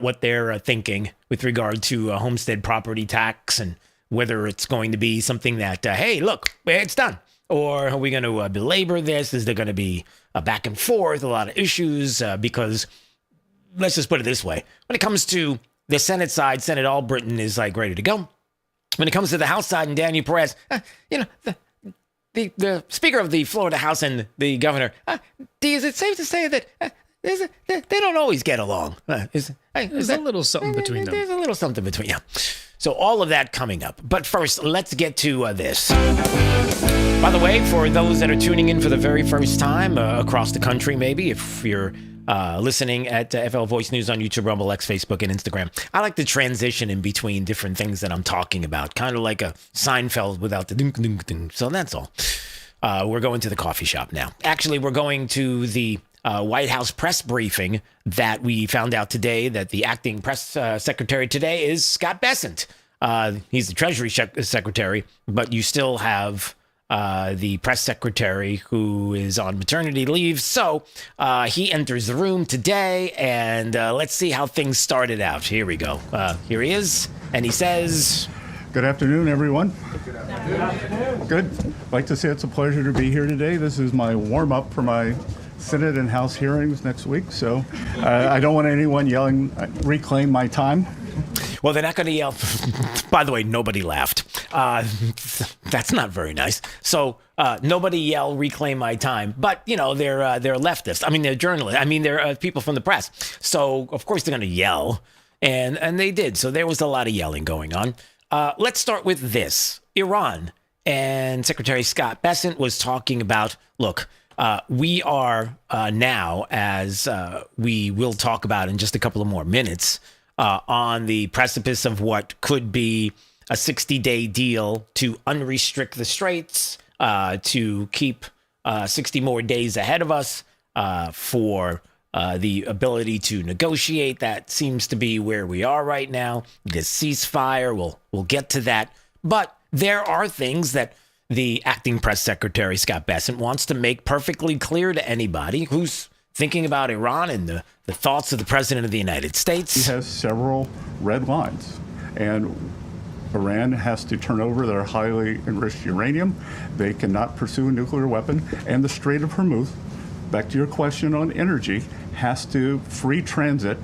what they're thinking with regard to homestead property tax and whether it's going to be something that, hey, look, it's done. Or are we going to belabor this? Is there going to be a back and forth, a lot of issues? Because let's just put it this way. When it comes to the Senate side, Senate Albritton is like ready to go. When it comes to the House side and Daniel Perez, the Speaker of the Florida House and the Governor, is it safe to say that they don't always get along? There's a little something between them. There's a little something between, yeah. So all of that coming up. But first, let's get to this. By the way, for those that are tuning in for the very first time across the country, maybe, if you're listening at FL Voice News on YouTube, Rumble, X, Facebook, and Instagram, I like to transition in between different things that I'm talking about, kind of like a Seinfeld without the ding, ding, ding. So that's all. We're going to the coffee shop now. Actually, we're going to the White House press briefing that we found out today that the acting press secretary today is Scott Bessent. He's the Treasury Secretary, but you still have the press secretary who is on maternity leave. So he enters the room today, and let's see how things started out. Here we go. Here he is, and he says... Good afternoon, everyone. Good afternoon. Good. I'd like to say it's a pleasure to be here today. This is my warm-up for my Senate and House hearings next week, so I don't want anyone yelling, reclaim my time. Well, they're not going to yell. By the way, nobody laughed. That's not very nice. So nobody yell, reclaim my time. But, they're leftists. I mean, they're journalists. I mean, they're people from the press. So, of course, they're going to yell. And they did. So there was a lot of yelling going on. Let's start with this. Iran. And Secretary Scott Bessent was talking about, look, we are now, as we will talk about in just a couple of more minutes, on the precipice of what could be a 60-day deal to unrestrict the straits, to keep 60 more days ahead of us for the ability to negotiate. That seems to be where we are right now. The ceasefire, we'll get to that. But there are things that the acting press secretary, Scott Bessent, wants to make perfectly clear to anybody who's thinking about Iran and the thoughts of the President of the United States. He has several red lines, and Iran has to turn over their highly enriched uranium. They cannot pursue a nuclear weapon, and the Strait of Hormuz, back to your question on energy, has to free transit.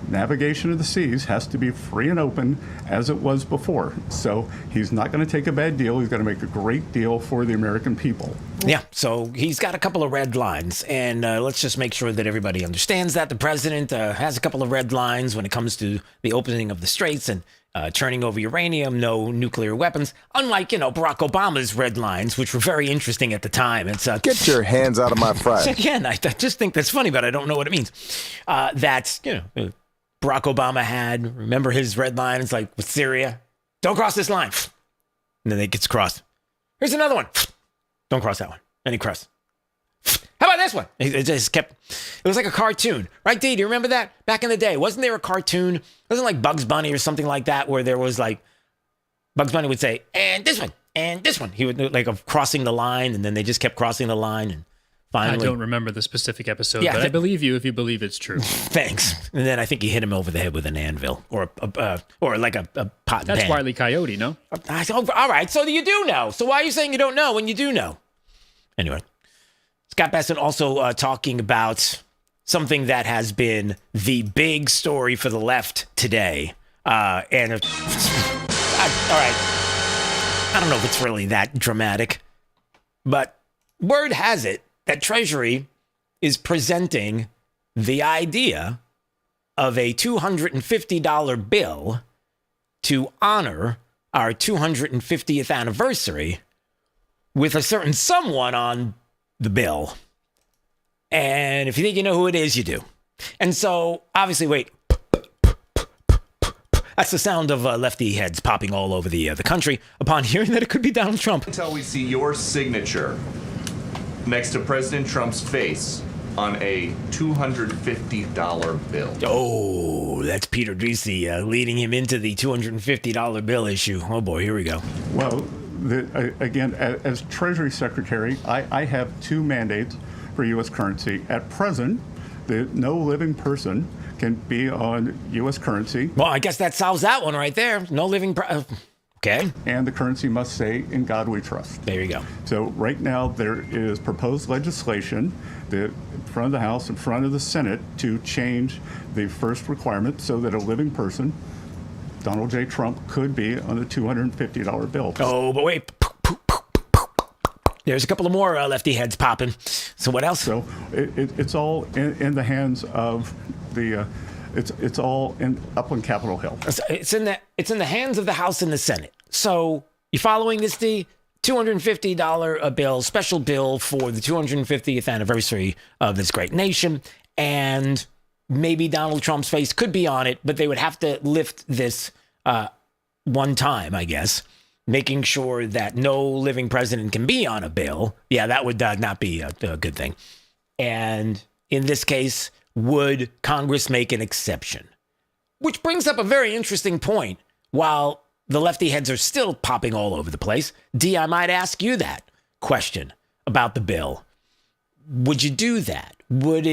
Navigation of the seas has to be free and open as it was before. So he's not going to take a bad deal. He's going to make a great deal for the American people. Yeah, so he's got a couple of red lines. And let's just make sure that everybody understands that. The president has a couple of red lines when it comes to the opening of the straits and turning over uranium, no nuclear weapons. Unlike, Barack Obama's red lines, which were very interesting at the time. It's get your hands out of my fry. Again, I just think that's funny, but I don't know what it means. That's, Barack Obama had, remember his red lines like with Syria? Don't cross this line. And then it gets crossed. Here's another one. Don't cross that one. And he crossed. How about this one? It just kept, it was like a cartoon. Right, Dee? Do you remember that? Back in the day, wasn't there a cartoon? Wasn't like Bugs Bunny or something like that where there was like, Bugs Bunny would say, and this one, and this one. He would do like a crossing the line, and then they just kept crossing the line, and finally, I don't remember the specific episode, but I believe you if you believe it's true. Thanks. And then I think he hit him over the head with an anvil or like a pot and That's pan. Wile E. Coyote, no? All right, so you do know. So why are you saying you don't know when you do know? Anyway, Scott Bessent also talking about something that has been the big story for the left today. All right, I don't know if it's really that dramatic, but word has it that Treasury is presenting the idea of a $250 bill to honor our 250th anniversary with a certain someone on the bill. And if you think you know who it is, you do. And so, obviously, wait. That's the sound of lefty heads popping all over the country upon hearing that it could be Donald Trump. Until we see your signature next to President Trump's face on a $250 bill. Oh, that's Peter Doocy leading him into the $250 bill issue. Oh, boy, here we go. Well, again, as Treasury Secretary, I have two mandates for U.S. currency. At present, no living person can be on U.S. currency. Well, I guess that solves that one right there. No living... Okay. And the currency must say, "In God we trust." There you go. So right now there is proposed legislation in front of the House, in front of the Senate, to change the first requirement so that a living person, Donald J. Trump, could be on a $250 bill. Oh, but wait. There's a couple of more lefty heads popping. So what else? So it's all in the hands of the... It's all up on Capitol Hill. It's in the hands of the House and the Senate. So you following this, D? $250 bill, special bill for the 250th anniversary of this great nation, and maybe Donald Trump's face could be on it, but they would have to lift this one time, I guess, making sure that no living president can be on a bill. Yeah, that would not be a good thing. And in this case, would Congress make an exception? Which brings up a very interesting point. While the lefty heads are still popping all over the place, D, I might ask you that question about the bill. Would you do that? Would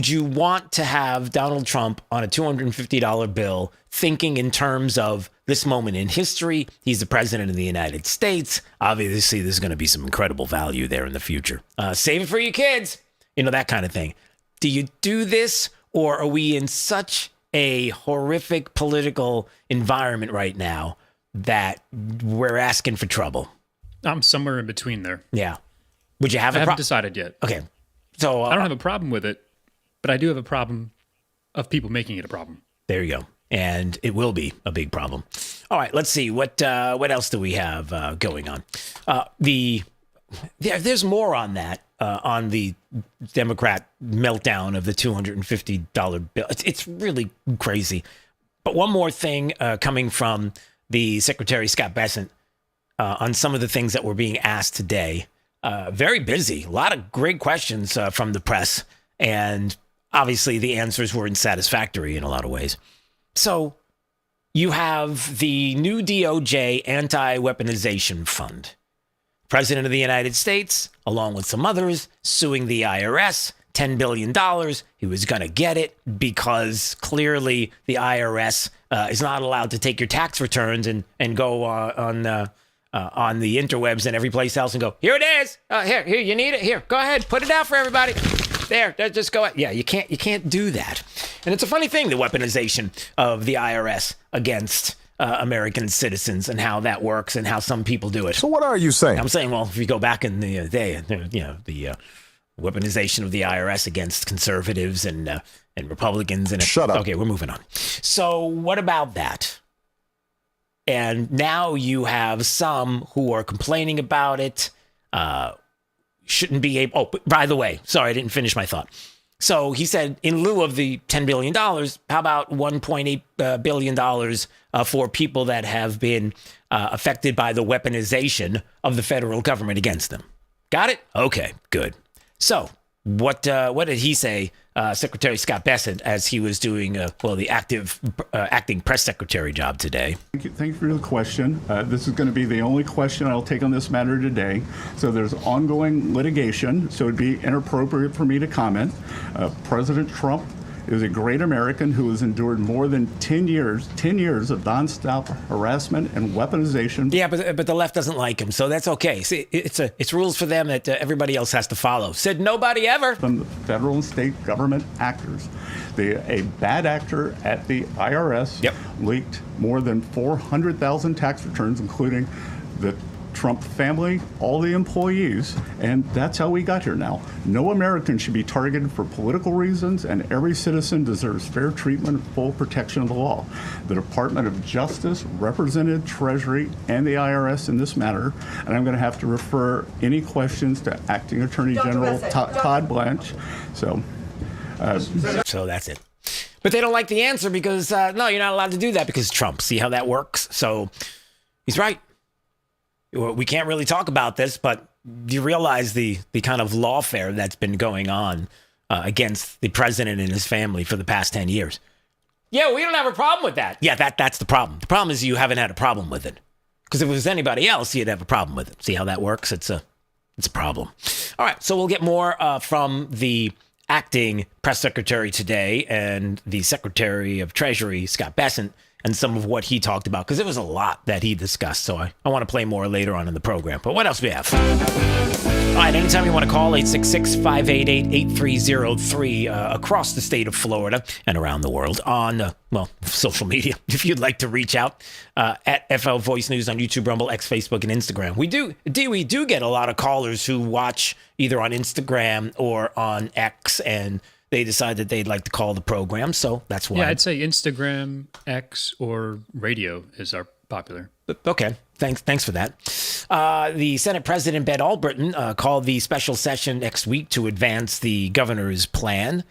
you want to have Donald Trump on a $250 bill thinking in terms of this moment in history? He's the president of the United States. Obviously, there's going to be some incredible value there in the future. Save it for your kids. You know, that kind of thing. Do you do this, or are we in such a horrific political environment right now that we're asking for trouble? I'm somewhere in between there. Yeah. Would you have I haven't decided yet. Okay. So I don't have a problem with it, but I do have a problem of people making it a problem. There you go. And it will be a big problem. All right, let's see. What else do we have going on? There's more on that. On the Democrat meltdown of the $250 bill. It's really crazy. But one more thing coming from the Secretary Scott Bessent on some of the things that were being asked today. Very busy. A lot of great questions from the press. And obviously the answers weren't satisfactory in a lot of ways. So you have the new DOJ anti-weaponization fund. President of the United States, along with some others, suing the IRS, $10 billion. He was going to get it because clearly the IRS is not allowed to take your tax returns and go on the interwebs and every place else and go, here it is. Here, you need it. Here, go ahead. Put it out for everybody. There, just go ahead. Yeah, you can't do that. And it's a funny thing, the weaponization of the IRS against American citizens and how that works and how some people do it. So what are you saying? I'm saying, well, if you go back in the day, the weaponization of the IRS against conservatives and Republicans. And Shut up. Okay, we're moving on. So what about that? And now you have some who are complaining about it. Shouldn't be able. Oh, by the way, sorry, I didn't finish my thought. So he said, in lieu of the $10 billion, how about $1.8 billion for people that have been affected by the weaponization of the federal government against them? Got it? Okay, good. So what did he say, Secretary Scott Bessent, as he was doing, the acting press secretary job today? Thank you for the question. This is going to be the only question I'll take on this matter today. So there's ongoing litigation, so it'd be inappropriate for me to comment. President Trump is a great American who has endured more than 10 years of nonstop harassment and weaponization. Yeah, but the left doesn't like him, so that's okay. See, it's rules for them that everybody else has to follow. Said nobody ever. From the federal and state government actors. A bad actor at the IRS leaked more than 400,000 tax returns, including the Trump family, all the employees, and that's how we got here now. No American should be targeted for political reasons, and every citizen deserves fair treatment and full protection of the law. The Department of Justice represented Treasury and the IRS in this matter, and I'm going to have to refer any questions to Acting Attorney General Todd Blanche. So that's it. But they don't like the answer because, no, you're not allowed to do that because Trump. See how that works? So he's right. We can't really talk about this, but you realize the kind of lawfare that's been going on against the president and his family for the past 10 years. Yeah, we don't have a problem with that. Yeah, that's the problem. The problem is you haven't had a problem with it. Because if it was anybody else, you'd have a problem with it. See how that works? It's a problem. All right, so we'll get more from the acting press secretary today and the Secretary of Treasury, Scott Bessent, and some of what he talked about, because it was a lot that he discussed. So I want to play more later on in the program. But what else we have? All right, anytime you want to call, 866-588-8303 across the state of Florida and around the world on, social media, if you'd like to reach out at FL Voice News on YouTube, Rumble, X, Facebook, and Instagram. We do get a lot of callers who watch either on Instagram or on X, and they decide that they'd like to call the program, so that's why. Yeah, I'd say Instagram, X, or radio is our popular. Okay, thanks for that. The Senate President Ben Albritton called the special session next week to advance the governor's plan,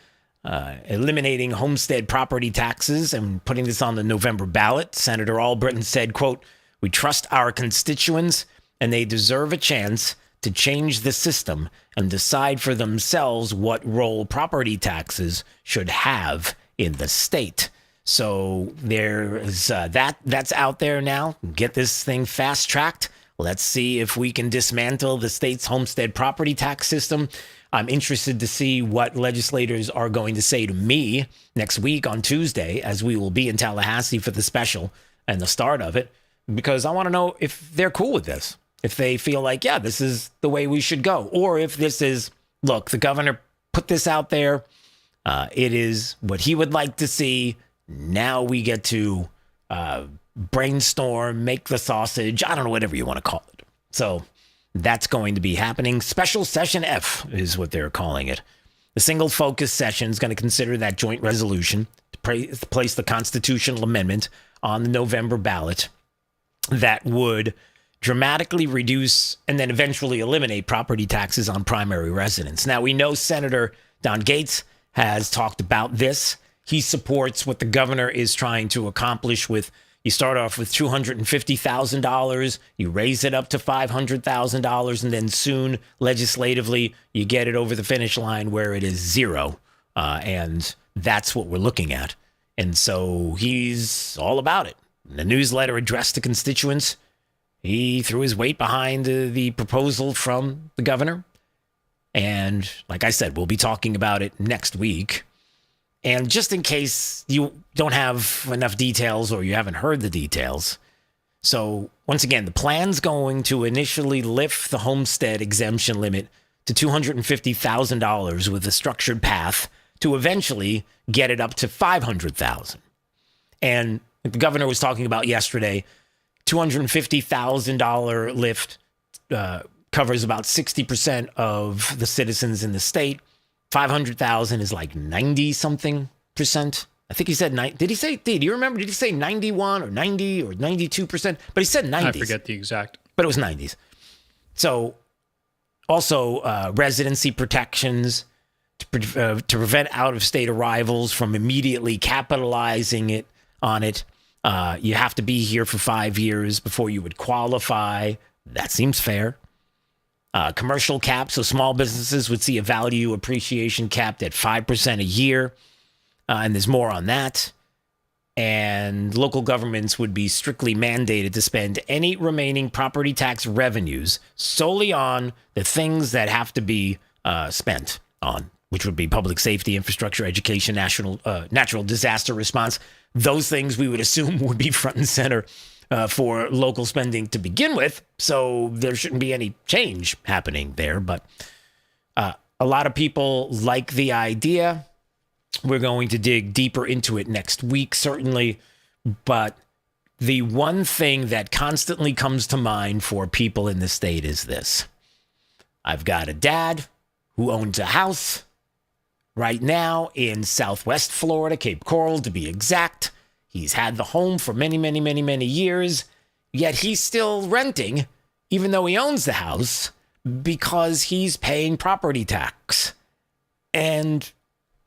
eliminating homestead property taxes and putting this on the November ballot. Senator Albritton said, quote, "We trust our constituents and they deserve a chance to change the system and decide for themselves what role property taxes should have in the state." So there's that's out there now. Get this thing fast tracked. Let's see if we can dismantle the state's homestead property tax system. I'm interested to see what legislators are going to say to me next week on Tuesday, as we will be in Tallahassee for the special and the start of it, because I want to know if they're cool with this. If they feel like, yeah, this is the way we should go. Or if this is, look, the governor put this out there. It is what he would like to see. Now we get to brainstorm, make the sausage. I don't know, whatever you want to call it. So that's going to be happening. Special Session F is what they're calling it. The single focus session is going to consider that joint resolution to place the constitutional amendment on the November ballot that would dramatically reduce and then eventually eliminate property taxes on primary residents. Now, we know Senator Don Gates has talked about this. He supports what the governor is trying to accomplish with, you start off with $250,000, you raise it up to $500,000, and then soon, legislatively, you get it over the finish line where it is zero. And that's what we're looking at. And so he's all about it. In the newsletter addressed to constituents, he threw his weight behind the proposal from the governor. And like I said, we'll be talking about it next week. And just in case you don't have enough details or you haven't heard the details. So once again, the plan's going to initially lift the homestead exemption limit to $250,000 with a structured path to eventually get it up to $500,000. And like the governor was talking about yesterday, $250,000 lift covers about 60% of the citizens in the state. 500,000 is like 90 something percent. I think he said, do you remember? Did he say 91 or 90 or 92%? But he said 90s. I forget the exact. But it was 90s. So also residency protections to prevent out-of-state arrivals from immediately capitalizing on it. You have to be here for 5 years before you would qualify. That seems fair. Commercial cap, so small businesses would see a value appreciation capped at 5% a year. And there's more on that. And local governments would be strictly mandated to spend any remaining property tax revenues solely on the things that have to be spent on, which would be public safety, infrastructure, education, natural disaster response. Those things we would assume would be front and center for local spending to begin with. So there shouldn't be any change happening there. But a lot of people like the idea. We're going to dig deeper into it next week, certainly. But the one thing that constantly comes to mind for people in the state is this. I've got a dad who owns a house right now in Southwest Florida, Cape Coral to be exact. He's had the home for many, many, many, many years, yet he's still renting, even though he owns the house, because he's paying property tax. And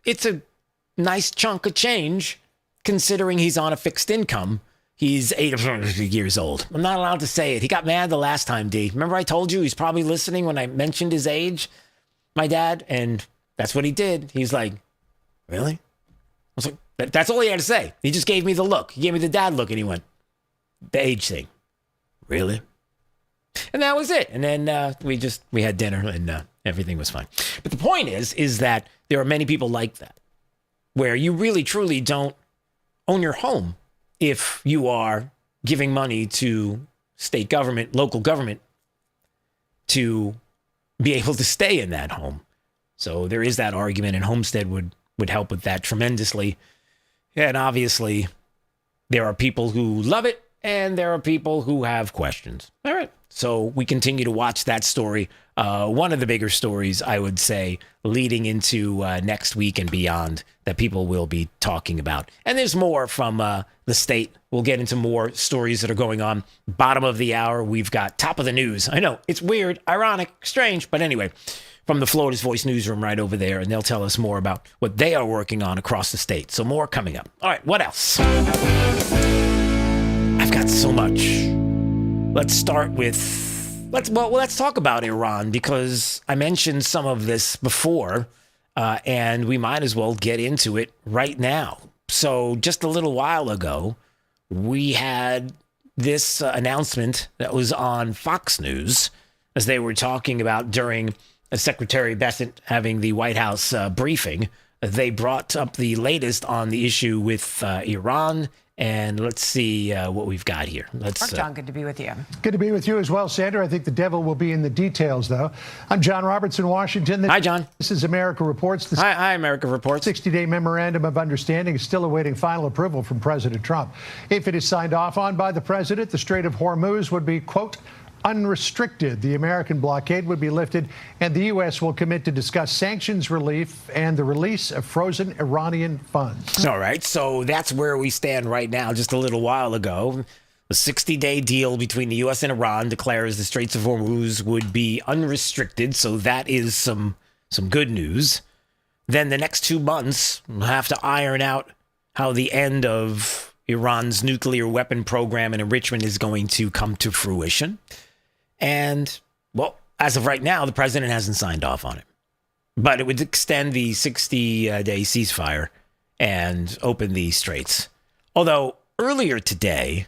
it's a nice chunk of change, considering he's on a fixed income. He's 8 years old. I'm not allowed to say it. He got mad the last time, D. Remember I told you he's probably listening when I mentioned his age, my dad? And that's what he did. He's like, really? I was like, that's all he had to say. He just gave me the look. He gave me the dad look, and he went, the age thing. Really? And that was it. And then we had dinner, and everything was fine. But the point is that there are many people like that, where you really, truly don't own your home if you are giving money to state government, local government, to be able to stay in that home. So there is that argument, and Homestead would help with that tremendously. And obviously, there are people who love it, and there are people who have questions. All right. So we continue to watch that story. One of the bigger stories, I would say, leading into next week and beyond that people will be talking about. And there's more from the state. We'll get into more stories that are going on. Bottom of the hour, we've got top of the news. I know, it's weird, ironic, strange, but anyway, from the Florida's Voice newsroom right over there, and they'll tell us more about what they are working on across the state. So more coming up. All right, what else? I've got so much. Let's start with, let's talk about Iran, because I mentioned some of this before, and we might as well get into it right now. So just a little while ago, we had this announcement that was on Fox News, as they were talking about during Secretary Bessent having the White House briefing. They brought up the latest on the issue with Iran. And let's see what we've got here. John, good to be with you. Good to be with you as well, Sandra. I think the devil will be in the details, though. I'm John Roberts in Washington. Hi, John. This is America Reports. Hi, America Reports. 60-day memorandum of understanding is still awaiting final approval from President Trump. If it is signed off on by the president, the Strait of Hormuz would be, quote, unrestricted. The American blockade would be lifted, and the U.S. will commit to discuss sanctions relief and the release of frozen Iranian funds. All right, so that's where we stand right now. Just a little while ago, the 60-day deal between the U.S. and Iran declares the Straits of Hormuz would be unrestricted, so that is some good news. Then the next 2 months, we'll have to iron out how the end of Iran's nuclear weapon program and enrichment is going to come to fruition. And, well, as of right now, the president hasn't signed off on it. But it would extend the 60-day ceasefire and open the straits. Although earlier today,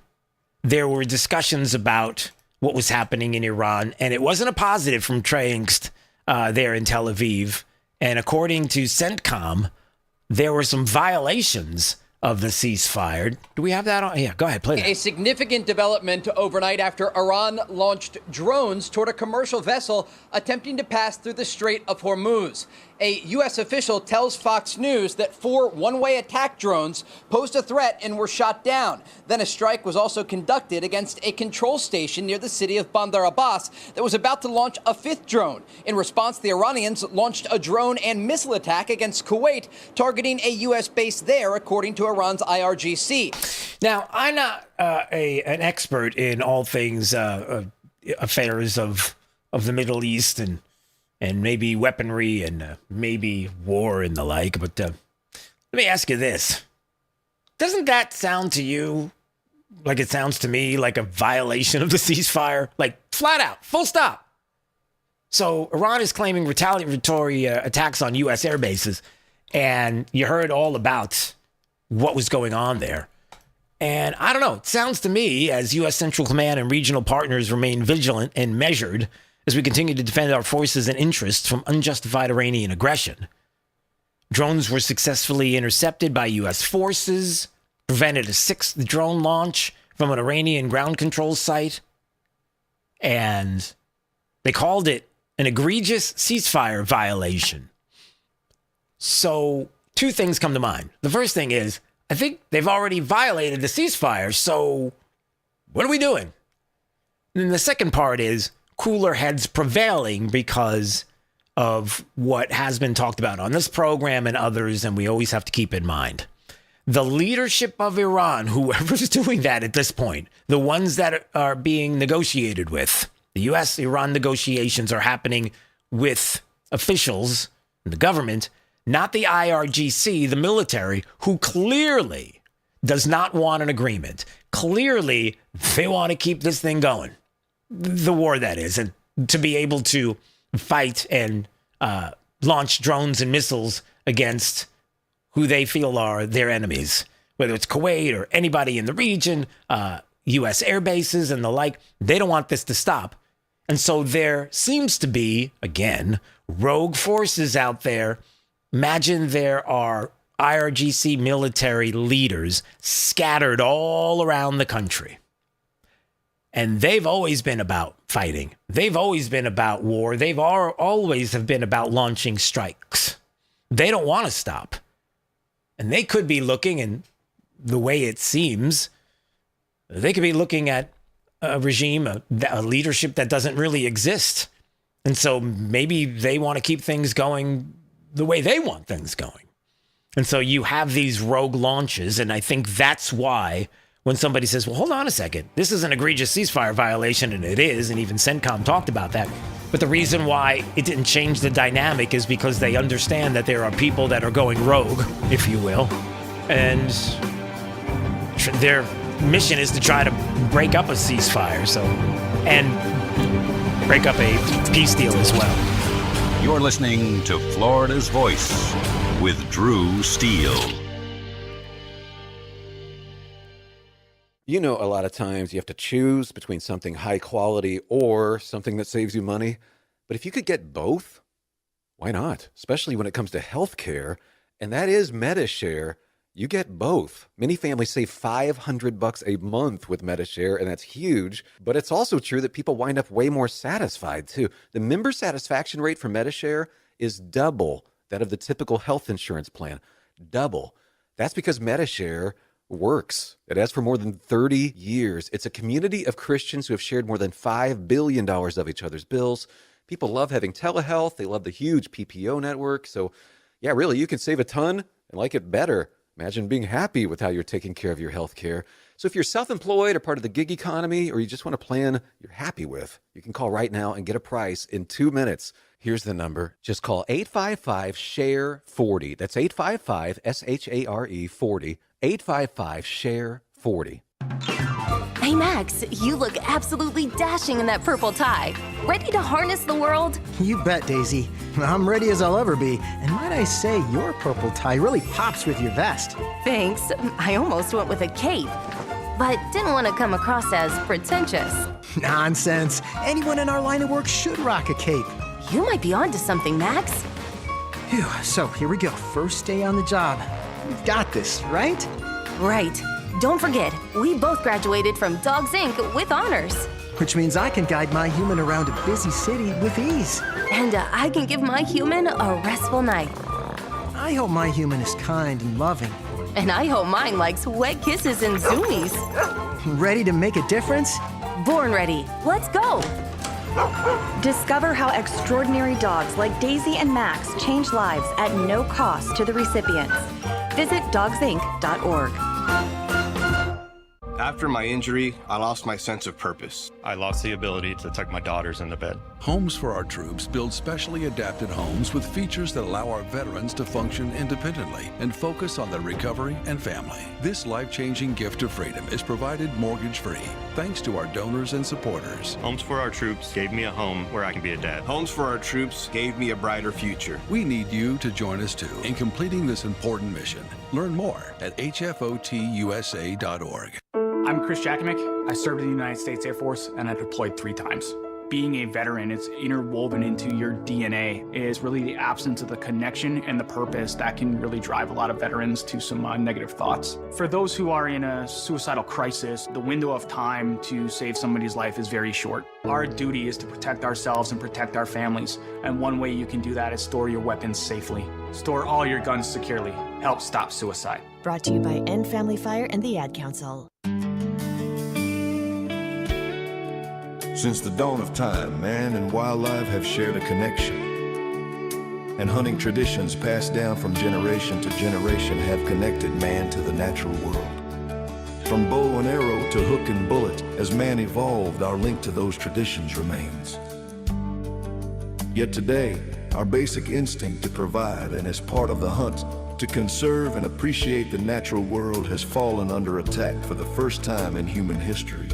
there were discussions about what was happening in Iran, and it wasn't a positive from Trey Engst there in Tel Aviv. And according to CENTCOM, there were some violations of the ceasefire. Do we have that on? Yeah, go ahead, play that. A significant development overnight after Iran launched drones toward a commercial vessel attempting to pass through the Strait of Hormuz. A U.S. official tells Fox News that 4 one-way attack drones posed a threat and were shot down. Then a strike was also conducted against a control station near the city of Bandar Abbas that was about to launch a 5th drone. In response, the Iranians launched a drone and missile attack against Kuwait, targeting a U.S. base there, according to Iran's IRGC. Now, I'm not an expert in all things affairs of the Middle East and maybe weaponry and maybe war and the like. But let me ask you this. Doesn't that sound to you like it sounds to me like a violation of the ceasefire? Like flat out, full stop. So Iran is claiming retaliatory attacks on U.S. air bases. And you heard all about what was going on there. And I don't know, it sounds to me as U.S. Central Command and regional partners remain vigilant and measured as we continue to defend our forces and interests from unjustified Iranian aggression. Drones were successfully intercepted by U.S. forces, prevented a 6th drone launch from an Iranian ground control site, and they called it an egregious ceasefire violation. So 2 things come to mind. The first thing is, I think they've already violated the ceasefire, so what are we doing? And then the second part is, cooler heads prevailing because of what has been talked about on this program and others, and we always have to keep in mind. The leadership of Iran, whoever's doing that at this point, the ones that are being negotiated with, the U.S.-Iran negotiations are happening with officials in the government, not the IRGC, the military, who clearly does not want an agreement. Clearly, they want to keep this thing going. The war, that is, and to be able to fight and launch drones and missiles against who they feel are their enemies, whether it's Kuwait or anybody in the region, U.S. air bases and the like. They don't want this to stop. And so there seems to be, again, rogue forces out there. Imagine there are IRGC military leaders scattered all around the country. And they've always been about fighting. They've always been about war. They've always have been about launching strikes. They don't want to stop. And they could be looking, and the way it seems, they could be looking at a regime, a leadership that doesn't really exist. And so maybe they want to keep things going the way they want things going. And so you have these rogue launches, and I think that's why when somebody says, well, hold on a second, this is an egregious ceasefire violation, and it is, and even CENTCOM talked about that. But the reason why it didn't change the dynamic is because they understand that there are people that are going rogue, if you will, and their mission is to try to break up a ceasefire, and break up a peace deal as well. You're listening to Florida's Voice with Drew Steele. You know, a lot of times you have to choose between something high quality or something that saves you money. But if you could get both, why not? Especially when it comes to healthcare, and that is MediShare. You get both. Many families save $500 a month with MediShare, and that's huge. But it's also true that people wind up way more satisfied, too. The member satisfaction rate for MediShare is double that of the typical health insurance plan. Double. That's because MediShare works. It has for more than 30 years. It's a community of Christians who have shared more than $5 billion of each other's bills. People love having telehealth. They love the huge PPO network. So, yeah, really, you can save a ton and like it better. Imagine being happy with how you're taking care of your health care. So if you're self-employed or part of the gig economy, or you just want a plan you're happy with, you can call right now and get a price in 2 minutes. Here's the number. Just call 855-SHARE-40. That's 855-SHARE 40. 855-SHARE-40. Hey, Max, you look absolutely dashing in that purple tie. Ready to harness the world? You bet, Daisy. I'm ready as I'll ever be. And might I say, your purple tie really pops with your vest. Thanks. I almost went with a cape, but didn't want to come across as pretentious. Nonsense. Anyone in our line of work should rock a cape. You might be onto something, Max. Phew, so here we go. First day on the job. We've got this, right? Right. Don't forget, we both graduated from Dogs Inc. with honors. Which means I can guide my human around a busy city with ease. And I can give my human a restful night. I hope my human is kind and loving. And I hope mine likes wet kisses and zoomies. Ready to make a difference? Born ready. Let's go. Discover how extraordinary dogs like Daisy and Max change lives at no cost to the recipients. Visit dogsinc.org. After my injury, I lost my sense of purpose. I lost the ability to tuck my daughters into bed. Homes for Our Troops build specially adapted homes with features that allow our veterans to function independently and focus on their recovery and family. This life-changing gift of freedom is provided mortgage-free, thanks to our donors and supporters. Homes for Our Troops gave me a home where I can be a dad. Homes for Our Troops gave me a brighter future. We need you to join us too in completing this important mission. Learn more at hfotusa.org. I'm Chris Jakovic. I served in the United States Air Force and I deployed 3 times. Being a veteran, it's interwoven into your DNA, is really the absence of the connection and the purpose that can really drive a lot of veterans to some negative thoughts. For those who are in a suicidal crisis, the window of time to save somebody's life is very short. Our duty is to protect ourselves and protect our families. And one way you can do that is store your weapons safely. Store all your guns securely. Help stop suicide. Brought to you by End Family Fire and the Ad Council. Since the dawn of time, man and wildlife have shared a connection. And hunting traditions passed down from generation to generation have connected man to the natural world. From bow and arrow to hook and bullet, as man evolved, our link to those traditions remains. Yet today, our basic instinct to provide and as part of the hunt, to conserve and appreciate the natural world has fallen under attack for the first time in human history.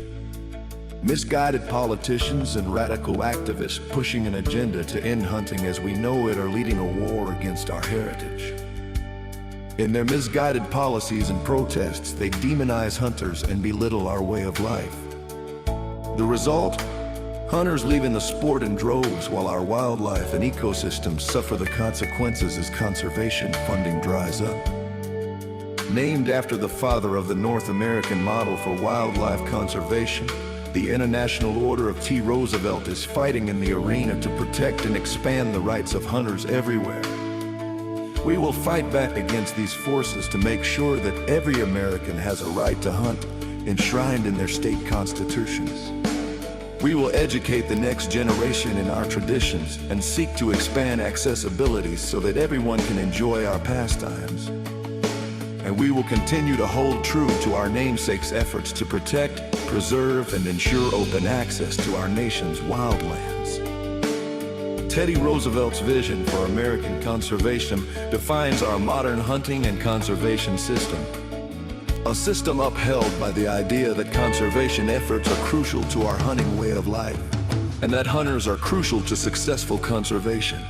Misguided politicians and radical activists pushing an agenda to end hunting as we know it are leading a war against our heritage. In their misguided policies and protests, they demonize hunters and belittle our way of life. The result? Hunters leaving the sport in droves while our wildlife and ecosystems suffer the consequences as conservation funding dries up. Named after the father of the North American model for wildlife conservation, the International Order of T. Roosevelt is fighting in the arena to protect and expand the rights of hunters everywhere. We will fight back against these forces to make sure that every American has a right to hunt, enshrined in their state constitutions. We will educate the next generation in our traditions and seek to expand accessibility so that everyone can enjoy our pastimes. And we will continue to hold true to our namesake's efforts to protect, preserve, and ensure open access to our nation's wildlands. Teddy Roosevelt's vision for American conservation defines our modern hunting and conservation system. A system upheld by the idea that conservation efforts are crucial to our hunting way of life, and that hunters are crucial to successful conservation.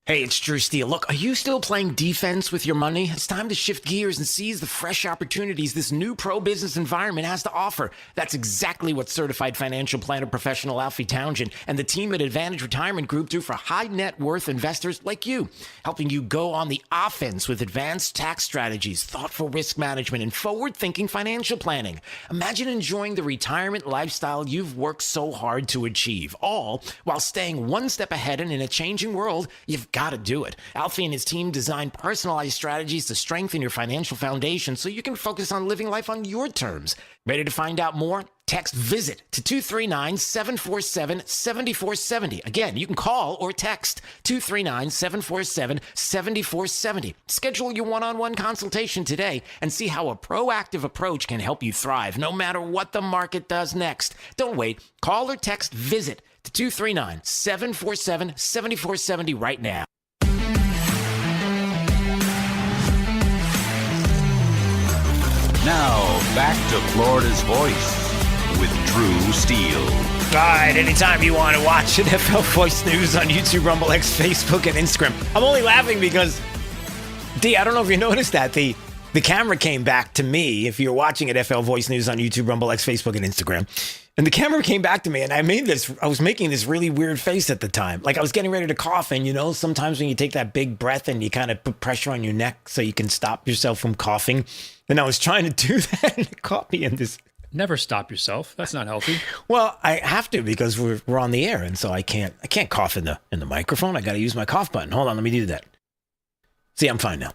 Hey, it's Drew Steele. Look, are you still playing defense with your money? It's time to shift gears and seize the fresh opportunities this new pro-business environment has to offer. That's exactly what certified financial planner professional Alfie Townsend and the team at Advantage Retirement Group do for high net worth investors like you, helping you go on the offense with advanced tax strategies, thoughtful risk management, and forward-thinking financial planning. Imagine enjoying the retirement lifestyle you've worked so hard to achieve, all while staying one step ahead, and in a changing world, you've got to do it. Alfie and his team design personalized strategies to strengthen your financial foundation so you can focus on living life on your terms. Ready to find out more? Text VISIT to 239-747-7470. Again, you can call or text 239-747-7470. Schedule your one-on-one consultation today and see how a proactive approach can help you thrive no matter what the market does next. Don't wait. Call or text VISIT to 239-747-7470 right now. Now, back to Florida's Voice with Drew Steele. All right, anytime you want to watch NFL Voice News on YouTube, Rumble, X, Facebook, and Instagram. I'm only laughing because, D, I don't know if you noticed that. The camera came back to me, if you're watching at FL Voice News on YouTube, Rumble, X, Facebook, and Instagram. And the camera came back to me, and I was making this really weird face at the time. Like I was getting ready to cough, and sometimes when you take that big breath and you kind of put pressure on your neck so you can stop yourself from coughing. And I was trying to do that, and it caught me in this. Never stop yourself. That's not healthy. Well, I have to because we're on the air, and so I can't cough in the microphone. I got to use my cough button. Hold on, let me do that. See, I'm fine now.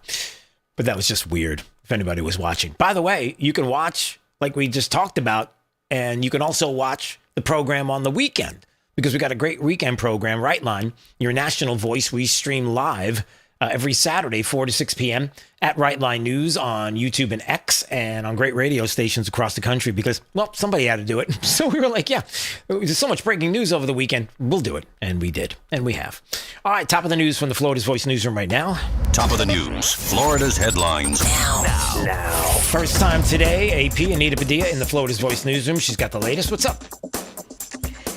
But that was just weird if anybody was watching. By the way, you can watch, like we just talked about, and you can also watch the program on the weekend because we got a great weekend program, Right Line, your national voice. We stream live every Saturday, 4 to 6 p.m. at Right Line News on YouTube and X and on great radio stations across the country because, well, somebody had to do it. So we were like, yeah, there's so much breaking news over the weekend. We'll do it. And we did. And we have. All right, top of the news from the Florida's Voice newsroom right now. Top of the news, Florida's headlines. Now. First time today, AP Anita Padilla in the Florida's Voice newsroom. She's got the latest. What's up?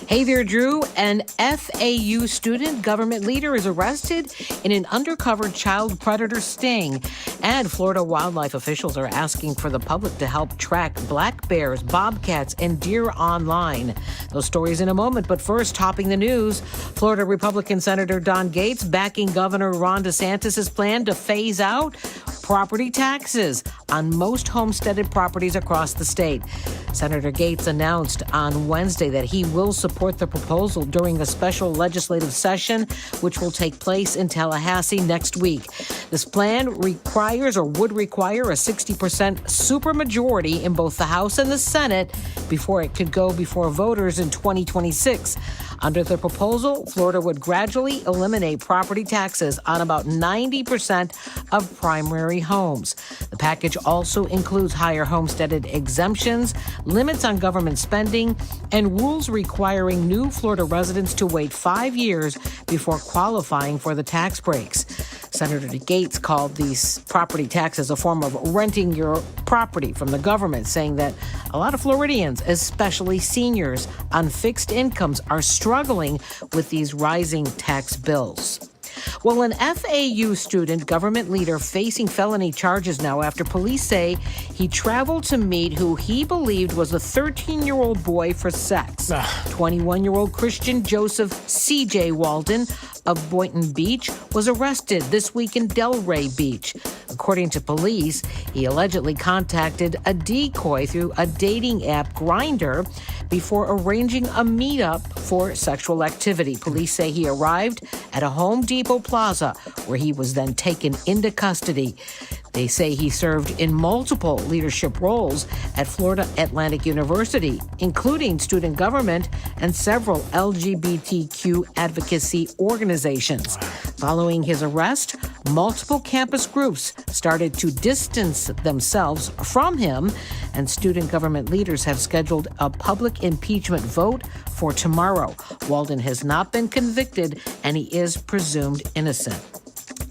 Hey there, Drew. An FAU student government leader is arrested in an undercover child predator sting. And Florida wildlife officials are asking for the public to help track black bears, bobcats, and deer online. Those stories in a moment, but first, topping the news, Florida Republican Senator Don Gates backing Governor Ron DeSantis' plan to phase out property taxes on most homesteaded properties across the state. Senator Gates announced on Wednesday that he will support the proposal during a special legislative session, which will take place in Tallahassee next week. This plan requires or would require a 60% supermajority in both the House and the Senate before it could go before voters in 2026. Under the proposal, Florida would gradually eliminate property taxes on about 90% of primary homes. The package also includes higher homesteaded exemptions, limits on government spending, and rules requiring new Florida residents to wait 5 years before qualifying for the tax breaks. Senator Gates called these property taxes a form of renting your property from the government, saying that a lot of Floridians, especially seniors on fixed incomes, are struggling with these rising tax bills. Well, an FAU student government leader facing felony charges now after police say he traveled to meet who he believed was a 13-year-old boy for sex. 21-year-old Christian Joseph C.J. Walden of Boynton Beach was arrested this week in Delray Beach. According to police, he allegedly contacted a decoy through a dating app Grindr before arranging a meetup for sexual activity. Police say he arrived at a Home Depot plaza where he was then taken into custody. They say he served in multiple leadership roles at Florida Atlantic University, including student government and several LGBTQ advocacy organizations. Following his arrest, multiple campus groups started to distance themselves from him, and student government leaders have scheduled a public impeachment vote for tomorrow. Walden has not been convicted, and he is presumed innocent.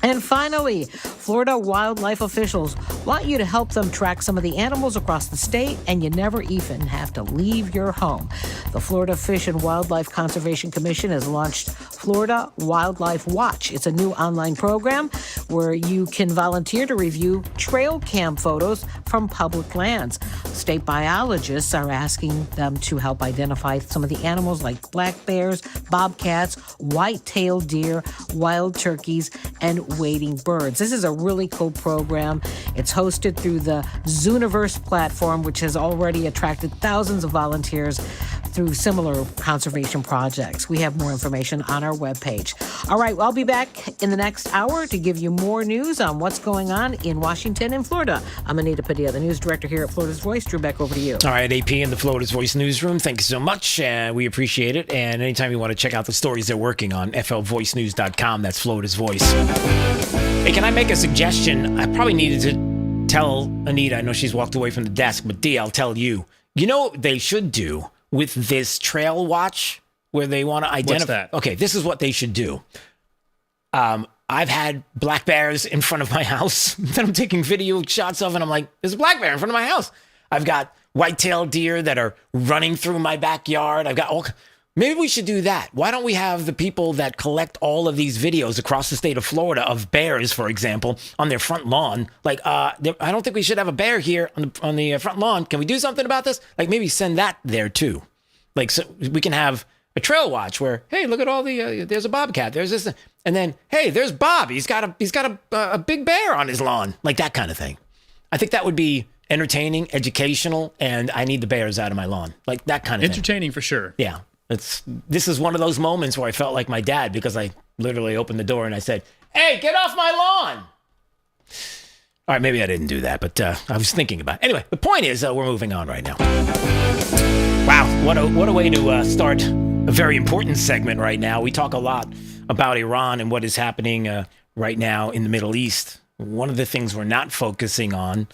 And finally, Florida wildlife officials want you to help them track some of the animals across the state, and you never even have to leave your home. The Florida Fish and Wildlife Conservation Commission has launched Florida Wildlife Watch. It's a new online program where you can volunteer to review trail cam photos from public lands. State biologists are asking them to help identify some of the animals like black bears, bobcats, white-tailed deer, wild turkeys, and wading birds. This is a really cool program. It's hosted through the Zooniverse platform, which has already attracted thousands of volunteers through similar conservation projects. We have more information on our webpage. All right, well, I'll be back in the next hour to give you more news on what's going on in Washington and Florida. I'm Anita Padilla, the news director here at Florida's Voice. Drew, back over to you. All right, AP in the Florida's Voice newsroom. Thank you so much. We appreciate it. And anytime you want to check out the stories they're working on, flvoicenews.com. That's Florida's Voice. Hey, can I make a suggestion? I probably needed to tell Anita. I know she's walked away from the desk, but D, I'll tell you. You know what they should do with this trail watch where they want to identify? What's that? Okay, this is what they should do. I've had black bears in front of my house that I'm taking video shots of, and I'm like, there's a black bear in front of my house. I've got white-tailed deer that are running through my backyard. I've got all... Maybe we should do that. Why don't we have the people that collect all of these videos across the state of Florida of bears, for example, on their front lawn? Like, I don't think we should have a bear here on the front lawn. Can we do something about this? Like, maybe send that there too. Like, so we can have a trail watch where, hey, look at all the there's a bobcat, there's this, and then hey, there's Bob. He's got a big bear on his lawn, like that kind of thing. I think that would be entertaining, educational, and I need the bears out of my lawn, like that kind of entertaining for sure. Yeah. This is one of those moments where I felt like my dad, because I literally opened the door and I said, hey, get off my lawn. All right, maybe I didn't do that, but I was thinking about it. Anyway, the point is we're moving on right now. Wow, what a way to start a very important segment right now. We talk a lot about Iran and what is happening right now in the Middle East. One of the things we're not focusing on,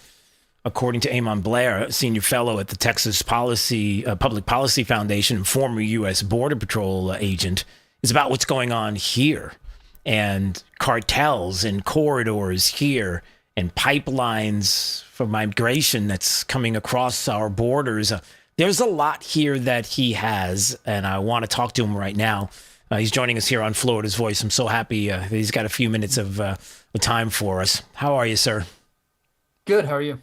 according to Eamon Blair, a senior fellow at the Texas Public Policy Foundation and former U.S. Border Patrol agent, is about what's going on here and cartels and corridors here and pipelines for migration that's coming across our borders. There's a lot here that he has, and I want to talk to him right now. He's joining us here on Florida's Voice. I'm so happy that he's got a few minutes of time for us. How are you, sir? Good. How are you?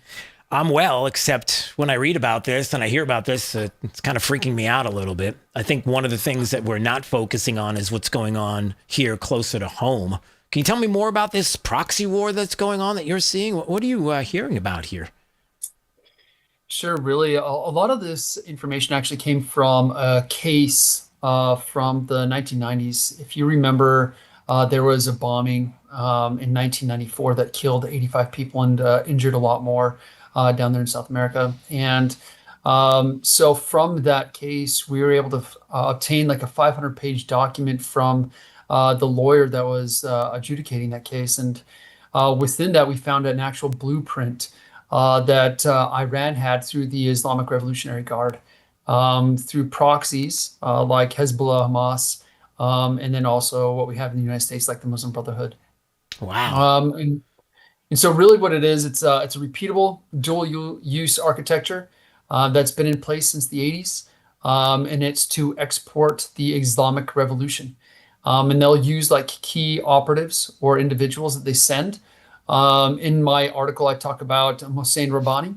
I'm well, except when I read about this and I hear about this, it's kind of freaking me out a little bit. I think one of the things that we're not focusing on is what's going on here closer to home. Can you tell me more about this proxy war that's going on that you're seeing? What are you hearing about here? Sure. Really, a lot of this information actually came from a case from the 1990s. If you remember, there was a bombing in 1994 that killed 85 people and injured a lot more down there in South America. And so from that case, we were able to obtain like a 500-page document from the lawyer that was adjudicating that case. And within that, we found an actual blueprint that Iran had through the Islamic Revolutionary Guard, through proxies like Hezbollah, Hamas, and then also what we have in the United States, like the Muslim Brotherhood. Wow. And so really what it is, it's a repeatable dual-use architecture that's been in place since the 80s, and it's to export the Islamic Revolution. And they'll use like key operatives or individuals that they send. In my article, I talk about Hossein Rabbani.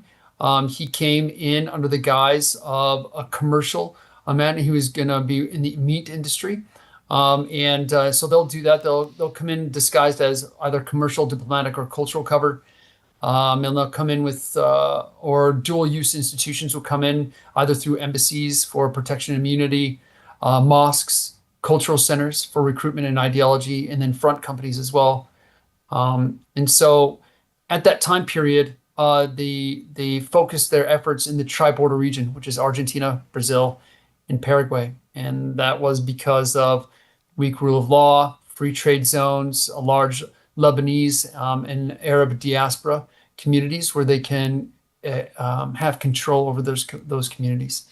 He came in under the guise of a man who was going to be in the meat industry. So they'll do that. They'll come in disguised as either commercial, diplomatic, or cultural cover. And they'll come in with, or dual use institutions will come in either through embassies for protection and immunity, mosques, cultural centers for recruitment and ideology, and then front companies as well. And so at that time period, they focused their efforts in the tri-border region, which is Argentina, Brazil, and Paraguay. And that was because of weak rule of law, free trade zones, a large Lebanese and Arab diaspora communities where they can have control over those communities.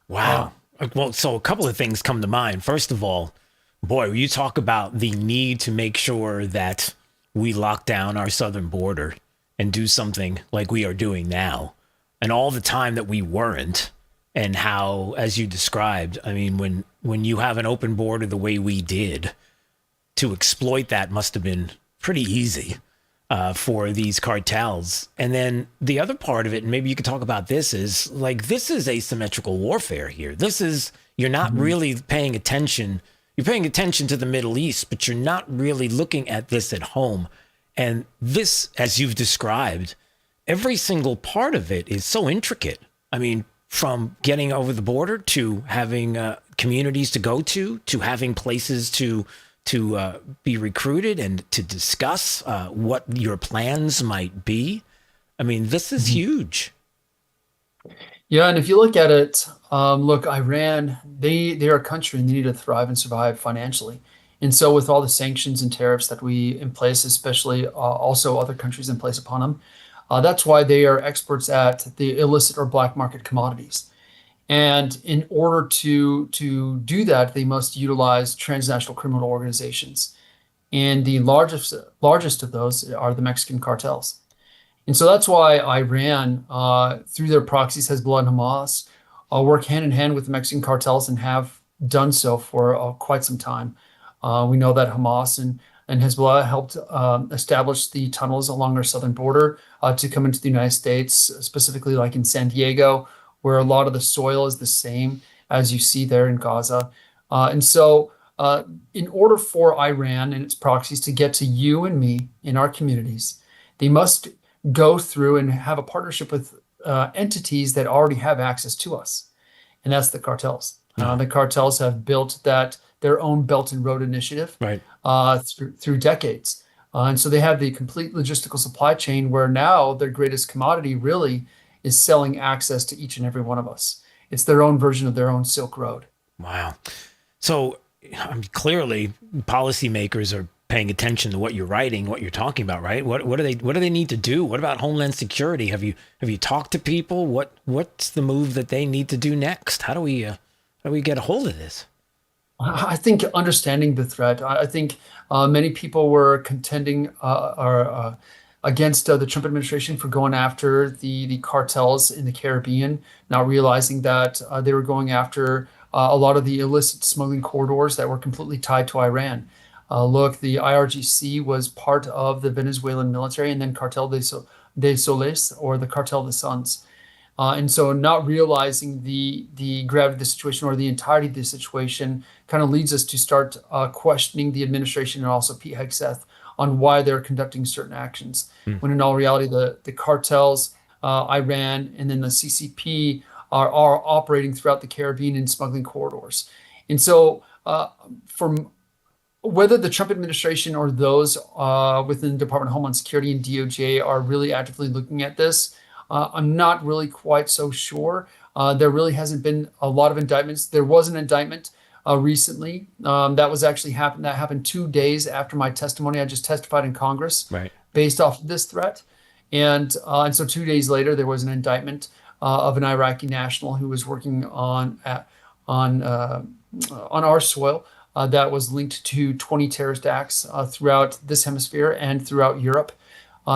Wow. Well, so a couple of things come to mind. First of all, boy, you talk about the need to make sure that we lock down our southern border and do something like we are doing now, and all the time that we weren't, and how, as you described, I mean, when you have an open border the way we did, to exploit that must have been pretty easy for these cartels. And then the other part of it, and maybe you could talk about this, is like, this is asymmetrical warfare here. This is, you're not really paying attention. You're paying attention to the Middle East, but you're not really looking at this at home. And this, as you've described, every single part of it is so intricate. I mean, from getting over the border to having communities to go to having places to be recruited and to discuss what your plans might be. I mean, this is huge. Yeah, and if you look at it, look, Iran, they're a country and they need to thrive and survive financially. And so with all the sanctions and tariffs that we in place, especially also other countries in place upon them, that's why they are experts at the illicit or black market commodities. And in order to do that, they must utilize transnational criminal organizations. And the largest of those are the Mexican cartels. And so that's why Iran, through their proxies, Hezbollah and Hamas, work hand in hand with the Mexican cartels and have done so for quite some time. We know that Hamas and Hezbollah helped establish the tunnels along our southern border to come into the United States, specifically like in San Diego, where a lot of the soil is the same as you see there in Gaza. And so in order for Iran and its proxies to get to you and me in our communities, they must go through and have a partnership with entities that already have access to us. And that's the cartels. The cartels have built their own Belt and Road Initiative through decades. And so they have the complete logistical supply chain where now their greatest commodity really is selling access to each and every one of us. It's their own version of their own Silk Road. Wow. So clearly policymakers are paying attention to what you're writing, what you're talking about, right? What do they need to do? What about Homeland Security? Have you talked to people? What's the move that they need to do next? How do we get a hold of this? I think understanding the threat. I think many people were contending against the Trump administration for going after the cartels in the Caribbean, not realizing that they were going after a lot of the illicit smuggling corridors that were completely tied to Iran. Look, the IRGC was part of the Venezuelan military, and then Cartel de Soles, or the Cartel de Suns. And so not realizing the gravity of the situation or the entirety of the situation kind of leads us to start questioning the administration and also Pete Hegseth on why they're conducting certain actions. When in all reality, the cartels, Iran, and then the CCP are operating throughout the Caribbean in smuggling corridors. And so from whether the Trump administration or those within the Department of Homeland Security and DOJ are really actively looking at this, I'm not really quite so sure. There really hasn't been a lot of indictments. There was an indictment recently that happened 2 days after my testimony. I just testified in Congress based off of this threat. And so 2 days later, there was an indictment of an Iraqi national who was working on our soil that was linked to 20 terrorist acts throughout this hemisphere and throughout Europe,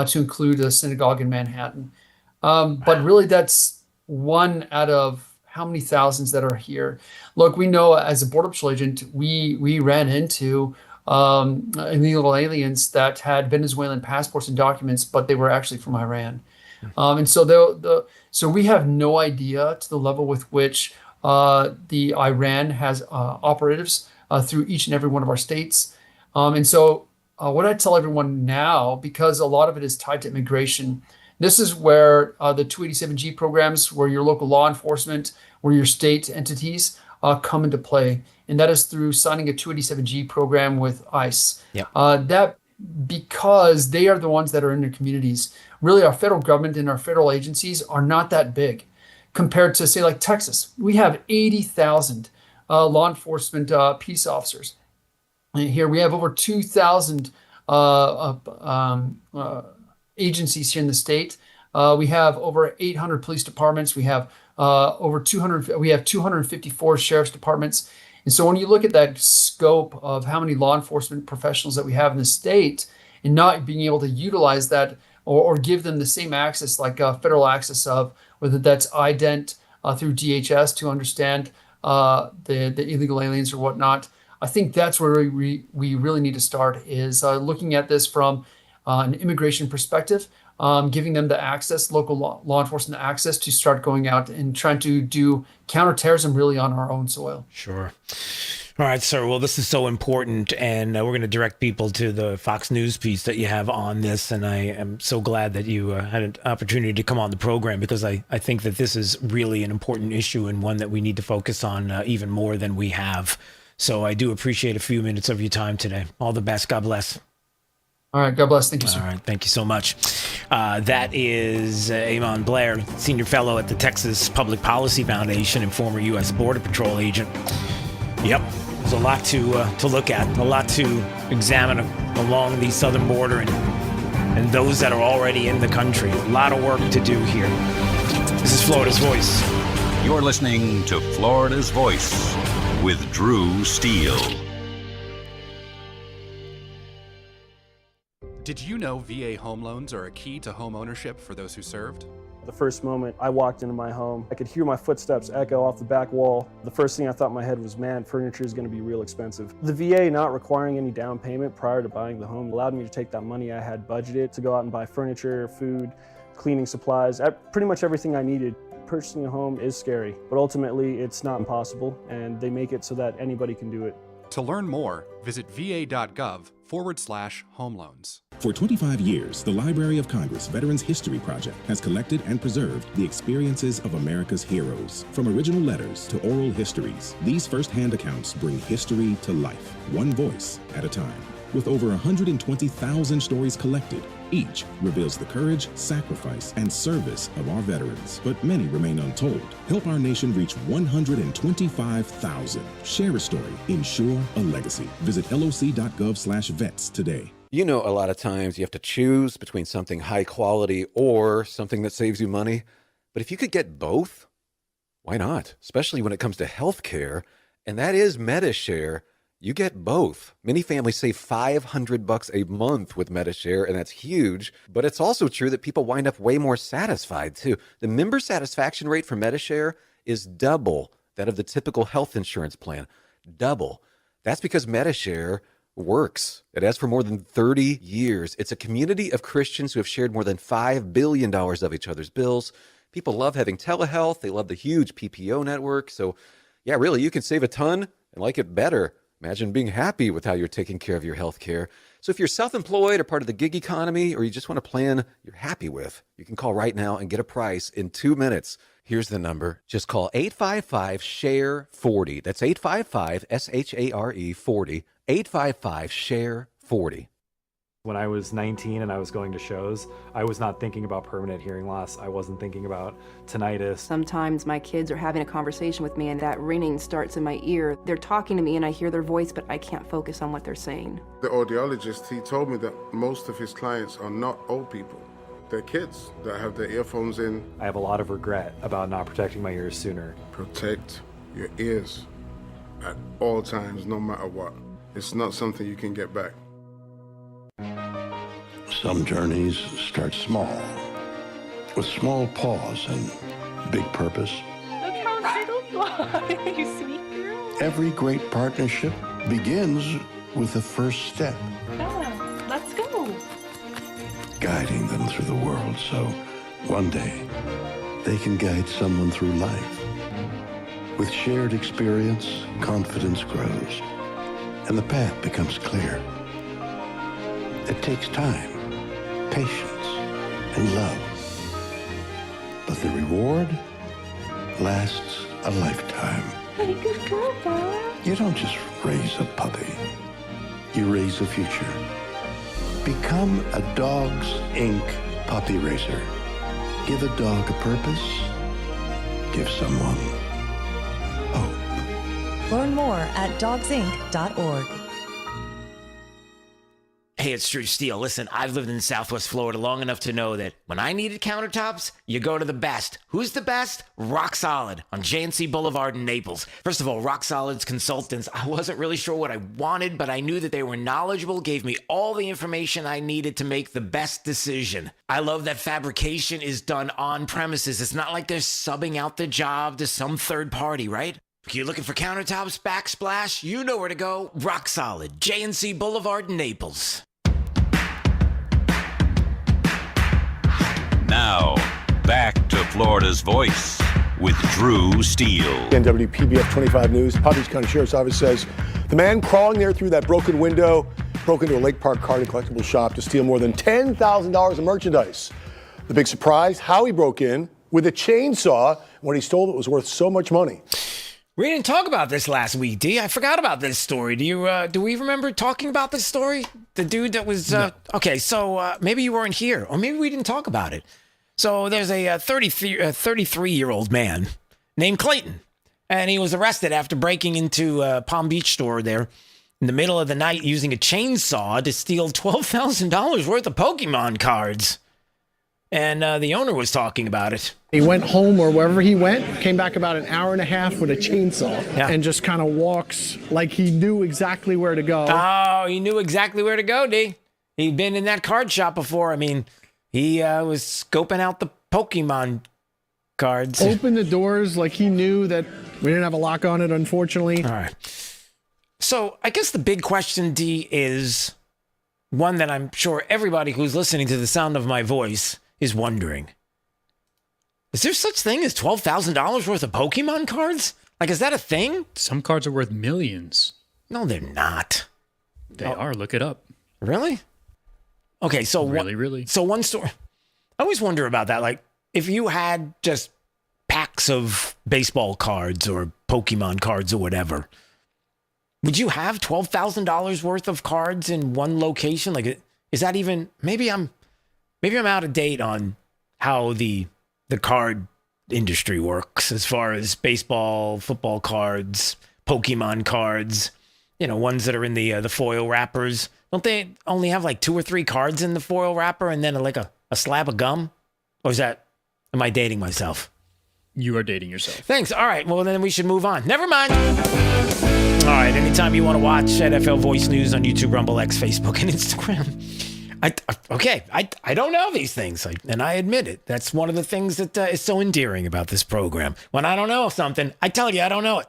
to include a synagogue in Manhattan. But really, that's one out of how many thousands that are here. Look, we know as a Border Patrol agent, we ran into illegal aliens that had Venezuelan passports and documents, but they were actually from Iran. And so so we have no idea to the level with which the Iran has operatives through each and every one of our states. And so what I tell everyone now, because a lot of it is tied to immigration, this is where the 287G programs, where your local law enforcement, where your state entities come into play. And that is through signing a 287G program with ICE. That because they are the ones that are in their communities. Really, our federal government and our federal agencies are not that big compared to, say, like Texas. We have 80,000 law enforcement peace officers. And here we have over 2,000 agencies here in the state. We have over 800 police departments. We have over 200. We have 254 sheriff's departments. And so when you look at that scope of how many law enforcement professionals that we have in the state, and not being able to utilize that or give them the same access like federal access of, whether that's ident through DHS to understand the illegal aliens or whatnot, I think that's where we really need to start, is looking at this from an immigration perspective, giving them the access, local law enforcement access to start going out and trying to do counterterrorism really on our own soil. Sure. All right, sir. Well, this is so important, and we're going to direct people to the Fox News piece that you have on this, and I am so glad that you had an opportunity to come on the program, because I think that this is really an important issue and one that we need to focus on even more than we have. So I do appreciate a few minutes of your time today. All the best. God bless. All right. God bless. Thank you, sir. All right. Thank you so much. That is Amon Blair, Senior Fellow at the Texas Public Policy Foundation and former U.S. Border Patrol agent. Yep. There's a lot to look at, a lot to examine along the southern border and those that are already in the country. A lot of work to do here. This is Florida's Voice. You're listening to Florida's Voice with Drew Steele. Did you know VA home loans are a key to home ownership for those who served? The first moment I walked into my home, I could hear my footsteps echo off the back wall. The first thing I thought in my head was, man, furniture is going to be real expensive. The VA not requiring any down payment prior to buying the home allowed me to take that money I had budgeted to go out and buy furniture, food, cleaning supplies, pretty much everything I needed. Purchasing a home is scary, but ultimately it's not impossible, and they make it so that anybody can do it. To learn more, visit va.gov/home loans. For 25 years, the Library of Congress Veterans History Project has collected and preserved the experiences of America's heroes. From original letters to oral histories, these first-hand accounts bring history to life, one voice at a time. With over 120,000 stories collected, each reveals the courage, sacrifice, and service of our veterans, but many remain untold. Help our nation reach 125,000. Share a story. Ensure a legacy. Visit loc.gov/vets today. You know, a lot of times you have to choose between something high quality or something that saves you money. But if you could get both, why not? Especially when it comes to healthcare, and that is MediShare. You get both. Many families save $500 a month with MediShare, and that's huge. But it's also true that people wind up way more satisfied, too. The member satisfaction rate for MediShare is double that of the typical health insurance plan. Double. That's because MediShare works. It has for more than 30 years. It's a community of Christians who have shared more than $5 billion of each other's bills. People love having telehealth. They love the huge PPO network. So, yeah, really, you can save a ton and like it better. Imagine being happy with how you're taking care of your health care. So if you're self-employed or part of the gig economy, or you just want a plan you're happy with, you can call right now and get a price in 2 minutes. Here's the number. Just call 855-SHARE-40. That's 855-SHARE-40. 855-SHARE-40. When I was 19 and I was going to shows, I was not thinking about permanent hearing loss. I wasn't thinking about tinnitus. Sometimes my kids are having a conversation with me and that ringing starts in my ear. They're talking to me and I hear their voice, but I can't focus on what they're saying. The audiologist, he told me that most of his clients are not old people. They're kids that have their earphones in. I have a lot of regret about not protecting my ears sooner. Protect your ears at all times, no matter what. It's not something you can get back. Some journeys start small, with small pause and big purpose. Look how You sweet girl. Every great partnership begins with the first step, Yeah, let's go. guiding them through the world so one day they can guide someone through life. With shared experience, confidence grows, and the path becomes clear. It takes time, patience, and love. But the reward lasts a lifetime. Hey, good girl, Bella. You don't just raise a puppy. You raise a future. Become a Dogs Inc. puppy raiser. Give a dog a purpose. Give someone hope. Learn more at dogsinc.org. Hey, it's Drew Steele. Listen, I've lived in Southwest Florida long enough to know that when I needed countertops, you go to the best. Who's the best? Rock Solid on JNC Boulevard in Naples. First of all, Rock Solid's consultants, I wasn't really sure what I wanted, but I knew that they were knowledgeable, gave me all the information I needed to make the best decision. I love that fabrication is done on premises. It's not like they're subbing out the job to some third party, right? If you're looking for countertops, backsplash, you know where to go. Rock Solid, JNC Boulevard in Naples. Now, back to Florida's Voice with Drew Steele. WPBF 25 News, Palm Beach County Sheriff's Office says the man crawling there through that broken window broke into a Lake Park card and collectible shop to steal more than $10,000 in merchandise. The big surprise, how he broke in with a chainsaw when he stole it was worth so much money. We didn't talk about this last week, D. I forgot about this story. Do we remember talking about this story? The dude that was No. Okay, so maybe you weren't here, or maybe we didn't talk about it. So there's a 33-year-old man named Clayton, and he was arrested after breaking into a Palm Beach store there in the middle of the night using a chainsaw to steal $12,000 worth of Pokemon cards. And the owner was talking about it. He went home or wherever he went, came back about an hour and a half with a chainsaw and just kind of walks like he knew exactly where to go. Oh, he knew exactly where to go, D. He'd been in that card shop before. I mean, he was scoping out the Pokemon cards. Opened the doors like he knew that we didn't have a lock on it, unfortunately. All right. So I guess the big question, D, is one that I'm sure everybody who's listening to the sound of my voice is wondering. Is there such thing as $12,000 worth of Pokemon cards? Like, is that a thing? Some cards are worth millions. No, they're not. They are. Look it up. Really? Okay, so really. So one story. I always wonder about that. Like, if you had just packs of baseball cards or Pokemon cards or whatever, would you have $12,000 worth of cards in one location? Like, is that even? Maybe I'm out of date on how the card industry works as far as baseball, football cards, Pokemon cards, ones that are in the foil wrappers. Don't they only have like 2 or 3 cards in the foil wrapper and then like a slab of gum? Or am I dating myself? You are dating yourself. Thanks. All right. Well, then we should move on. Never mind. All right. Anytime you want to watch NFL Voice News on YouTube, Rumble, X, Facebook, and Instagram. I don't know these things, and I admit it. That's one of the things that is so endearing about this program. When I don't know something, I tell you I don't know it.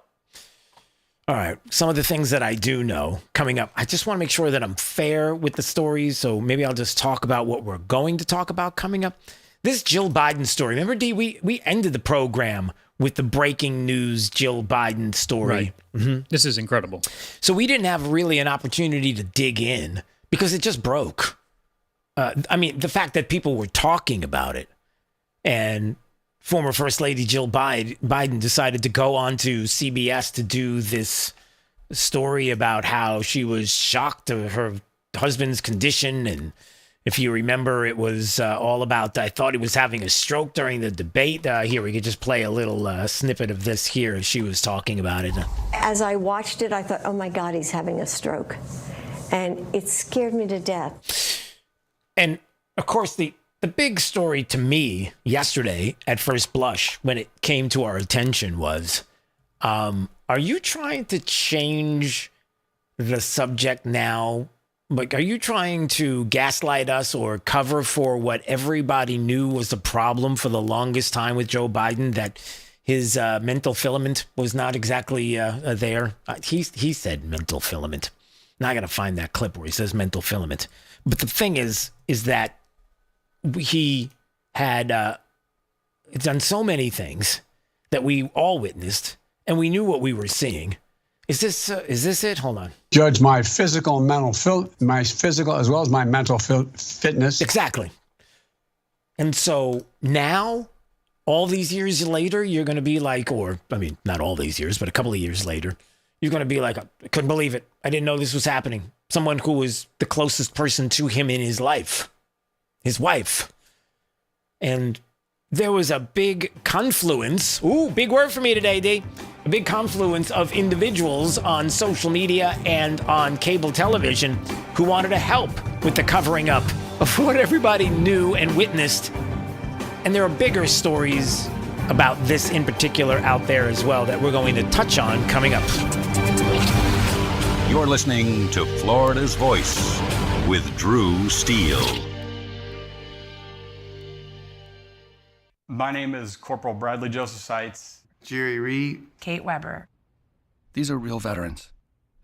All right, some of the things that I do know coming up. I just want to make sure that I'm fair with the stories, so maybe I'll just talk about what we're going to talk about coming up. This Jill Biden story. Remember, D, we ended the program with the breaking news Jill Biden story. Right. Mm-hmm. This is incredible. So we didn't have really an opportunity to dig in because it just broke. The fact that people were talking about it, and former First Lady Jill Biden decided to go on to CBS to do this story about how she was shocked at her husband's condition. And if you remember, it was all about, I thought he was having a stroke during the debate. Here, we could just play a little snippet of this here as she was talking about it. As I watched it, I thought, oh my God, he's having a stroke. And it scared me to death. And of course, the big story to me yesterday at first blush when it came to our attention was, are you trying to change the subject now? Like, are you trying to gaslight us or cover for what everybody knew was the problem for the longest time with Joe Biden, that his mental filament was not exactly there. He said mental filament. Now I got to find that clip where he says mental filament. But the thing is that he had done so many things that we all witnessed, and we knew what we were seeing. Is this it? Hold on. Judge my physical and mental, my physical as well as my mental fitness. Exactly. And so now, all these years later, you're going to be like, or I mean, not all these years, but a couple of years later, you're going to be like, I couldn't believe it. I didn't know this was happening. Someone who was the closest person to him in his life, his wife. And there was a big confluence. Ooh, big word for me today, D. A big confluence of individuals on social media and on cable television who wanted to help with the covering up of what everybody knew and witnessed. And there are bigger stories about this in particular out there as well that we're going to touch on coming up. You're listening to Florida's Voice with Drew Steele. My name is Corporal Bradley Joseph Seitz. Jerry Reed. Kate Weber. These are real veterans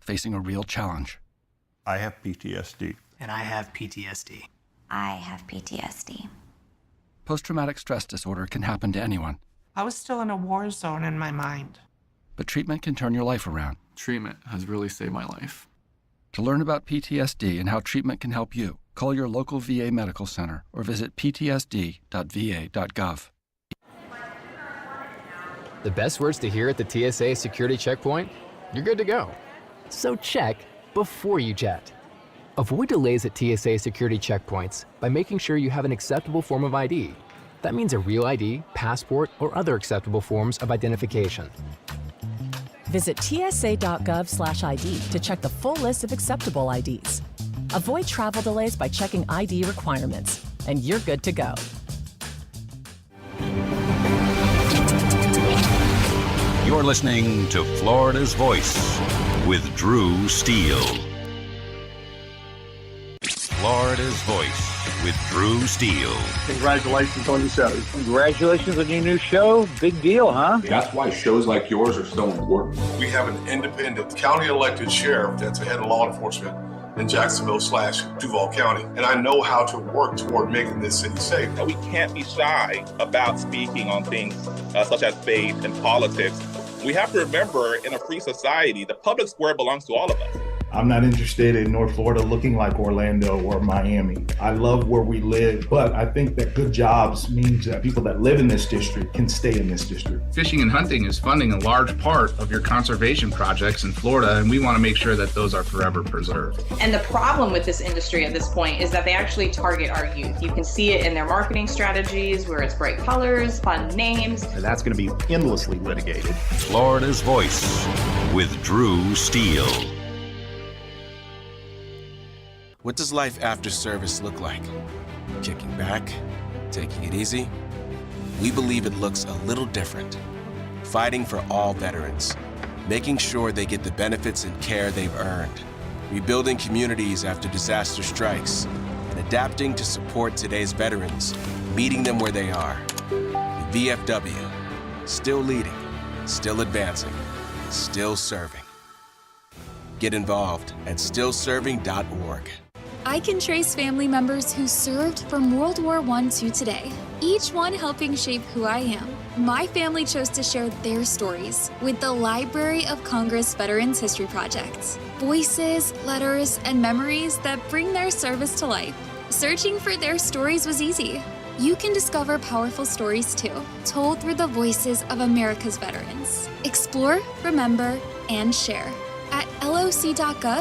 facing a real challenge. I have PTSD. And I have PTSD. I have PTSD. Post-traumatic stress disorder can happen to anyone. I was still in a war zone in my mind. But treatment can turn your life around. Treatment has really saved my life. To learn about PTSD and how treatment can help you, call your local VA medical center or visit ptsd.va.gov. The best words to hear at the TSA security checkpoint? You're good to go. So check before you jet. Avoid delays at TSA security checkpoints by making sure you have an acceptable form of ID. That means a real ID, passport, or other acceptable forms of identification. Visit tsa.gov/ID to check the full list of acceptable IDs. Avoid travel delays by checking ID requirements, and you're good to go. You're listening to Florida's Voice with Drew Steele. Florida's Voice with Drew Steele. Congratulations on your show. Congratulations on your new show. Big deal, huh? That's why shows like yours are so important. We have an independent county elected sheriff that's the head of law enforcement in Jacksonville/Duval County. And I know how to work toward making this city safe. We can't be shy about speaking on things such as faith and politics. We have to remember, in a free society, the public square belongs to all of us. I'm not interested in North Florida looking like Orlando or Miami. I love where we live, but I think that good jobs means that people that live in this district can stay in this district. Fishing and hunting is funding a large part of your conservation projects in Florida, and we want to make sure that those are forever preserved. And the problem with this industry at this point is that they actually target our youth. You can see it in their marketing strategies, where it's bright colors, fun names. And that's going to be endlessly litigated. Florida's Voice with Drew Steele. What does life after service look like? Kicking back? Taking it easy? We believe it looks a little different. Fighting for all veterans. Making sure they get the benefits and care they've earned. Rebuilding communities after disaster strikes. And adapting to support today's veterans. Meeting them where they are. The VFW. Still leading. Still advancing. Still serving. Get involved at stillserving.org. I can trace family members who served from World War I to today, each one helping shape who I am. My family chose to share their stories with the Library of Congress Veterans History Project. Voices, letters, and memories that bring their service to life. Searching for their stories was easy. You can discover powerful stories too, told through the voices of America's veterans. Explore, remember, and share at loc.gov/vets.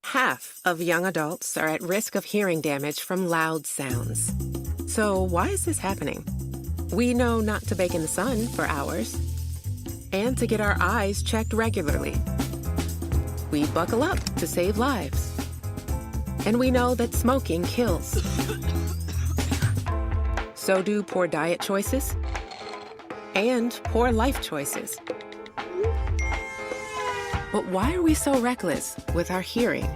Half of young adults are at risk of hearing damage from loud sounds. So why is this happening? We know not to bake in the sun for hours and to get our eyes checked regularly. We buckle up to save lives. And we know that smoking kills. So do poor diet choices and poor life choices. But why are we so reckless with our hearing?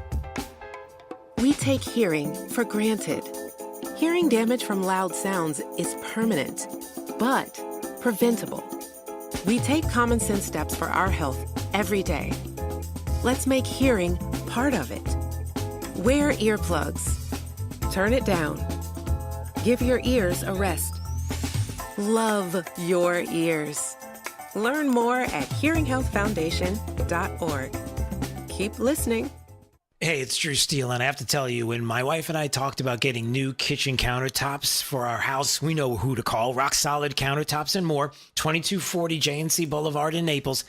We take hearing for granted. Hearing damage from loud sounds is permanent, but preventable. We take common sense steps for our health every day. Let's make hearing part of it. Wear earplugs. Turn it down. Give your ears a rest. Love your ears. Learn more at hearinghealthfoundation.org. Keep listening. Hey, it's Drew Steele, and I have to tell you, when my wife and I talked about getting new kitchen countertops for our house, we know who to call. Rock Solid Countertops and More, 2240 JNC Boulevard in Naples.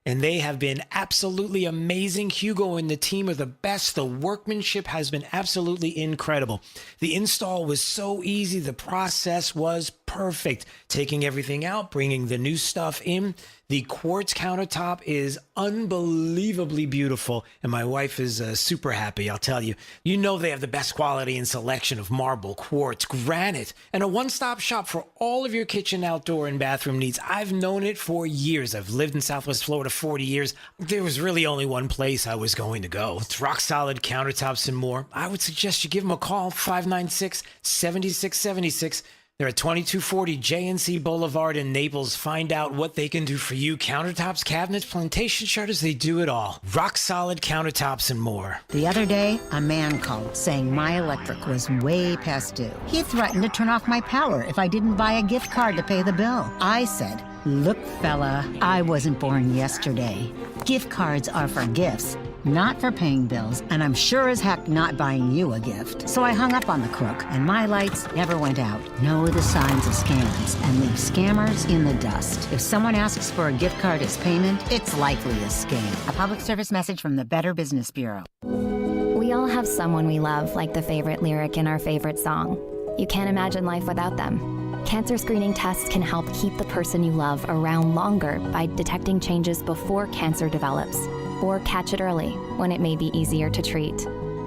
And they have been absolutely amazing. Hugo and the team are the best. The workmanship has been absolutely incredible. The install was so easy. The process was perfect. Taking everything out, bringing the new stuff in. The quartz countertop is unbelievably beautiful, and my wife is super happy, I'll tell you. You know they have the best quality and selection of marble, quartz, granite, and a one-stop shop for all of your kitchen, outdoor, and bathroom needs. I've known it for years. I've lived in Southwest Florida 40 years. There was really only one place I was going to go. It's Rock Solid Countertops and More. I would suggest you give them a call, 596-7676. They're at 2240 JNC Boulevard in Naples. Find out what they can do for you. Countertops, cabinets, plantation shutters, they do it all. Rock Solid Countertops and More. The other day, a man called saying my electric was way past due. He threatened to turn off my power if I didn't buy a gift card to pay the bill. I said, look, fella, I wasn't born yesterday. Gift cards are for gifts, not for paying bills, and I'm sure as heck not buying you a gift. So I hung up on the crook, and my lights never went out. Know the signs of scams and leave scammers in the dust. If someone asks for a gift card as payment, it's likely a scam. A public service message from the Better Business Bureau. We all have someone we love, like the favorite lyric in our favorite song. You can't imagine life without them. Cancer screening tests can help keep the person you love around longer by detecting changes before cancer develops, or catch it early when it may be easier to treat.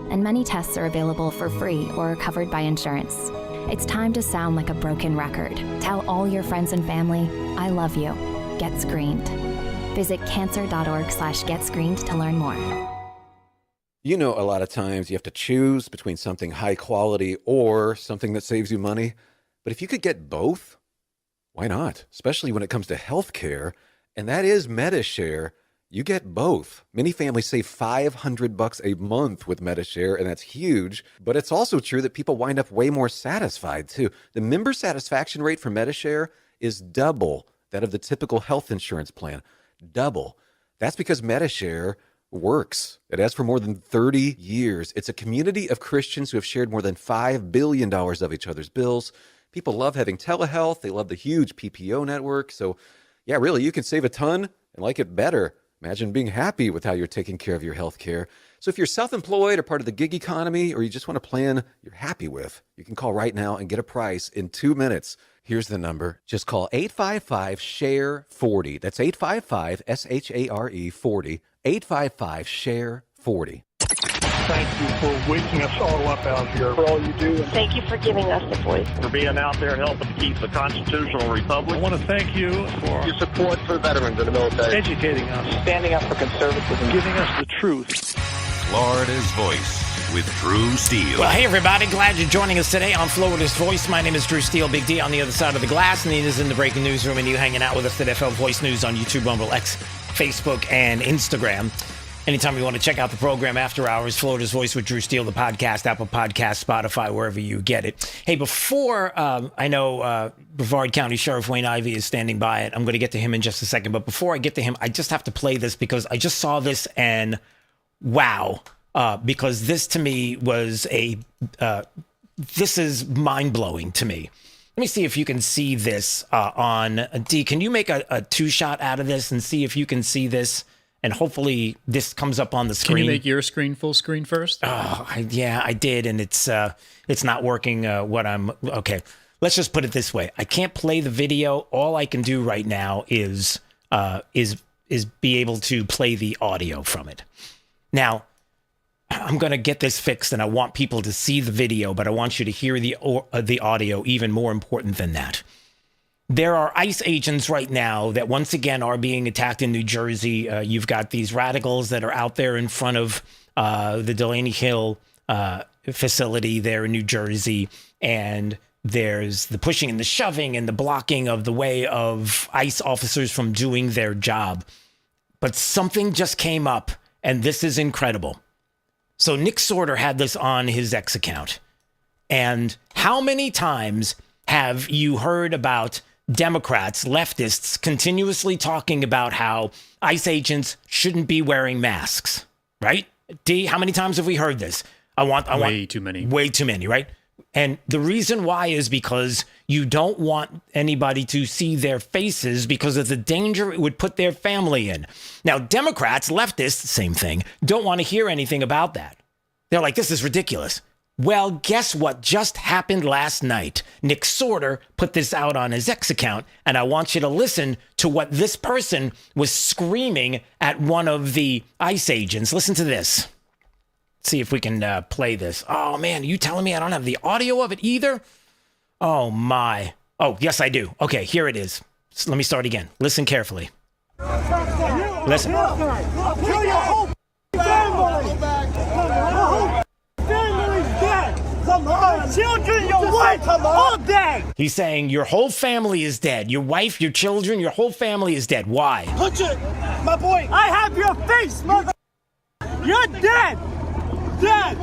And many tests are available for free or are covered by insurance. It's time to sound like a broken record. Tell all your friends and family, I love you. Get screened. Visit cancer.org/getscreened to learn more. You know, a lot of times you have to choose between something high quality or something that saves you money. But if you could get both, why not? Especially when it comes to healthcare, and that is MediShare. You get both. Many families save $500 a month with MediShare, and that's huge. But it's also true that people wind up way more satisfied, too. The member satisfaction rate for MediShare is double that of the typical health insurance plan. Double. That's because MediShare works. It has for more than 30 years. It's a community of Christians who have shared more than $5 billion of each other's bills. People love having telehealth. They love the huge PPO network. So, yeah, really, you can save a ton and like it better. Imagine being happy with how you're taking care of your health care. So if you're self-employed or part of the gig economy, or you just want a plan you're happy with, you can call right now and get a price in 2 minutes. Here's the number. Just call 855-SHARE-40. That's 855-SHARE-40. 855-SHARE-40. Thank you for waking us all up out here, for all you do. And thank you for giving us the voice. For being out there helping keep the constitutional republic. I want to thank you for your support for veterans in the military. Educating us. Standing up for conservatism. Giving us the truth. Florida's Voice with Drew Steele. Well, hey, everybody. Glad you're joining us today on Florida's Voice. My name is Drew Steele. Big D on the other side of the glass. Nina's in the breaking newsroom, and you hanging out with us at FL Voice News on YouTube, Rumble, X, Facebook, and Instagram. Anytime you want to check out the program after hours, Florida's Voice with Drew Steele, the podcast, Apple Podcast, Spotify, wherever you get it. Hey, before I know Brevard County Sheriff Wayne Ivey is standing by it. I'm going to get to him in just a second. But before I get to him, I just have to play this because I just saw this and wow. Because this to me was this is mind-blowing to me. Let me see if you can see this on D. Can you make a two-shot out of this and see if you can see this? And hopefully this comes up on the screen. Can you make your screen full screen first? Oh, yeah, I did, and it's not working. Okay. Let's just put it this way: I can't play the video. All I can do right now is be able to play the audio from it. Now, I'm gonna get this fixed, and I want people to see the video, but I want you to hear the audio. Even more important than that. There are ICE agents right now that once again are being attacked in New Jersey. You've got these radicals that are out there in front of the Delaney Hill facility there in New Jersey, and there's the pushing and the shoving and the blocking of the way of ICE officers from doing their job. But something just came up, and this is incredible. So Nick Sorter had this on his X account. And how many times have you heard about Democrats, leftists, continuously talking about how ICE agents shouldn't be wearing masks, right? D, how many times have we heard this? Way too many. Way too many, right? And the reason why is because you don't want anybody to see their faces because of the danger it would put their family in. Now, Democrats, leftists, same thing, don't want to hear anything about that. They're like, this is ridiculous. Well, guess what just happened last night? Nick Sorter put this out on his X account, and I want you to listen to what this person was screaming at one of the ICE agents. Listen to this. See if we can play this. Oh, man, are you telling me I don't have the audio of it either? Oh, my. Oh, yes, I do. Okay, here it is. So let me start again. Listen carefully. Listen. I'll kill your whole family. Your whole family's dead. Your children, your wife, all dead. He's saying your whole family is dead. Your wife, your children, your whole family is dead. Why? Put it, my boy. I have your face, mother. You're dead. Dead.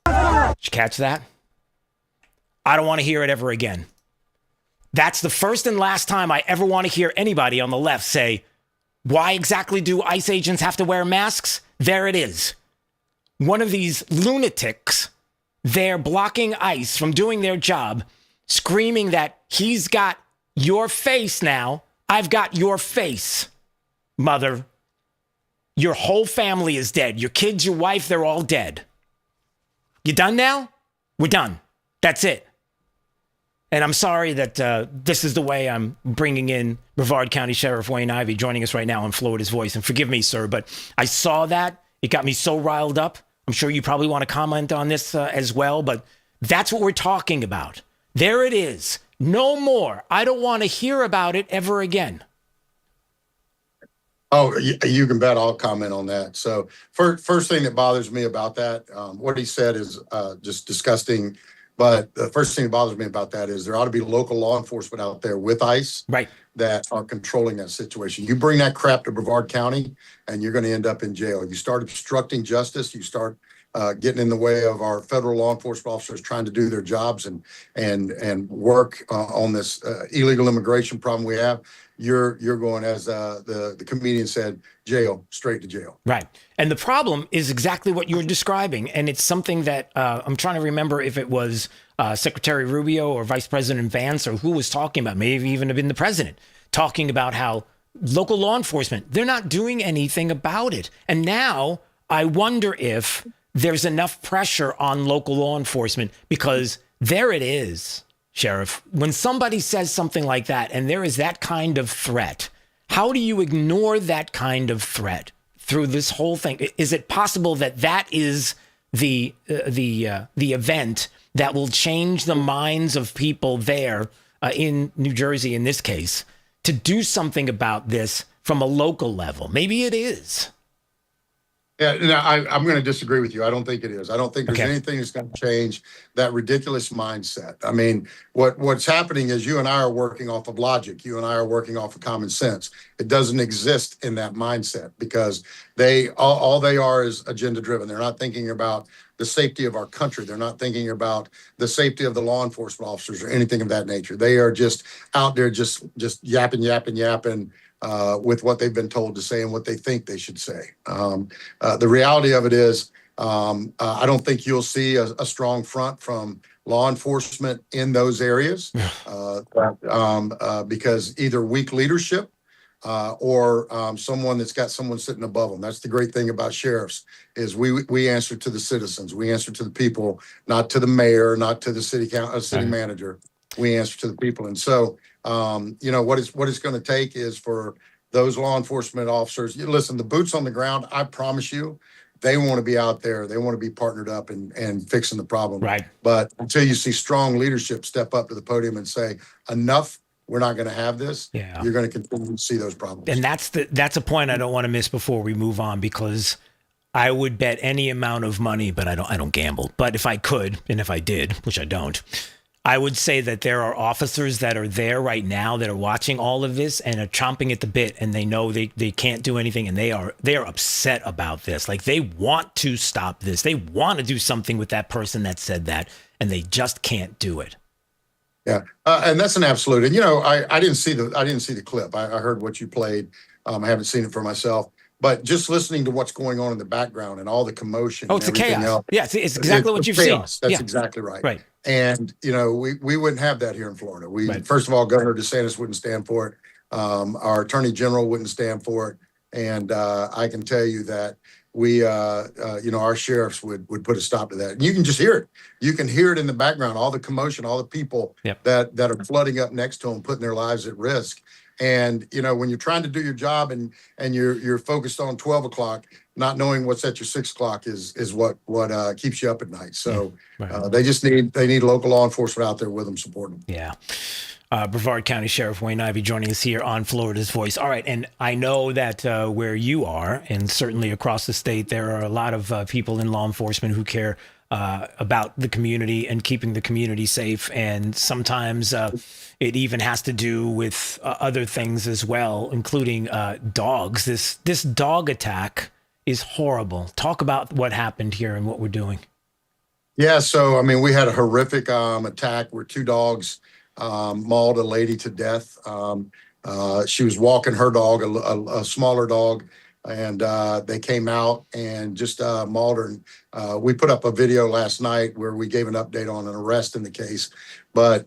Did you catch that? I don't want to hear it ever again. That's the first and last time I ever want to hear anybody on the left say, why exactly do ICE agents have to wear masks? There it is. One of these lunatics, they're blocking ICE from doing their job, screaming that he's got your face now. I've got your face, mother. Your whole family is dead. Your kids, your wife, they're all dead. You done now? We're done. That's it. And I'm sorry that this is the way I'm bringing in Brevard County Sheriff Wayne Ivey joining us right now on Florida's Voice. And forgive me, sir, but I saw that. It got me so riled up. I'm sure you probably want to comment on this as well, but that's what we're talking about. There it is. No more. I don't want to hear about it ever again. Oh, you can bet I'll comment on that. So first thing that bothers me about that, what he said is just disgusting. But the first thing that bothers me about that is there ought to be local law enforcement out there with ICE that are controlling that situation. You bring that crap to Brevard County and you're going to end up in jail. You start obstructing justice. You start getting in the way of our federal law enforcement officers trying to do their jobs and work on this illegal immigration problem we have. You're going, as the comedian said, jail, straight to jail. Right. And the problem is exactly what you were describing. And it's something that I'm trying to remember if it was Secretary Rubio or Vice President Vance or who was talking about, maybe even have been the president, talking about how local law enforcement, they're not doing anything about it. And now I wonder if there's enough pressure on local law enforcement because there it is. Sheriff, when somebody says something like that and there is that kind of threat, how do you ignore that kind of threat through this whole thing? Is it possible that that is the event that will change the minds of people there in New Jersey, in this case, to do something about this from a local level? Maybe it is. Yeah, no, I'm going to disagree with you. I don't think it is. I don't think there's anything that's going to change that ridiculous mindset. I mean, what's happening is you and I are working off of logic. You and I are working off of common sense. It doesn't exist in that mindset because all they are is agenda driven. They're not thinking about the safety of our country. They're not thinking about the safety of the law enforcement officers or anything of that nature. They are just out there just yapping with what they've been told to say and what they think they should say. The reality of it is, I don't think you'll see a strong front from law enforcement in those areas because either weak leadership or someone that's got someone sitting above them. That's the great thing about sheriffs is we answer to the citizens. We answer to the people, not to the mayor, not to the city manager. We answer to the people. And so, what it's going to take is for those law enforcement officers, listen, the boots on the ground, I promise you, they want to be out there. They want to be partnered up and fixing the problem. Right. But until you see strong leadership step up to the podium and say, enough, we're not going to have this. Yeah. You're going to continue to see those problems. And that's a point I don't want to miss before we move on, because I would bet any amount of money, but I don't gamble. But if I could, and if I did, which I don't, I would say that there are officers that are there right now that are watching all of this and are chomping at the bit, and they know they can't do anything, and they are upset about this. Like, they want to stop this. They want to do something with that person that said that, and they just can't do it. Yeah, and that's an absolute. And I didn't see the clip. I heard what you played. I haven't seen it for myself. But just listening to what's going on in the background and all the commotion. Oh, it's a chaos. Else, yeah, it's exactly what you've chaos. Seen. That's exactly right. Right. And, we wouldn't have that here in Florida. First of all, Governor DeSantis wouldn't stand for it. Our Attorney General wouldn't stand for it. And I can tell you that our sheriffs would put a stop to that. And you can just hear it. You can hear it in the background, all the commotion, all the people that are flooding up next to them, putting their lives at risk. And, when you're trying to do your job and you're focused on 12 o'clock, not knowing what's at your 6 o'clock is what keeps you up at night. So they need local law enforcement out there with them supporting them. Yeah. Brevard County Sheriff Wayne Ivey joining us here on Florida's Voice. All right. And I know that where you are, and certainly across the state, there are a lot of people in law enforcement who care about the community and keeping the community safe. And sometimes it even has to do with other things as well, including dogs. This dog attack is horrible. Talk about what happened here and what we're doing. Yeah. So, we had a horrific attack where 2 dogs mauled a lady to death. She was walking her dog, a smaller dog, and they came out and just mauled her. And we put up a video last night where we gave an update on an arrest in the case. But,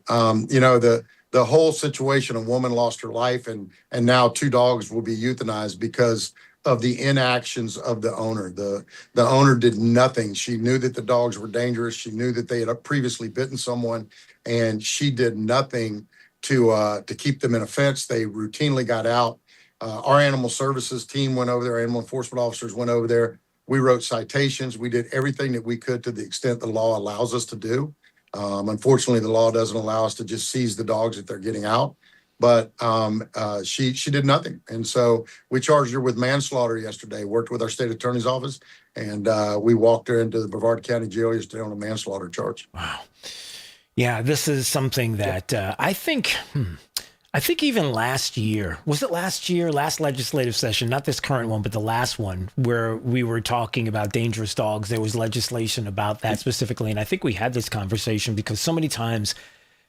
the whole situation, a woman lost her life, and now 2 dogs will be euthanized because of the inactions of the owner. The owner did nothing. She knew that the dogs were dangerous. She knew that they had previously bitten someone, and she did nothing to keep them in a fence. They routinely got out. Our animal services team went over there. Animal enforcement officers went over there. We wrote citations. We did everything that we could to the extent the law allows us to do. Unfortunately, the law doesn't allow us to just seize the dogs if they're getting out. But she did nothing. And so we charged her with manslaughter yesterday, worked with our state attorney's office, and we walked her into the Brevard County Jail yesterday on a manslaughter charge. Wow. Yeah, this is something that I think even last year, last legislative session, not this current one, but the last one, where we were talking about dangerous dogs, there was legislation about that specifically. And I think we had this conversation because so many times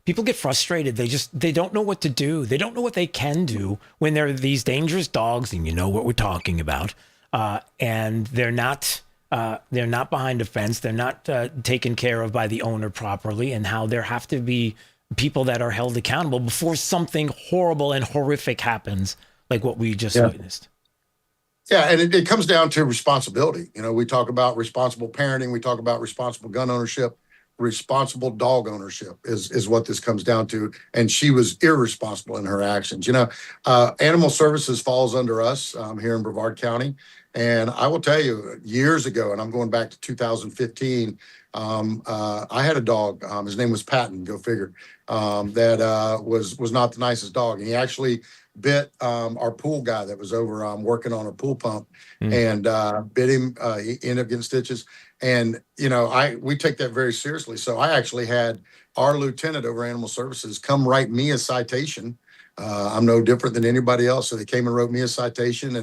people get frustrated. They don't know what to do. They don't know what they can do when there are these dangerous dogs, and you know what we're talking about. And they're not behind a fence. They're not taken care of by the owner properly, and how there have to be people that are held accountable before something horrible and horrific happens, like what we just witnessed. Yeah, and it comes down to responsibility. We talk about responsible parenting. We talk about responsible gun ownership. Responsible dog ownership is what this comes down to. And she was irresponsible in her actions. Animal services falls under us here in Brevard County. And I will tell you, years ago, and I'm going back to 2015, I had a dog. His name was Patton, go figure, that was not the nicest dog. And he actually bit our pool guy that was over working on a pool pump and bit him. He ended up getting stitches. And, we take that very seriously. So I actually had our lieutenant over Animal Services come write me a citation. I'm no different than anybody else. So they came and wrote me a citation,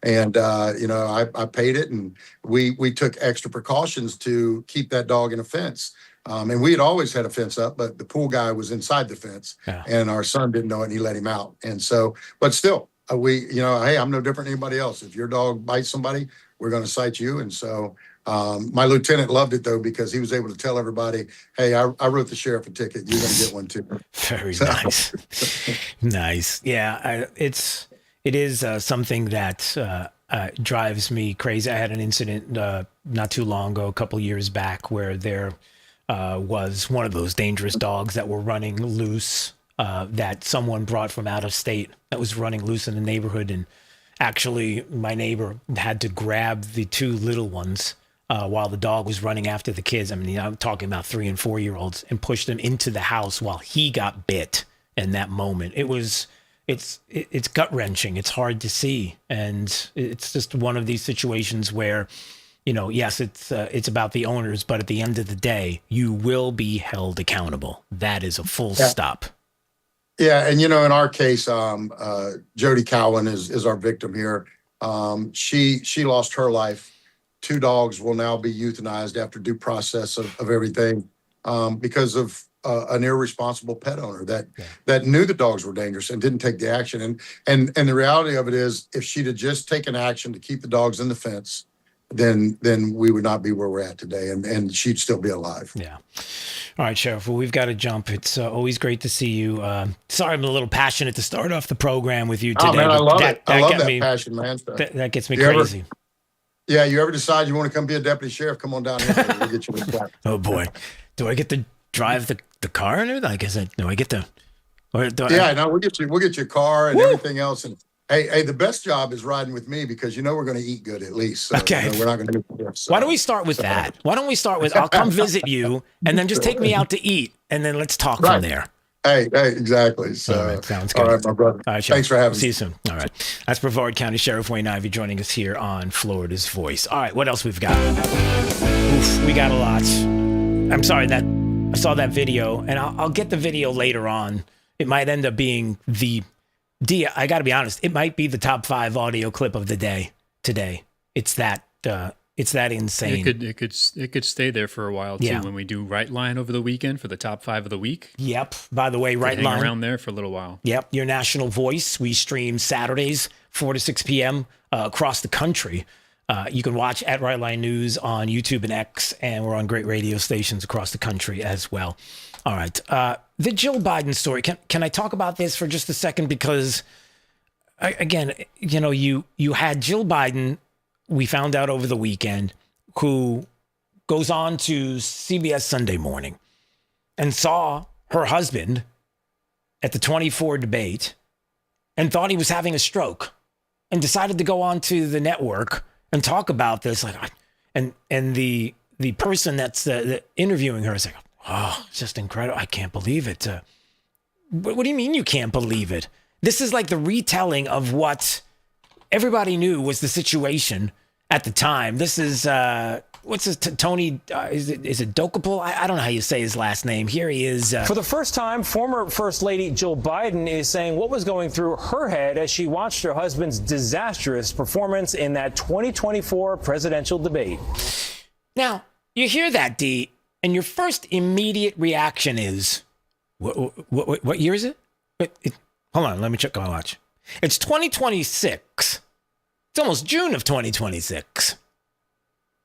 and I paid it, and we took extra precautions to keep that dog in a fence. And we had always had a fence up, but the pool guy was inside the fence, and our son didn't know it, and he let him out. And so, but still, hey, I'm no different than anybody else. If your dog bites somebody, we're going to cite you. And so my lieutenant loved it, though, because he was able to tell everybody, hey, I wrote the sheriff a ticket. You're going to get one, too. Very nice. Nice. Yeah, it is something that drives me crazy. I had an incident not too long ago, a couple years back, where there was one of those dangerous dogs that were running loose that someone brought from out of state that was running loose in the neighborhood. And actually, my neighbor had to grab the 2 little ones while the dog was running after the kids. I mean, I'm talking about 3 and 4 year olds, and pushed them into the house while he got bit in that moment. It's gut wrenching. It's hard to see. And it's just one of these situations where yes, it's about the owners, but at the end of the day, you will be held accountable. That is a full stop. Yeah, and in our case, Jody Cowan is our victim here. She lost her life. 2 dogs will now be euthanized after due process of everything because of an irresponsible pet owner that knew the dogs were dangerous and didn't take the action. And the reality of it is, if she'd have just taken action to keep the dogs in the fence, then we would not be where we're at today, and she'd still be alive. Yeah. All right, Sheriff. Well, we've got to jump. It's always great to see you. Sorry, I'm a little passionate to start off the program with you today. Oh, man, I love it. I love that passion, man. That gets me crazy. You ever decide you want to come be a deputy sheriff, come on down here. We'll get you a Oh, boy. Do I get to drive the car and everything? Like, do I get to? We'll get you a car and everything else. And hey, the best job is riding with me because we're going to eat good at least. So, okay. We're not going to do it. So, why don't we start with that? Why don't we start with I'll come visit you and then just take me out to eat and then let's talk from there. Hey, exactly. So, all right, sounds good. All right, my brother. All right, thanks for having me. See you soon. All right. That's Brevard County Sheriff Wayne Ivey joining us here on Florida's Voice. All right, what else we've got? Oof, we got a lot. I'm sorry that I saw that video, and I'll get the video later on. It might end up being I got to be honest, it might be the top 5 audio clip of the day today. It's that insane. It could stay there for a while too when we do Right Line over the weekend for the top 5 of the week. Yep. By the way, Right Line Line around there for a little while. Yep. Your national voice. We stream Saturdays 4 to 6 p.m. Across the country. You can watch at Right Line News on YouTube and X, and we're on great radio stations across the country as well. All right. The Jill Biden story. Can I talk about this for just a second? Because, again, you had Jill Biden, we found out over the weekend, who goes on to CBS Sunday Morning and saw her husband at the 24 debate and thought he was having a stroke and decided to go on to the network and talk about this. And the person that's interviewing her is like, oh, it's just incredible. I can't believe it. What do you mean you can't believe it? This is like the retelling of what everybody knew was the situation at the time. This is, what's his, Tony, is it Dokapol? I don't know how you say his last name. Here he is. For the first time, former First Lady Jill Biden is saying what was going through her head as she watched her husband's disastrous performance in that 2024 presidential debate. Now, you hear that, D, and your first immediate reaction is, what year is it? Hold on, let me check my watch. It's 2026. It's almost June of 2026.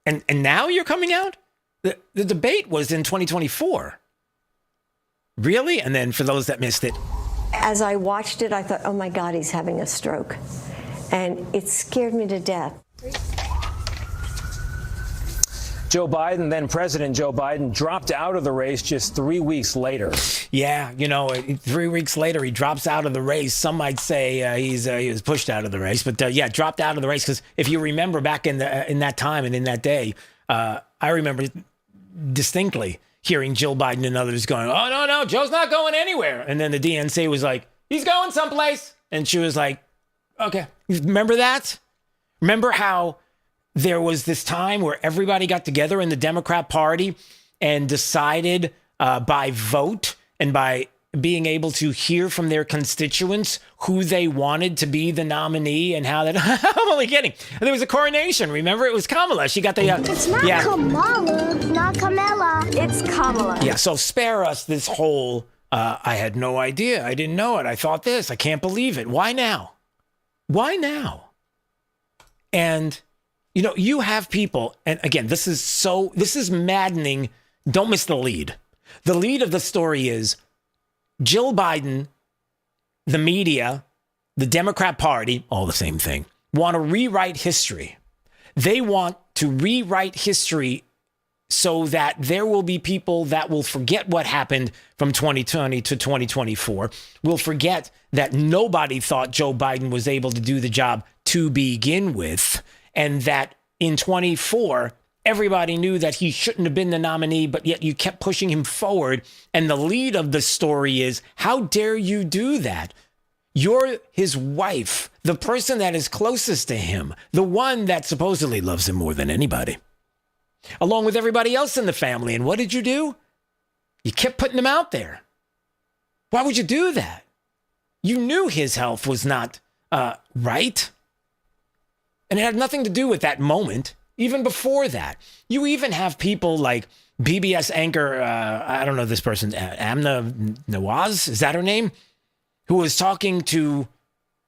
And now you're coming out? The debate was in 2024. Really? And then for those that missed it. As I watched it, I thought, oh my God, he's having a stroke. And it scared me to death. Joe Biden, then President Joe Biden, dropped out of the race just 3 weeks later. Yeah, 3 weeks later, he drops out of the race. Some might say he was pushed out of the race, but dropped out of the race. Because if you remember back in that time and in that day, I remember distinctly hearing Jill Biden and others going, oh, no, Joe's not going anywhere. And then the DNC was like, he's going someplace. And she was like, okay. Remember that? Remember how there was this time where everybody got together in the Democrat Party and decided by vote and by being able to hear from their constituents who they wanted to be the nominee and how that... I'm only kidding. There was a coronation. Remember? It was Kamala. She got the... It's not Kamala. Not Kamala. It's Kamala. Yeah, so spare us this whole... I had no idea. I didn't know it. I thought this. I can't believe it. Why now? Why now? And... you have people, and again, this is maddening. Don't miss the lead. The lead of the story is Jill Biden, the media, the Democrat Party, all the same thing, want to rewrite history. They want to rewrite history so that there will be people that will forget what happened from 2020 to 2024, will forget that nobody thought Joe Biden was able to do the job to begin with, and that in 24, everybody knew that he shouldn't have been the nominee, but yet you kept pushing him forward. And the lead of the story is, how dare you do that? You're his wife, the person that is closest to him, the one that supposedly loves him more than anybody. along with everybody else in the family. And what did you do? You kept putting him out there. Why would you do that? You knew his health was not right. And it had nothing to do with that moment. Even before that, you even have people like PBS anchor, I don't know this person, Amna Nawaz, is that her name? Who was talking to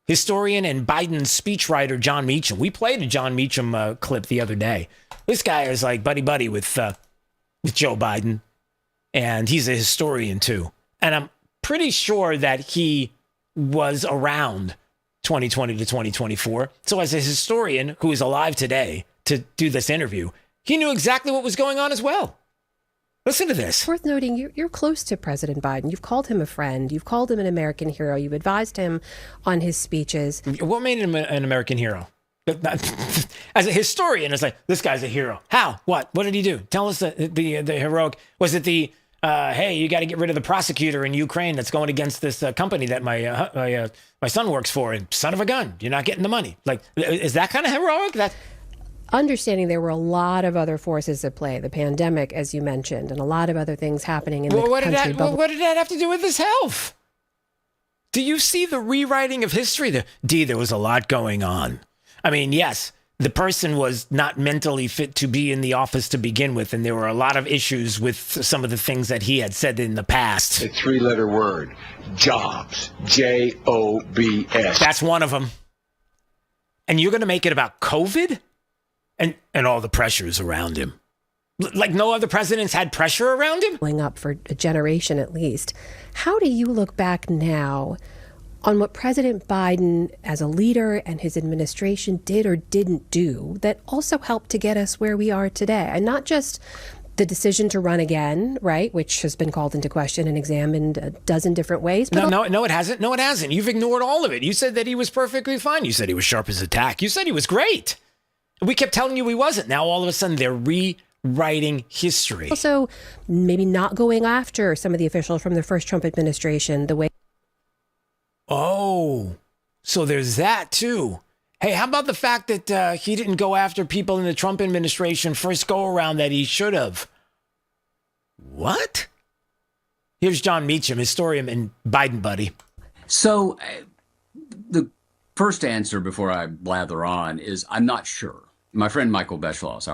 historian and Biden speechwriter John Meacham. We played a John Meacham clip the other day. This guy is like buddy-buddy with Joe Biden, and he's a historian too. And I'm pretty sure that he was around 2020 to 2024. So as a historian who is alive today to do this interview, he knew exactly what was going on as well. Listen to this. It's worth noting, you're close to President Biden. You've called him a friend. You've called him an American hero. You've advised him on his speeches. What made him an American hero? As a historian, it's like, this guy's a hero. How? What? What did he do? Tell us the heroic. Was it the, hey, you got to get rid of the prosecutor in Ukraine that's going against this company that my son works for, and son of a gun, you're not getting the money. Like, is that kind of heroic? Understanding there were a lot of other forces at play, the pandemic, as you mentioned, and a lot of other things happening in the country. What did that have to do with his health? Do you see the rewriting of history? There was a lot going on. I mean, yes, the person was not mentally fit to be in the office to begin with, and there were a lot of issues with some of the things that he had said in the past. A three-letter word, jobs, Jobs. That's one of them. And you're going to make it about COVID? And all the pressures around him. Like no other presidents had pressure around him? Going up for a generation at least. How do you look back now on what President Biden as a leader and his administration did or didn't do that also helped to get us where we are today? And not just the decision to run again, right, which has been called into question and examined a dozen different ways. But no, it hasn't. No, it hasn't. You've ignored all of it. You said that he was perfectly fine. You said he was sharp as a tack. You said he was great. We kept telling you he wasn't. Now, all of a sudden, they're rewriting history. Also, maybe not going after some of the officials from the first Trump administration the way. Oh, so there's that, too. Hey, how about the fact that he didn't go after people in the Trump administration first go around that he should have? What? Here's John Meacham, historian and Biden buddy. So the first answer before I blather on is I'm not sure. My friend Michael Beschloss,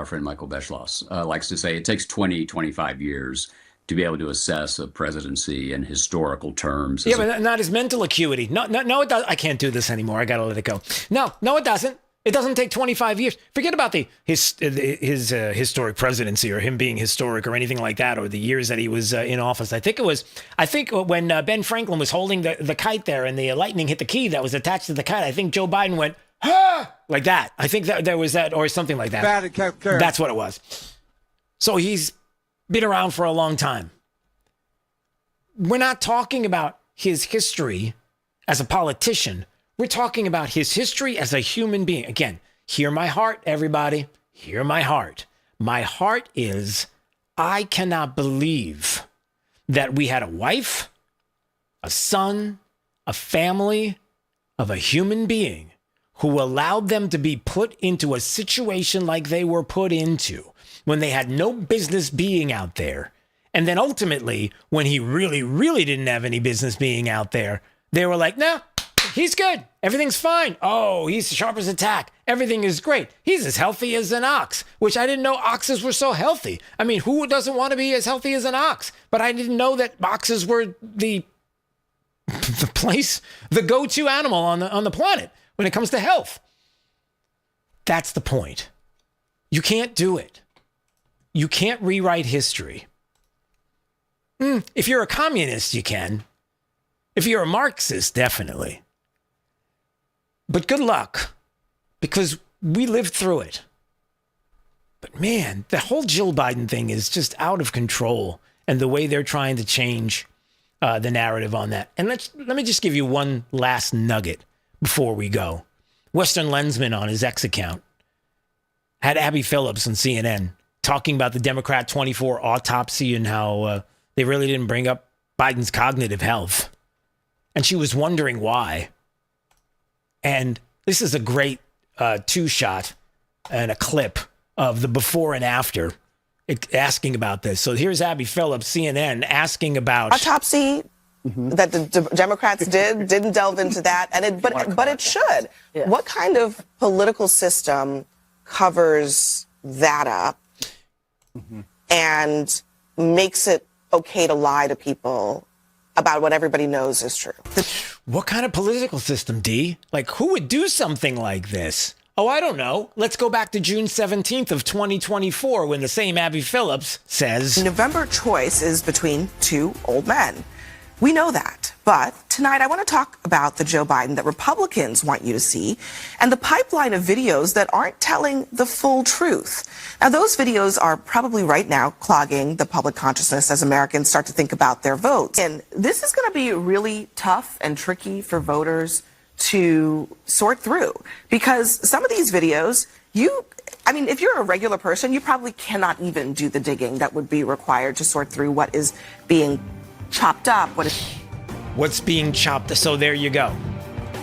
likes to say it takes 20, 25 years to be able to assess a presidency in historical terms. Yeah, but not his mental acuity. No, it does. I can't do this anymore. I got to let it go. No, it doesn't. It doesn't take 25 years. Forget about his historic presidency or him being historic or anything like that, or the years that he was in office. I think when Ben Franklin was holding the kite there and the lightning hit the key that was attached to the kite, I think Joe Biden went, ah, like that. I think that there was that or something like that. That's what it was. So he's been around for a long time. We're not talking about his history as a politician. We're talking about his history as a human being. Again, hear my heart, everybody. Hear my heart. My heart is, I cannot believe that we had a wife, a son, a family of a human being who allowed them to be put into a situation like they were put into when they had no business being out there. And then ultimately, when he really, really didn't have any business being out there, they were like, no, he's good. Everything's fine. Oh, he's sharp as a tack. Everything is great. He's as healthy as an ox, which I didn't know oxes were so healthy. I mean, who doesn't want to be as healthy as an ox? But I didn't know that oxes were the go-to animal on the planet when it comes to health. That's the point. You can't do it. You can't rewrite history. If you're a communist, you can. If you're a Marxist, definitely. But good luck, because we lived through it. But man, the whole Jill Biden thing is just out of control, and the way they're trying to change the narrative on that. And let me just give you one last nugget before we go. Western Lensman on his X account had Abby Phillips on CNN talking about the Democrat 24 autopsy and how they really didn't bring up Biden's cognitive health. And she was wondering why. And this is a great two-shot and a clip of the before and after asking about this. So here's Abby Phillips, CNN, asking about autopsy that the Democrats didn't delve into that, and but it should. Yeah. What kind of political system covers that up and makes it okay to lie to people about what everybody knows is true? What kind of political system, D? Like, who would do something like this? Oh, I don't know. Let's go back to June 17th of 2024 when the same Abby Phillips says, November choice is between two old men. We know that. But tonight I want to talk about the Joe Biden that Republicans want you to see and the pipeline of videos that aren't telling the full truth. Now, those videos are probably right now clogging the public consciousness as Americans start to think about their votes. And this is going to be really tough and tricky for voters to sort through, because some of these videos, if you're a regular person, you probably cannot even do the digging that would be required to sort through what is being chopped up. What's being chopped? So there you go.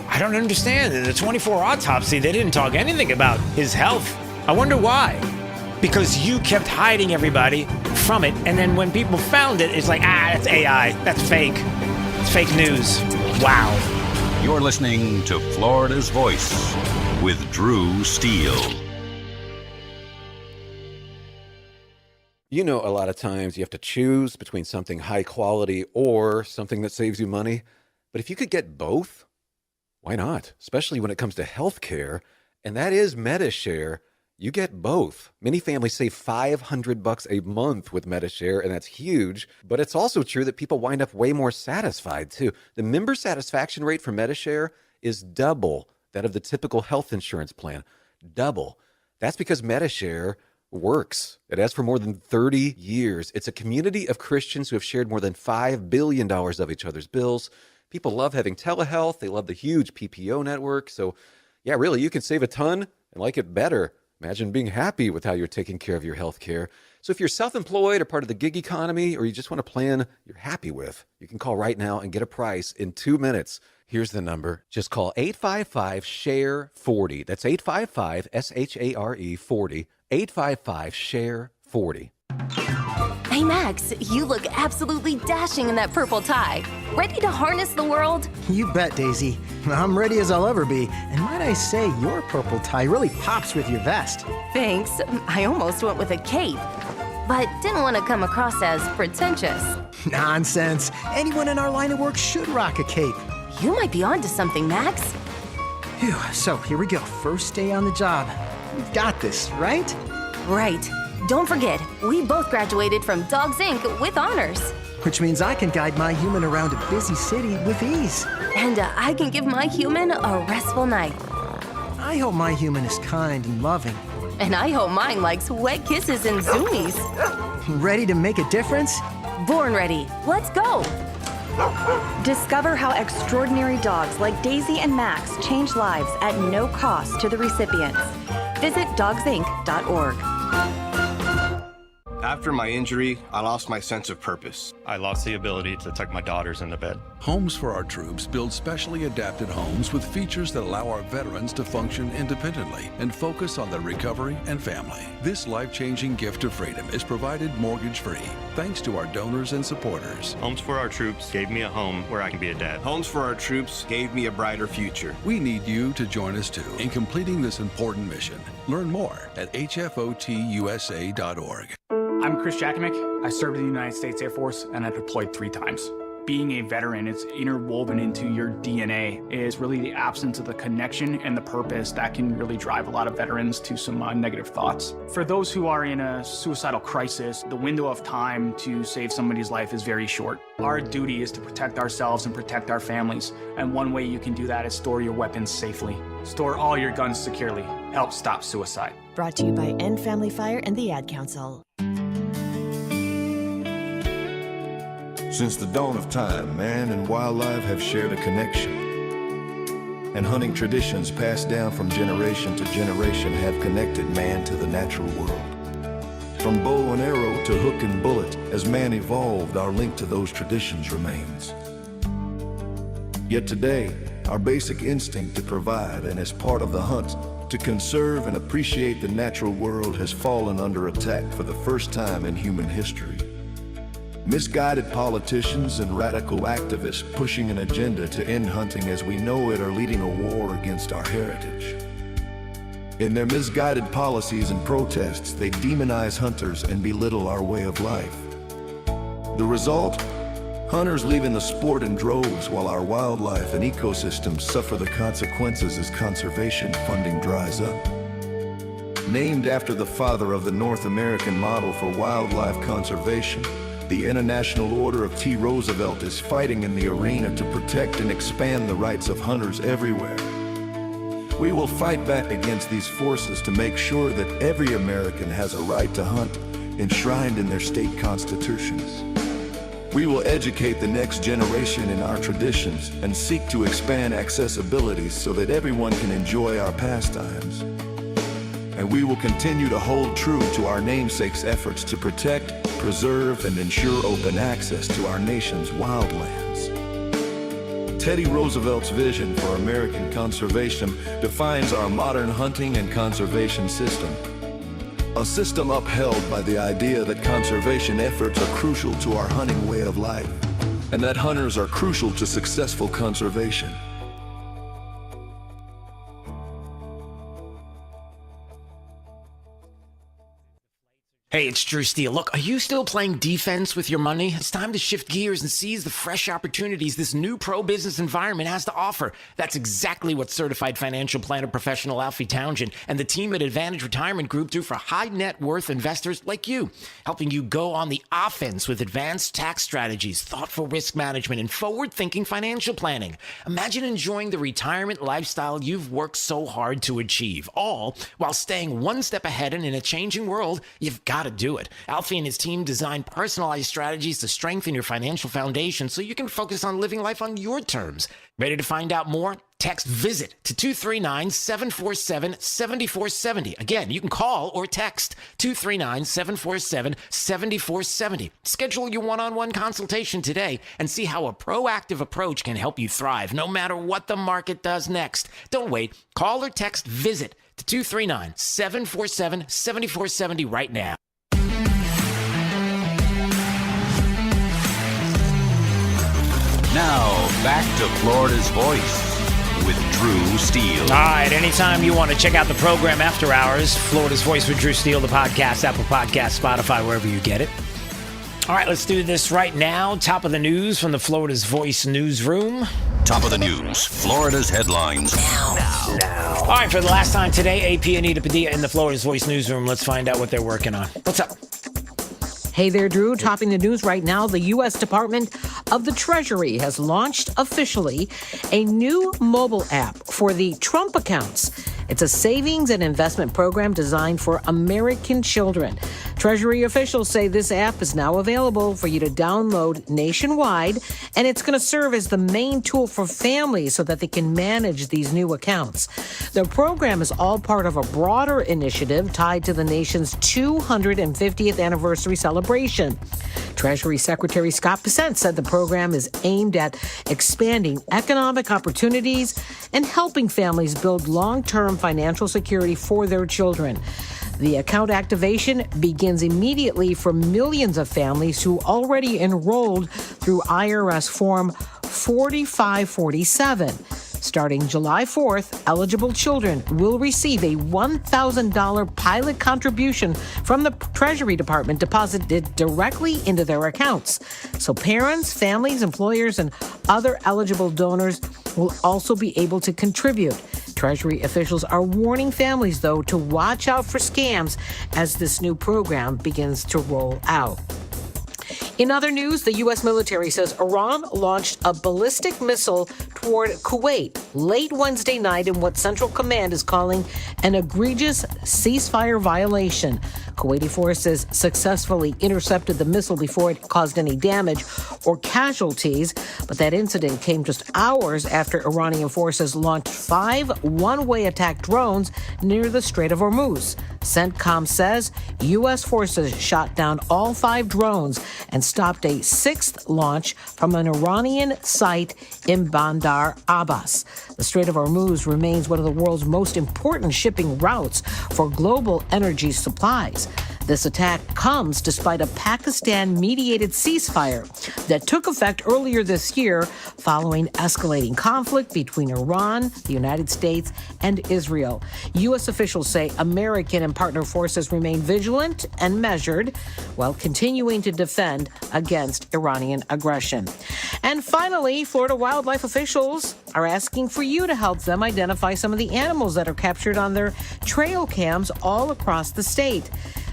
I don't understand. In the 24 autopsy, they didn't talk anything about his health. I wonder why. Because you kept hiding everybody from it, and then when people found it, it's like, that's AI. That's fake. It's fake news. Wow. You're listening to Florida's Voice with Drew Steele. You know, a lot of times you have to choose between something high quality or something that saves you money. But if you could get both, why not? Especially when it comes to healthcare, and that is MediShare. You get both. Many families save $500 a month with MediShare, and that's huge. But it's also true that people wind up way more satisfied, too. The member satisfaction rate for MediShare is double that of the typical health insurance plan. Double. That's because MediShare works. It has for more than 30 years. It's a community of Christians who have shared more than $5 billion of each other's bills. People love having telehealth. They love the huge PPO network. So, yeah, really, you can save a ton and like it better. Imagine being happy with how you're taking care of your health care. So if you're self-employed or part of the gig economy, or you just want a plan you're happy with, you can call right now and get a price in 2 minutes. Here's the number. Just call 855-SHARE-40. That's 855-SHARE-40. 855-SHARE-40. Hey, Max, you look absolutely dashing in that purple tie. Ready to harness the world? You bet, Daisy. I'm ready as I'll ever be. And might I say, your purple tie really pops with your vest. Thanks. I almost went with a cape, but didn't want to come across as pretentious. Nonsense. Anyone in our line of work should rock a cape. You might be onto something, Max. Phew, so here we go. First day on the job. We've got this, right? Right. Don't forget, we both graduated from Dogs Inc. with honors. Which means I can guide my human around a busy city with ease. And I can give my human a restful night. I hope my human is kind and loving. And I hope mine likes wet kisses and zoomies. Ready to make a difference? Born ready. Let's go. Discover how extraordinary dogs like Daisy and Max change lives at no cost to the recipients. Visit dogsinc.org. After my injury, I lost my sense of purpose. I lost the ability to tuck my daughters into bed. Homes for Our Troops build specially adapted homes with features that allow our veterans to function independently and focus on their recovery and family. This life-changing gift of freedom is provided mortgage-free, thanks to our donors and supporters. Homes for Our Troops gave me a home where I can be a dad. Homes for Our Troops gave me a brighter future. We need you to join us too in completing this important mission. Learn more at hfotusa.org. I'm Chris Jakovic. I served in the United States Air Force and I deployed 3 times. Being a veteran, it's interwoven into your DNA. It is really the absence of the connection and the purpose that can really drive a lot of veterans to some negative thoughts. For those who are in a suicidal crisis, the window of time to save somebody's life is very short. Our duty is to protect ourselves and protect our families. And one way you can do that is store your weapons safely. Store all your guns securely. Help stop suicide. Brought to you by End Family Fire and the Ad Council. Since the dawn of time, man and wildlife have shared a connection. And hunting traditions passed down from generation to generation have connected man to the natural world. From bow and arrow to hook and bullet, as man evolved, our link to those traditions remains. Yet today, our basic instinct to provide and as part of the hunt to conserve and appreciate the natural world has fallen under attack for the first time in human history. Misguided politicians and radical activists pushing an agenda to end hunting as we know it are leading a war against our heritage. In their misguided policies and protests, they demonize hunters and belittle our way of life. The result? Hunters leaving the sport in droves while our wildlife and ecosystems suffer the consequences as conservation funding dries up. Named after the father of the North American model for wildlife conservation, the International Order of T. Roosevelt is fighting in the arena to protect and expand the rights of hunters everywhere. We will fight back against these forces to make sure that every American has a right to hunt, enshrined in their state constitutions. We will educate the next generation in our traditions and seek to expand accessibility so that everyone can enjoy our pastimes. And we will continue to hold true to our namesake's efforts to protect, preserve, and ensure open access to our nation's wildlands. Teddy Roosevelt's vision for American conservation defines our modern hunting and conservation system. A system upheld by the idea that conservation efforts are crucial to our hunting way of life, and that hunters are crucial to successful conservation. Hey, it's Drew Steele. Look, are you still playing defense with your money? It's time to shift gears and seize the fresh opportunities this new pro-business environment has to offer. That's exactly what certified financial planner professional Alfie Townsend and the team at Advantage Retirement Group do for high net worth investors like you, helping you go on the offense with advanced tax strategies, thoughtful risk management, and forward-thinking financial planning. Imagine enjoying the retirement lifestyle you've worked so hard to achieve, all while staying one step ahead, and in a changing world, you've got to do it. Alfie and his team design personalized strategies to strengthen your financial foundation so you can focus on living life on your terms. Ready to find out more? Text VISIT to 239-747-7470. Again, you can call or text 239-747-7470. Schedule your one-on-one consultation today and see how a proactive approach can help you thrive no matter what the market does next. Don't wait. Call or text VISIT to 239-747-7470 right now. Now, back to Florida's Voice with Drew Steele. All right, anytime you want to check out the program after hours, Florida's Voice with Drew Steele, the podcast, Apple Podcast, Spotify, wherever you get it. All right, let's do this right now. Top of the news from the Florida's Voice newsroom. Top of the news, Florida's headlines. Now. All right, for the last time today, AP Anita Padilla in the Florida's Voice newsroom. Let's find out what they're working on. What's up? Hey there, Drew. Topping the news right now, the U.S. Department of the Treasury has launched officially a new mobile app for the Trump accounts. It's a savings and investment program designed for American children. Treasury officials say this app is now available for you to download nationwide, and it's going to serve as the main tool for families so that they can manage these new accounts. The program is all part of a broader initiative tied to the nation's 250th anniversary celebration. Treasury Secretary Scott Bessent said the program is aimed at expanding economic opportunities and helping families build long-term financial security for their children. The account activation begins immediately for millions of families who already enrolled through IRS Form 4547. Starting July 4th, eligible children will receive a $1,000 pilot contribution from the Treasury Department deposited directly into their accounts. So parents, families, employers, and other eligible donors will also be able to contribute. Treasury officials are warning families, though, to watch out for scams as this new program begins to roll out. In other news, the U.S. military says Iran launched a ballistic missile toward Kuwait late Wednesday night in what Central Command is calling an egregious ceasefire violation. Kuwaiti forces successfully intercepted the missile before it caused any damage or casualties, but that incident came just hours after Iranian forces launched 5 one-way attack drones near the Strait of Hormuz. CENTCOM says U.S. forces shot down all 5 drones and stopped a 6th launch from an Iranian site in Bandar Abbas. The Strait of Hormuz remains one of the world's most important shipping routes for global energy supplies. This attack comes despite a Pakistan-mediated ceasefire that took effect earlier this year following escalating conflict between Iran, the United States, and Israel. U.S. officials say American and partner forces remain vigilant and measured while continuing to defend against Iranian aggression. And finally, Florida wildlife officials are asking for you to help them identify some of the animals that are captured on their trail cams all across the state.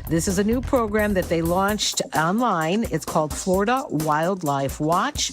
This is a new program that they launched online. It's called Florida Wildlife Watch.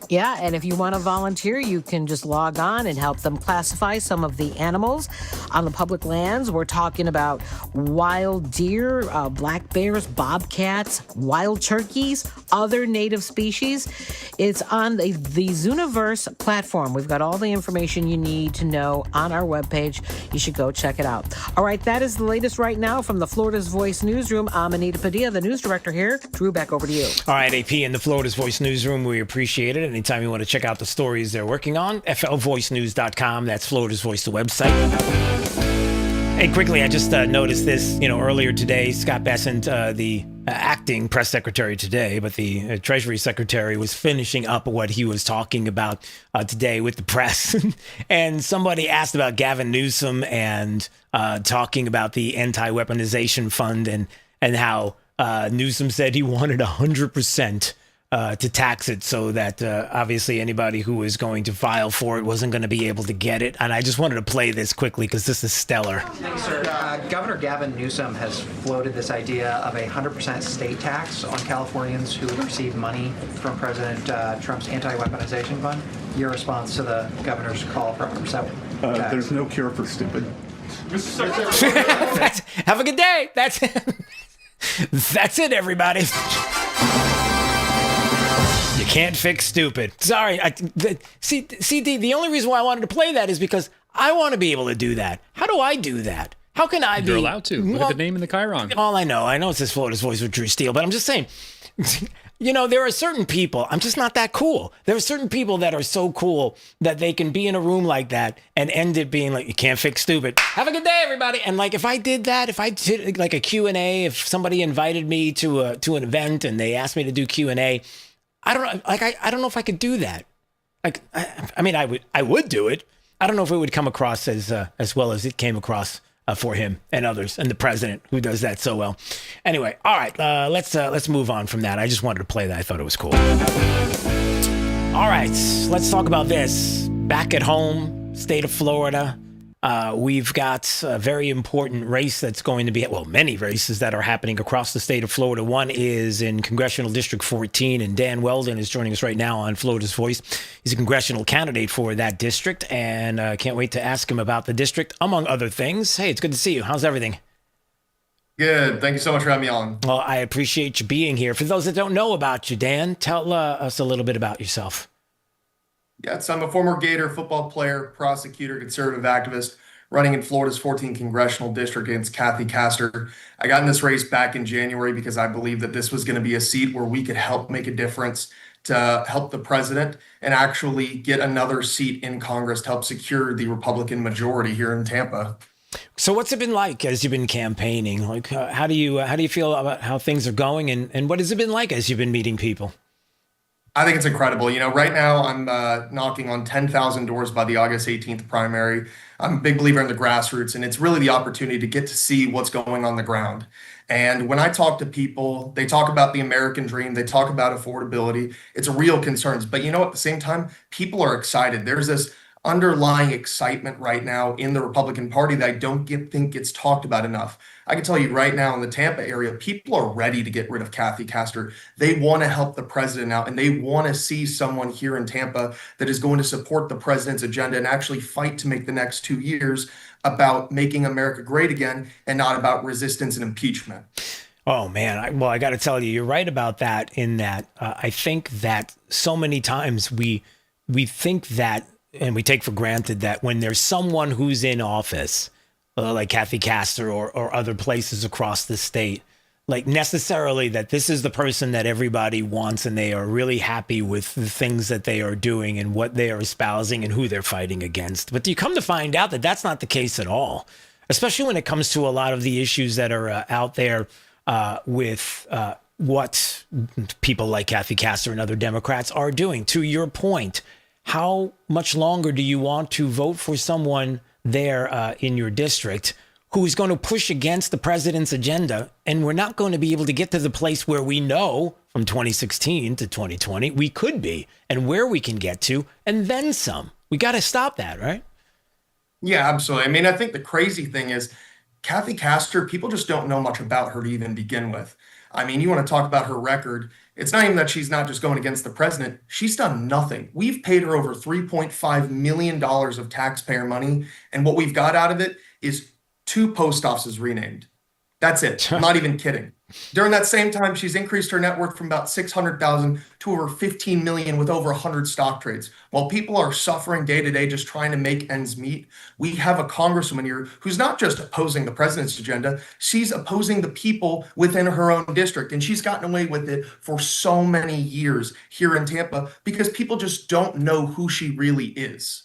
Yeah, and if you want to volunteer, you can just log on and help them classify some of the animals on the public lands. We're talking about wild deer, black bears, bobcats, wild turkeys, other native species. It's on the Zooniverse platform. We've got all the information you need to know on our webpage. You should go check it out. All right, that is the latest right now from the Florida's Voice newsroom. I'm Anita Padilla, the news director here. Drew, back over to you. All right, AP in the Florida's Voice newsroom. We appreciate it. Anytime you want to check out the stories they're working on, flvoicenews.com. That's Florida's Voice, the website. Hey, quickly, I just noticed this, earlier today, Scott Bessent, the acting press secretary today, but the Treasury secretary was finishing up what he was talking about today with the press. And somebody asked about Gavin Newsom and talking about the anti-weaponization fund and how Newsom said he wanted 100% to tax it so that obviously anybody who was going to file for it wasn't going to be able to get it. And I just wanted to play this quickly because this is stellar. Thanks, sir. Governor Gavin Newsom has floated this idea of a 100% state tax on Californians who receive money from President Trump's anti-weaponization fund. Your response to the governor's call for 100% tax? There's no cure for stupid. Have a good day. That's it, everybody. You can't fix stupid. Sorry. CD, the only reason why I wanted to play that is because I want to be able to do that. How do I do that? How can I be? You're allowed to. Look at the name in the Chiron. All I know it says Florida's Voice with Drew Steele, but I'm just saying, there are certain people, I'm just not that cool. There are certain people that are so cool that they can be in a room like that and end it being like, you can't fix stupid. Have a good day, everybody. And like, if I did that, if I did like a Q&A, if somebody invited me to an event and they asked me to do Q&A, I don't know. Like, I don't know if I could do that. Like, I would do it. I don't know if it would come across as well as it came across for him and others and the president who does that so well. Anyway, all right, let's move on from that. I just wanted to play that. I thought it was cool. All right, let's talk about this. Back at home, state of Florida. We've got a very important race that's going to be, many races that are happening across the state of Florida. One is in Congressional District 14, and Dan Weldon is joining us right now on Florida's Voice. He's a congressional candidate for that district, and can't wait to ask him about the district, among other things. Hey, it's good to see you. How's everything? Good. Thank you so much for having me on. Well, I appreciate you being here. For those that don't know about you, Dan, tell us a little bit about yourself. Yes, I'm a former Gator football player, prosecutor, conservative activist, running in Florida's 14th congressional district against Kathy Castor. I got in this race back in January because I believed that this was going to be a seat where we could help make a difference to help the president and actually get another seat in Congress to help secure the Republican majority here in Tampa. So what's it been like as you've been campaigning? Like, how do you feel about how things are going, and what has it been like as you've been meeting people? I think it's incredible. Right now I'm knocking on 10,000 doors by the August 18th primary. I'm a big believer in the grassroots, and it's really the opportunity to get to see what's going on the ground. And when I talk to people, they talk about the American dream. They talk about affordability. It's real concerns. But at the same time, people are excited. There's this underlying excitement right now in the Republican Party that I don't think gets talked about enough. I can tell you right now in the Tampa area, people are ready to get rid of Kathy Castor. They want to help the president out, and they want to see someone here in Tampa that is going to support the president's agenda and actually fight to make the next 2 years about making America great again and not about resistance and impeachment. Oh, man. I got to tell you, you're right about that in that I think that so many times we think that, and we take for granted that when there's someone who's in office, like Kathy Castor or other places across the state, like necessarily that this is the person that everybody wants and they are really happy with the things that they are doing and what they are espousing and who they're fighting against. But you come to find out that that's not the case at all, especially when it comes to a lot of the issues that are out there with what people like Kathy Castor and other Democrats are doing. To your point, how much longer do you want to vote for someone there in your district who is going to push against the president's agenda? And we're not going to be able to get to the place where we know from 2016 to 2020 we could be and where we can get to, and then some. We got to stop that, right? Yeah, absolutely. I mean, I think the crazy thing is Kathy Castor, people just don't know much about her to even begin with. I mean, you want to talk about her record. It's not even that she's not just going against the president. She's done nothing. We've paid her over $3.5 million of taxpayer money. And what we've got out of it is 2 post offices renamed. That's it. I'm not even kidding. During that same time, she's increased her net worth from about 600,000 to over 15 million with over 100 stock trades. While people are suffering day to day just trying to make ends meet, we have a congresswoman here who's not just opposing the president's agenda, she's opposing the people within her own district. And she's gotten away with it for so many years here in Tampa because people just don't know who she really is.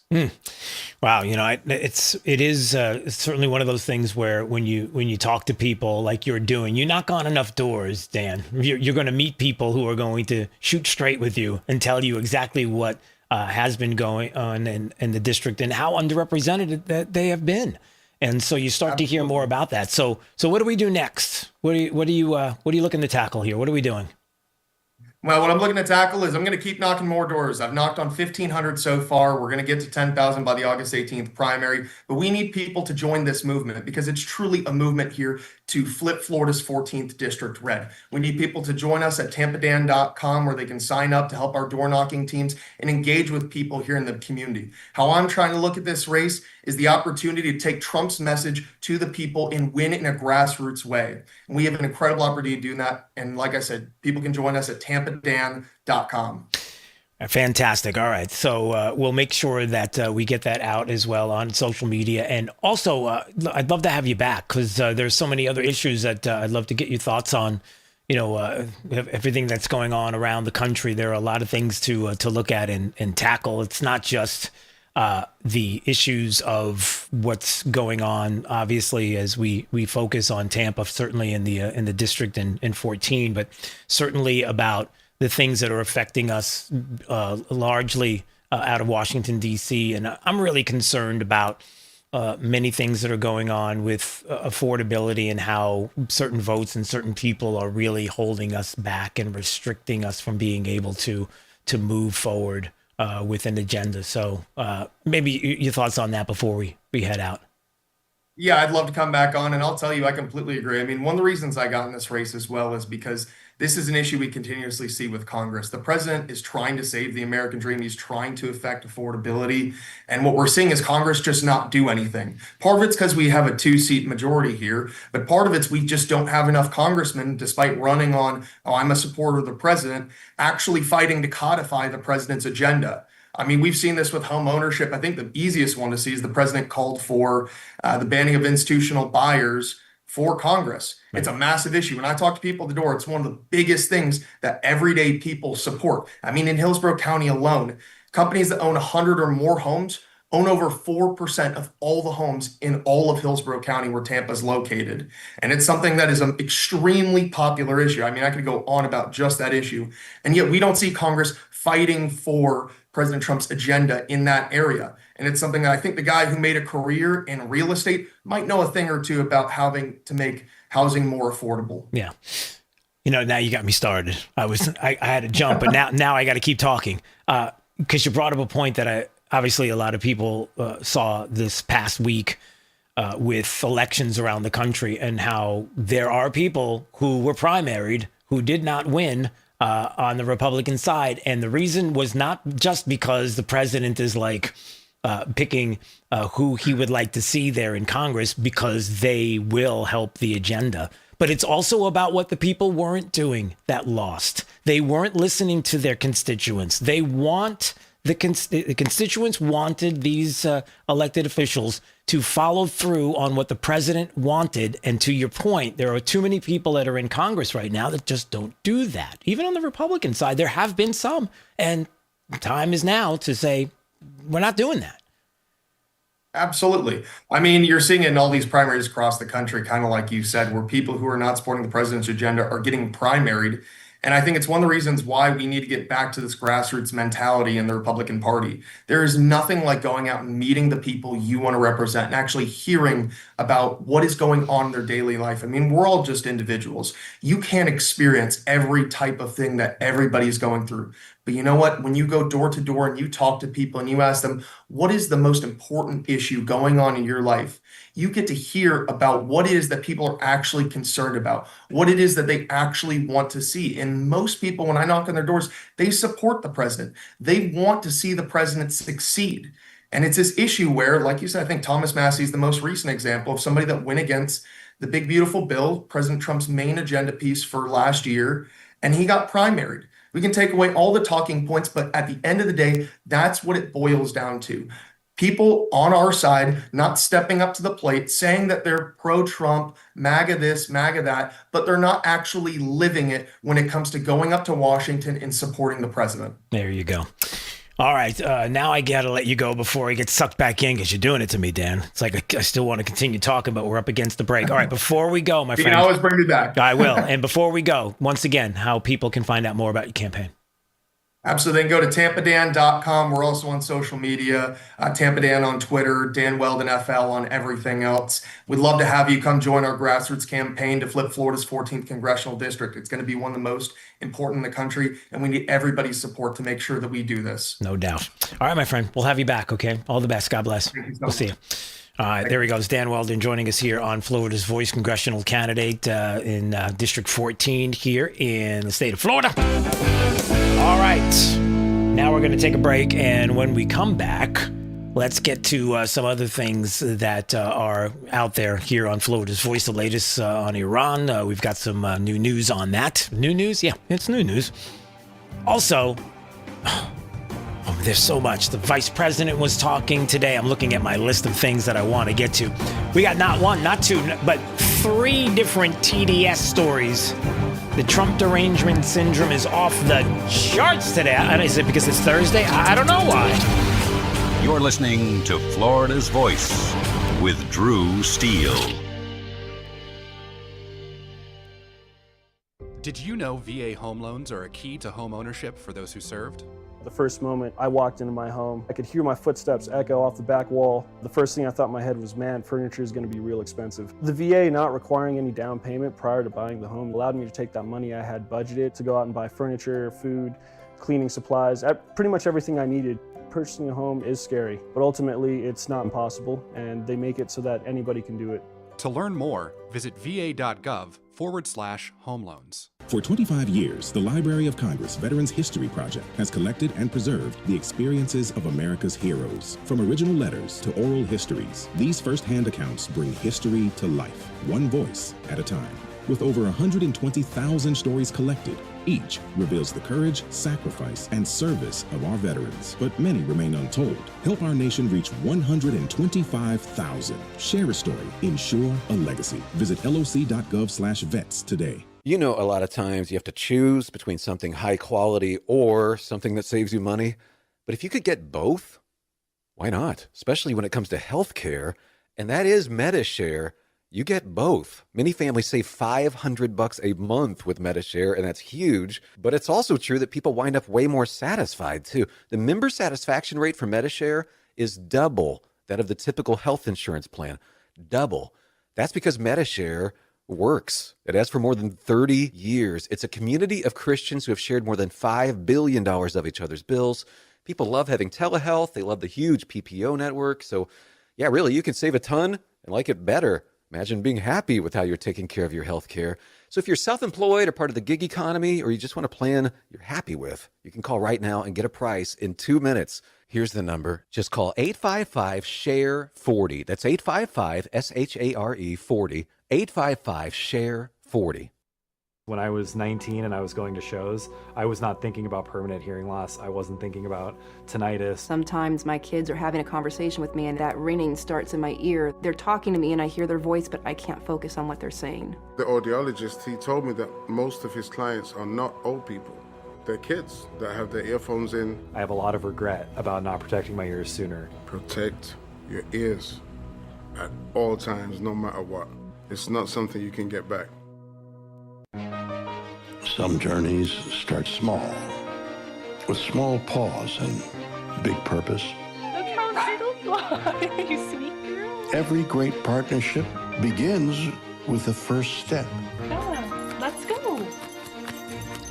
Wow, you know, it is certainly one of those things where when you talk to people like you're doing, you knock on enough doors, Dan, you're going to meet people who are going to shoot straight with you and tell you exactly what has been going on in the district and how underrepresented that they have been. And so you start to hear more about that. So what do we do next? What are you looking to tackle here? What are we doing? Well, what I'm looking to tackle is I'm going to keep knocking more doors. I've knocked on 1,500 so far. We're going to get to 10,000 by the August 18th primary. But we need people to join this movement because it's truly a movement here to flip Florida's 14th district red. We need people to join us at tampadan.com where they can sign up to help our door knocking teams and engage with people here in the community. How I'm trying to look at this race is the opportunity to take Trump's message to the people and win it in a grassroots way. And we have an incredible opportunity to do that. And like I said, people can join us at tampadan.com. Fantastic. All right. So we'll make sure that we get that out as well on social media. And also, I'd love to have you back because there's so many other issues that I'd love to get your thoughts on. You know, everything that's going on around the country. There are a lot of things to look at and tackle. It's not just the issues of what's going on, obviously, as we focus on Tampa, certainly in the district in 14, but certainly about the things that are affecting us largely out of Washington, D.C. And I'm really concerned about many things that are going on with affordability and how certain votes and certain people are really holding us back and restricting us from being able to move forward with an agenda. So maybe your thoughts on that before we head out. Yeah, I'd love to come back on, and I'll tell you, I completely agree. I mean, one of the reasons I got in this race as well is because this is an issue we continuously see with Congress. The president is trying to save the American dream. He's trying to affect affordability. And what we're seeing is Congress just not do anything. Part of it's because we have a 2-seat majority here, but part of it's we just don't have enough congressmen, despite running on, oh, I'm a supporter of the president, actually fighting to codify the president's agenda. I mean, we've seen this with home ownership. I think the easiest one to see is the president called for the banning of institutional buyers for Congress. Right. It's a massive issue. When I talk to people at the door, it's one of the biggest things that everyday people support. I mean, in Hillsborough County alone, companies that own 100 or more homes own over 4% of all the homes in all of Hillsborough County where Tampa is located. And it's something that is an extremely popular issue. I mean, I could go on about just that issue. And yet we don't see Congress fighting for President Trump's agenda in that area. And it's something that I think the guy who made a career in real estate might know a thing or two about having to make housing more affordable. Yeah. You know, now you got me started. I had to jump, but now I got to keep talking because you brought up a point that obviously a lot of people saw this past week with elections around the country and how there are people who were primaried who did not win on the Republican side. And the reason was not just because the president is like picking who he would like to see there in Congress because they will help the agenda. But it's also about what the people weren't doing that lost. They weren't listening to their constituents. They want The constituents wanted these elected officials to follow through on what the president wanted. And to your point, there are too many people that are in Congress right now that just don't do that. Even on the Republican side, there have been some. And time is now to say, we're not doing that. Absolutely. I mean, you're seeing it in all these primaries across the country, kind of like you said, where people who are not supporting the president's agenda are getting primaried. And I think it's one of the reasons why we need to get back to this grassroots mentality in the Republican Party. There is nothing like going out and meeting the people you want to represent and actually hearing about what is going on in their daily life. I mean, we're all just individuals. You can't experience every type of thing that everybody's going through. But you know what? When you go door to door and you talk to people and you ask them, what is the most important issue going on in your life? You get to hear about what it is that people are actually concerned about, what it is that they actually want to see. And most people, when I knock on their doors, they support the president. They want to see the president succeed. And it's this issue where, like you said, I think Thomas Massie is the most recent example of somebody that went against the big, beautiful bill, President Trump's main agenda piece for last year, and he got primaried. We can take away all the talking points, but at the end of the day, that's what it boils down to. People on our side not stepping up to the plate, saying that they're pro-Trump, MAGA this, MAGA that, but they're not actually living it when it comes to going up to Washington and supporting the president. There you go. All right. Now I got to let you go before I get sucked back in because you're doing it to me, Dan. It's like I still want to continue talking, but we're up against the break. All right. Before we go, my friend. You can always bring me back. I will. And before we go, once again, how people can find out more about your campaign. Absolutely. Then go to tampadan.com. We're also on social media, Tampa Dan on Twitter, Dan Weldon FL on everything else. We'd love to have you come join our grassroots campaign to flip Florida's 14th congressional district. It's going to be one of the most important in the country, and we need everybody's support to make sure that we do this. No doubt. All right, my friend. We'll have you back, okay? All the best. God bless. We'll see you. All right, there he goes. Dan Weldon joining us here on Florida's Voice, congressional candidate in District 14 here in the state of Florida. All right, now we're going to take a break, and when we come back, let's get to some other things that are out there here on Florida's Voice, the latest on Iran. We've got some new news on that. New news? Yeah, it's new news. Also, there's so much. The vice president was talking today. I'm looking at my list of things that I want to get to. We got not one, not two, but 3 different TDS stories. The Trump derangement syndrome is off the charts today. And is it because it's Thursday? I don't know why. You're listening to Florida's Voice with Drew Steele. Did you know VA home loans are a key to home ownership for those who served? The first moment I walked into my home, I could hear my footsteps echo off the back wall. The first thing I thought in my head was, man, furniture is going to be real expensive. The VA not requiring any down payment prior to buying the home allowed me to take that money I had budgeted to go out and buy furniture, food, cleaning supplies, pretty much everything I needed. Purchasing a home is scary, but ultimately it's not impossible, and they make it so that anybody can do it. To learn more, visit va.gov/home loans. For 25 years, the Library of Congress Veterans History Project has collected and preserved the experiences of America's heroes. From original letters to oral histories, these first-hand accounts bring history to life, one voice at a time. With over 120,000 stories collected, each reveals the courage, sacrifice, and service of our veterans, but many remain untold. Help our nation reach 125,000. Share a story. Ensure a legacy. Visit loc.gov/vets today. You know, a lot of times you have to choose between something high quality or something that saves you money. But if you could get both, why not? Especially when it comes to healthcare, and that is MediShare. You get both. Many families save $500 a month with MediShare, and that's huge. But it's also true that people wind up way more satisfied, too. The member satisfaction rate for MediShare is double that of the typical health insurance plan. Double. That's because MediShare works. It has for more than 30 years. It's a community of Christians who have shared more than $5 billion of each other's bills. People love having telehealth. They love the huge PPO network. So, yeah, really, you can save a ton and like it better. Imagine being happy with how you're taking care of your health care. So if you're self-employed or part of the gig economy, or you just want a plan you're happy with, you can call right now and get a price in 2 minutes. Here's the number. Just call 855-SHARE-40. That's 855-SHARE-40. 855-SHARE-40. When I was 19 and I was going to shows, I was not thinking about permanent hearing loss. I wasn't thinking about tinnitus. Sometimes my kids are having a conversation with me and that ringing starts in my ear. They're talking to me and I hear their voice, but I can't focus on what they're saying. The audiologist, he told me that most of his clients are not old people. They're kids that have their earphones in. I have a lot of regret about not protecting my ears sooner. Protect your ears at all times, no matter what. It's not something you can get back. Some journeys start small, with small pause and big purpose. Look how little fly, you sweet girl. Every great partnership begins with the first step. Yeah, let's go.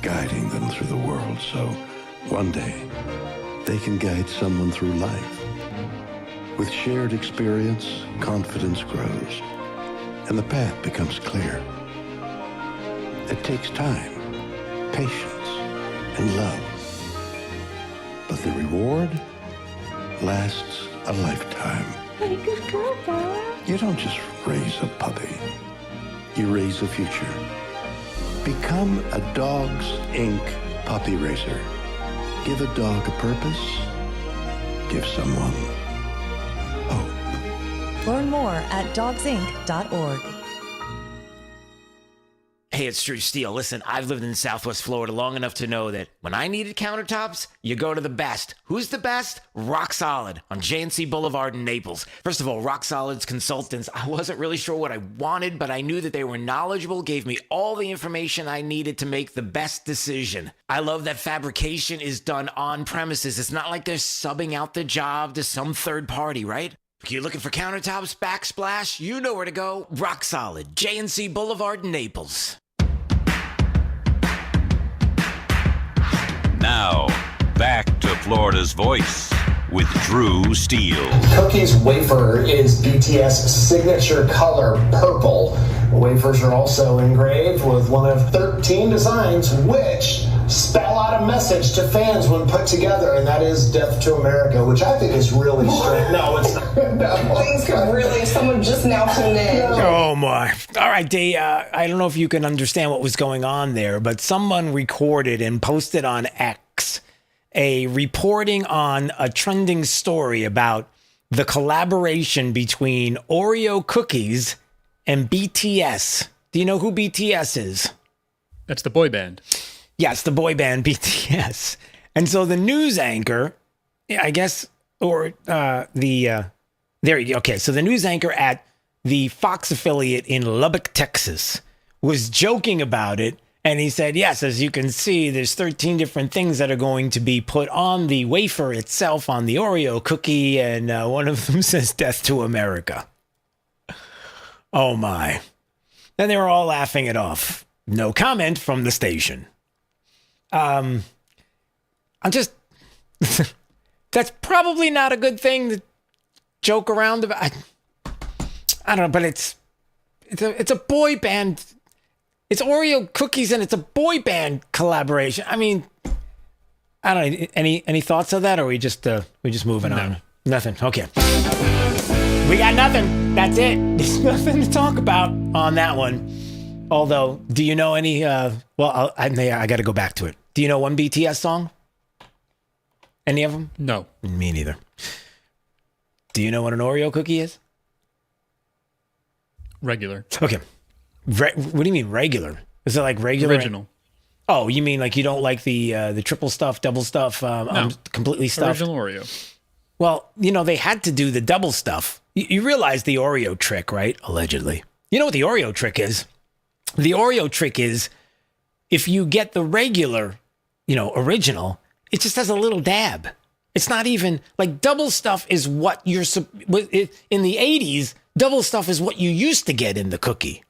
Guiding them through the world so one day they can guide someone through life. With shared experience, confidence grows, and the path becomes clear. It takes time, patience, and love. But the reward lasts a lifetime. Hey, good girl, Dad. You don't just raise a puppy. You raise a future. Become a Dogs Inc. puppy raiser. Give a dog a purpose. Give someone hope. Learn more at dogsinc.org. Hey, it's Drew Steele. Listen, I've lived in Southwest Florida long enough to know that when I needed countertops, you go to the best. Who's the best? Rock Solid on J&C Boulevard in Naples. First of all, Rock Solid's consultants, I wasn't really sure what I wanted, but I knew that they were knowledgeable, gave me all the information I needed to make the best decision. I love that fabrication is done on premises. It's not like they're subbing out the job to some third party, right? If you're looking for countertops, backsplash, you know where to go. Rock Solid, J&C Boulevard in Naples. Now, back to Florida's Voice with Drew Steele. Cookie's wafer is BTS' signature color, purple. The wafers are also engraved with one of 13 designs which spell out a message to fans when put together, and that is Death to America, which I think is really strange. No, it's not. No. Things could really, someone just now tuned in. Oh my. All right, Dee, I don't know if you can understand what was going on there, but someone recorded and posted on X a reporting on a trending story about the collaboration between Oreo cookies and BTS. Do you know who BTS is? That's the boy band. Yeah, it's the boy band BTS. And so the news anchor, I guess, or there you go. Okay, so the news anchor at the Fox affiliate in Lubbock, Texas, was joking about it. And he said, yes, as you can see, there's 13 different things that are going to be put on the wafer itself, on the Oreo cookie. And one of them says Death to America. Oh, my. Then they were all laughing it off. No comment from the station. I'm just, that's probably not a good thing to joke around about. I don't know, but it's a boy band. It's Oreo cookies and it's a boy band collaboration. I mean, I don't know. Any thoughts of that, or are we just moving on? Nothing. Okay. We got nothing. That's it. There's nothing to talk about on that one. Although, do you know any? I got to go back to it. Do you know one BTS song? Any of them? No. Me neither. Do you know what an Oreo cookie is? Regular. Okay. What do you mean regular? Is it like regular? Original. Oh, you mean like you don't like the triple stuff, double stuff, No. completely stuffed? Original Oreo. Well, they had to do the double stuff. You realize the Oreo trick, right? Allegedly. You know what the Oreo trick is? The Oreo trick is if you get the regular, original, it just has a little dab. It's not even like double stuff is what in the 80s, double stuff is what you used to get in the cookie.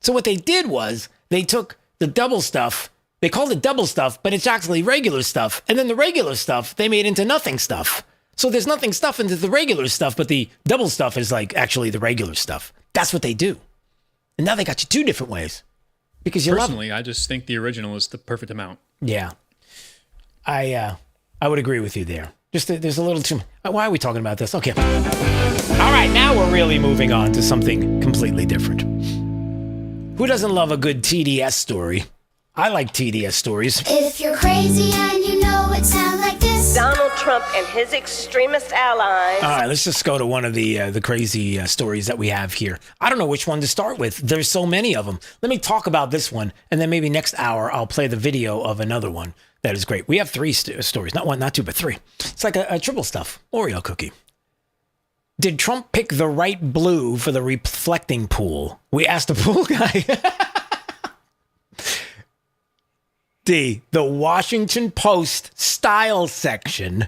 So what they did was they took the double stuff, they called it double stuff, but it's actually regular stuff. And then the regular stuff, they made into nothing stuff. So there's nothing stuff into the regular stuff, but the double stuff is like actually the regular stuff. That's what they do. And now they got you two different ways. Because Personally, I just think the original is the perfect amount. Yeah. I would agree with you there. Just there's a little too. Why are we talking about this? Okay. All right, now we're really moving on to something completely different. Who doesn't love a good TDS story? I like TDS stories. If you're crazy and you know it sounds like this. Donald Trump and his extremist allies. All right, let's just go to one of the crazy stories that we have here. I don't know which one to start with. There's so many of them. Let me talk about this one, and then maybe next hour I'll play the video of another one that is great. We have three stories, not one, not two, but three. It's like a triple stuff Oreo cookie. Did Trump pick the right blue for the reflecting pool? We asked the pool guy. D, the Washington Post style section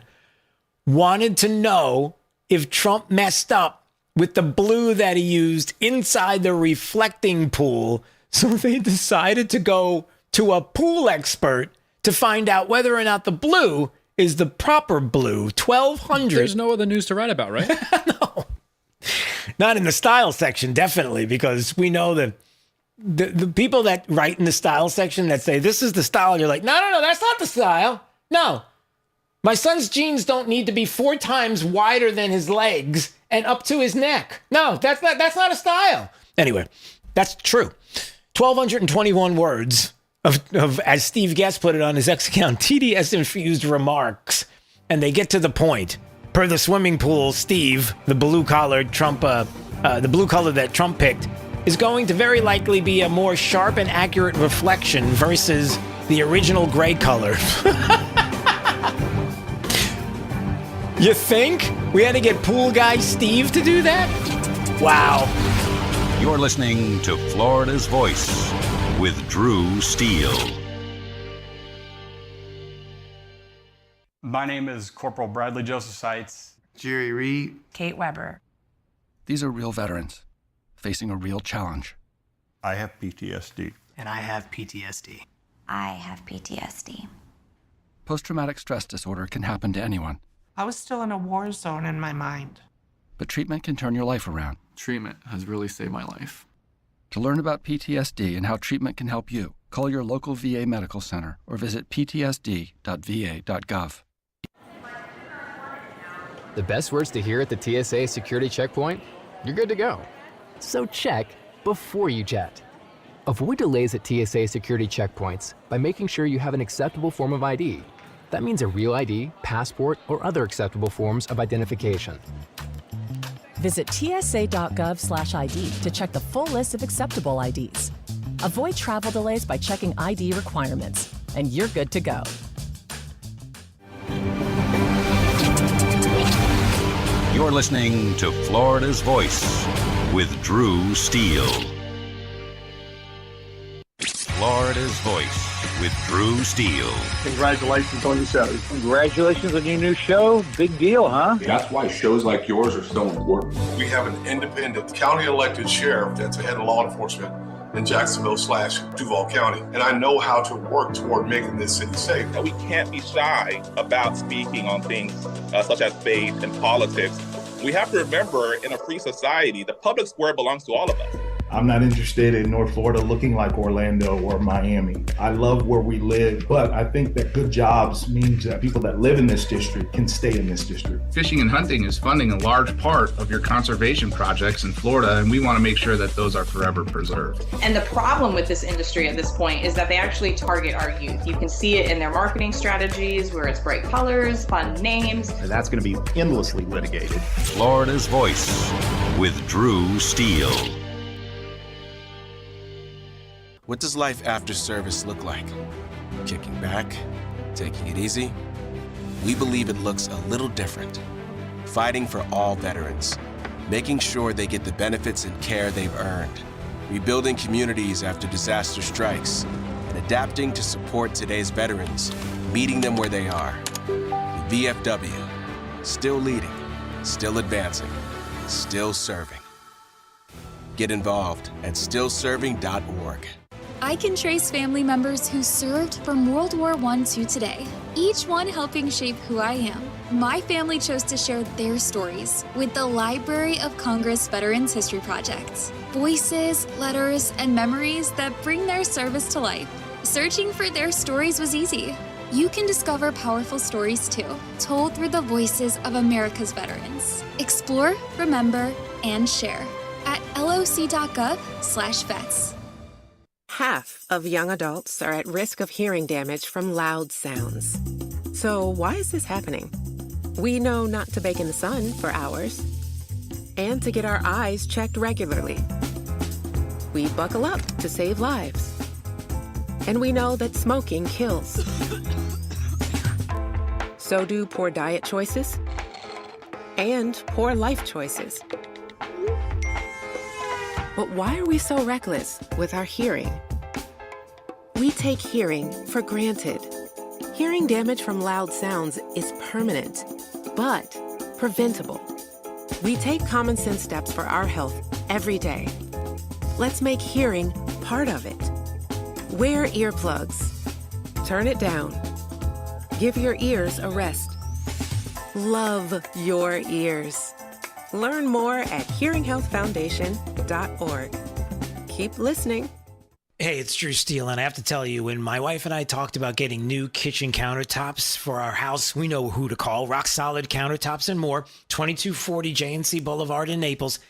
wanted to know if Trump messed up with the blue that he used inside the reflecting pool. So they decided to go to a pool expert to find out whether or not the blue is the proper blue. 1,200. There's no other news to write about, right? No. Not in the style section, definitely, because we know that the people that write in the style section that say, this is the style, you're like, no, that's not the style. No. My son's jeans don't need to be 4 times wider than his legs and up to his neck. No, that's not a style. Anyway, that's true. 1,221 words of, as Steve Guest put it on his X account, TDS-infused remarks. And they get to the point. Per the swimming pool, Steve, the blue-collared Trump, the blue color that Trump picked, is going to very likely be a more sharp and accurate reflection versus the original gray color. You think? We had to get pool guy Steve to do that? Wow. You're listening to Florida's Voice with Drew Steele. My name is Corporal Bradley Joseph Seitz. Jerry Reed. Kate Weber. These are real veterans facing a real challenge. I have PTSD. And I have PTSD. I have PTSD. Post-traumatic stress disorder can happen to anyone. I was still in a war zone in my mind. But treatment can turn your life around. Treatment has really saved my life. To learn about PTSD and how treatment can help you, call your local VA medical center or visit ptsd.va.gov. The best words to hear at the TSA security checkpoint? You're good to go. So check before you jet. Avoid delays at TSA security checkpoints by making sure you have an acceptable form of ID. That means a real ID, passport, or other acceptable forms of identification. Visit tsa.gov/ID to check the full list of acceptable IDs. Avoid travel delays by checking ID requirements, and you're good to go. You're listening to Florida's Voice with Drew Steele. Florida's Voice with Drew Steele. Congratulations on your show. Congratulations on your new show. Big deal, huh? That's why shows like yours are so important. We have an independent county elected sheriff that's the head of law enforcement in Jacksonville/Duval County. And I know how to work toward making this city safe. We can't be shy about speaking on things such as faith and politics. We have to remember, in a free society, the public square belongs to all of us. I'm not interested in North Florida looking like Orlando or Miami. I love where we live, but I think that good jobs means that people that live in this district can stay in this district. Fishing and hunting is funding a large part of your conservation projects in Florida, and we want to make sure that those are forever preserved. And the problem with this industry at this point is that they actually target our youth. You can see it in their marketing strategies where it's bright colors, fun names. And that's going to be endlessly litigated. Florida's Voice with Drew Steele. What does life after service look like? Kicking back? Taking it easy? We believe it looks a little different. Fighting for all veterans. Making sure they get the benefits and care they've earned. Rebuilding communities after disaster strikes. And adapting to support today's veterans. Meeting them where they are. The VFW. Still leading. Still advancing. Still serving. Get involved at stillserving.org. I can trace family members who served from World War I to today, each one helping shape who I am. My family chose to share their stories with the Library of Congress Veterans History Project. Voices, letters, and memories that bring their service to life. Searching for their stories was easy. You can discover powerful stories too, told through the voices of America's veterans. Explore, remember, and share at loc.gov/vets. half of young adults are at risk of hearing damage from loud sounds. So why is this happening? We know not to bake in the sun for hours and to get our eyes checked regularly. We buckle up to save lives. And we know that smoking kills. So do poor diet choices and poor life choices. But why are we so reckless with our hearing? We take hearing for granted. Hearing damage from loud sounds is permanent, but preventable. We take common sense steps for our health every day. Let's make hearing part of it. Wear earplugs. Turn it down. Give your ears a rest. Love your ears. Learn more at hearinghealthfoundation.org. Keep listening. Hey, it's Drew Steele, and I have to tell you, when my wife and I talked about getting new kitchen countertops for our house, we know who to call. Rock Solid Countertops and More, 2240 J&C Boulevard in Naples.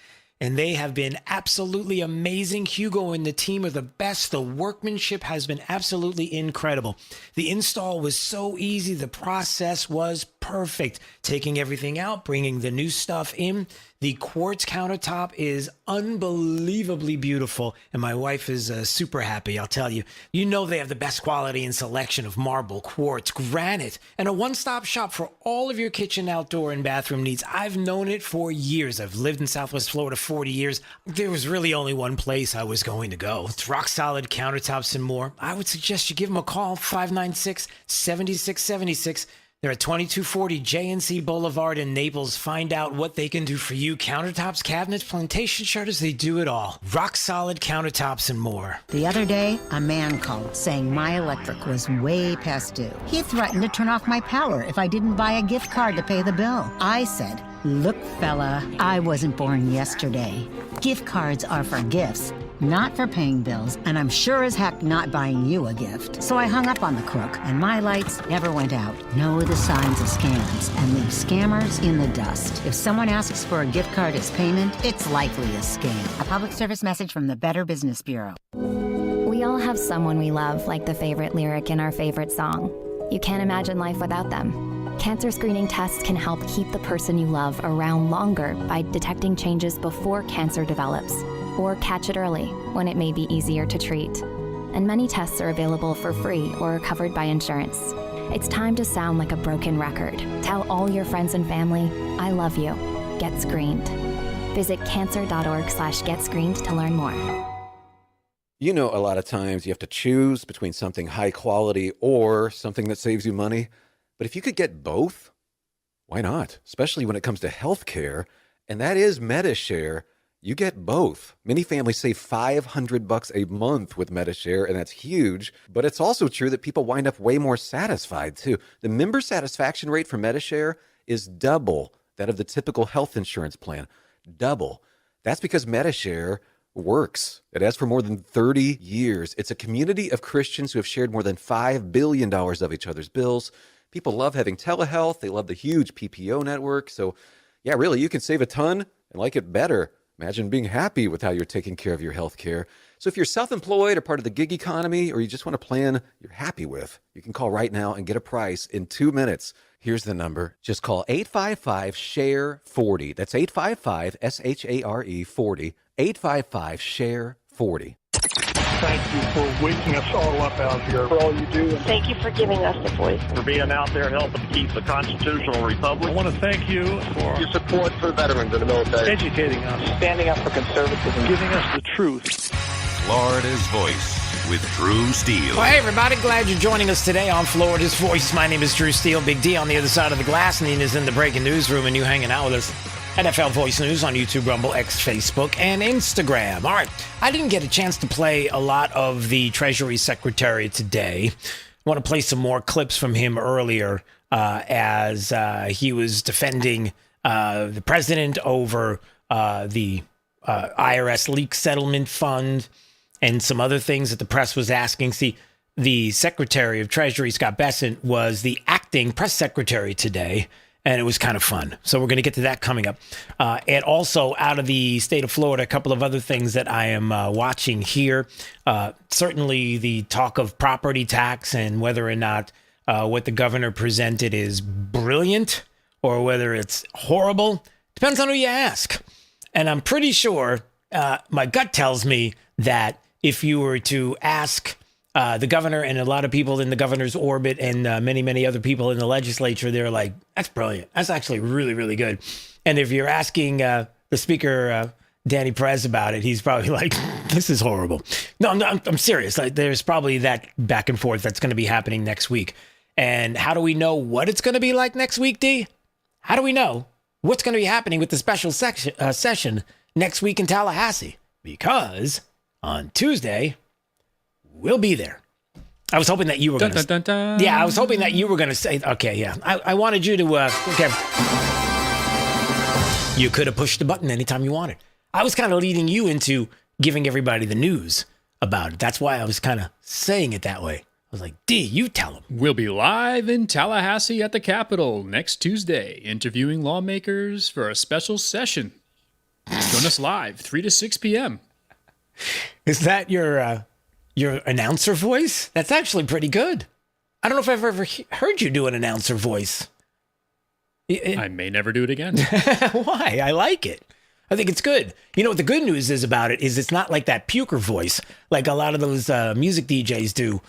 And they have been absolutely amazing. Hugo and the team are the best. The workmanship has been absolutely incredible. The install was so easy. The process was perfect. Taking everything out, bringing the new stuff in. The quartz countertop is unbelievably beautiful, and my wife is super happy, I'll tell you. You know they have the best quality and selection of marble, quartz, granite, and a one-stop shop for all of your kitchen, outdoor, and bathroom needs. I've known it for years. I've lived in Southwest Florida 40 years. There was really only one place I was going to go. It's Rock Solid Countertops and More. I would suggest you give them a call, 596-7676. They're at 2240 J&C Boulevard in Naples. Find out what they can do for you. Countertops, cabinets, plantation shutters, they do it all. Rock Solid Countertops and More. The other day, a man called saying my electric was way past due. He threatened to turn off my power if I didn't buy a gift card to pay the bill. I said, look, fella, I wasn't born yesterday. Gift cards are for gifts, not for paying bills, and I'm sure as heck not buying you a gift. So I hung up on the crook, and my lights never went out. Know the signs of scams and leave scammers in the dust. If someone asks for a gift card as payment, it's likely a scam. A public service message from the Better Business Bureau. We all have someone we love, like the favorite lyric in our favorite song. You can't imagine life without them. Cancer screening tests can help keep the person you love around longer by detecting changes before cancer develops, or catch it early when it may be easier to treat. And many tests are available for free or are covered by insurance. It's time to sound like a broken record. Tell all your friends and family, I love you. Get screened. Visit cancer.org/getscreened to learn more. You know, a lot of times you have to choose between something high quality or something that saves you money. But if you could get both, why not? Especially when it comes to healthcare, and that is MediShare. You get both. Many families save $500 a month with MediShare, and that's huge. But it's also true that people wind up way more satisfied, too. The member satisfaction rate for MediShare is double that of the typical health insurance plan. Double. That's because MediShare works. It has for more than 30 years. It's a community of Christians who have shared more than $5 billion of each other's bills. People love having telehealth. They love the huge PPO network. So, yeah, really, you can save a ton and like it better. Imagine being happy with how you're taking care of your health care. So if you're self-employed or part of the gig economy, or you just want a plan you're happy with, you can call right now and get a price in 2 minutes. Here's the number. Just call 855-SHARE-40. That's 855-SHARE-40. 855-SHARE-40. Thank you for waking us all up out here, for all you do. And thank you for giving us a voice. For being out there helping keep the constitutional republic. I want to thank you for your support for veterans in the military. Educating us. Standing up for conservatism. Giving us the truth. Florida's Voice with Drew Steele. Well, hey, everybody. Glad you're joining us today on Florida's Voice. My name is Drew Steele. Big D on the other side of the glass. Nina's in the breaking news room, and you hanging out with us at FL Voice News on YouTube, Rumble, X, Facebook, and Instagram. All right. I didn't get a chance to play a lot of the Treasury Secretary today. I want to play some more clips from him earlier as he was defending the president over the IRS leak settlement fund and some other things that the press was asking. See, the Secretary of Treasury, Scott Bessent, was the acting press secretary today. and it was kind of fun. So we're going to get to that coming up. And also out of the state of Florida, a couple of other things that I am watching here. Certainly the talk of property tax and whether or not what the governor presented is brilliant or whether it's horrible. Depends on who you ask. And I'm pretty sure my gut tells me that if you were to ask the governor and a lot of people in the governor's orbit and many, many other people in the legislature, they're like, that's brilliant. That's actually really, really good. And if you're asking the speaker, Danny Perez, about it, he's probably like, this is horrible. No, I'm serious. Like, there's probably that back and forth that's going to be happening next week. And how do we know what it's going to be like next week, D? How do we know what's going to be happening with the special session next week in Tallahassee? Because on Tuesday, we'll be there. I was hoping that you were going to... Yeah, I was hoping that you were going to say... Okay, yeah. I wanted you to... Okay. You could have pushed the button anytime you wanted. I was kind of leading you into giving everybody the news about it. That's why I was kind of saying it that way. I was like, D, you tell them. We'll be live in Tallahassee at the Capitol next Tuesday, interviewing lawmakers for a special session. Join us live, 3 to 6 p.m. Is that your announcer voice? That's actually pretty good. I don't know if I've ever heard you do an announcer voice. I may never do it again. Why? I like it. I think it's good. You know what the good news is about it is it's not like that puker voice like a lot of those music DJs do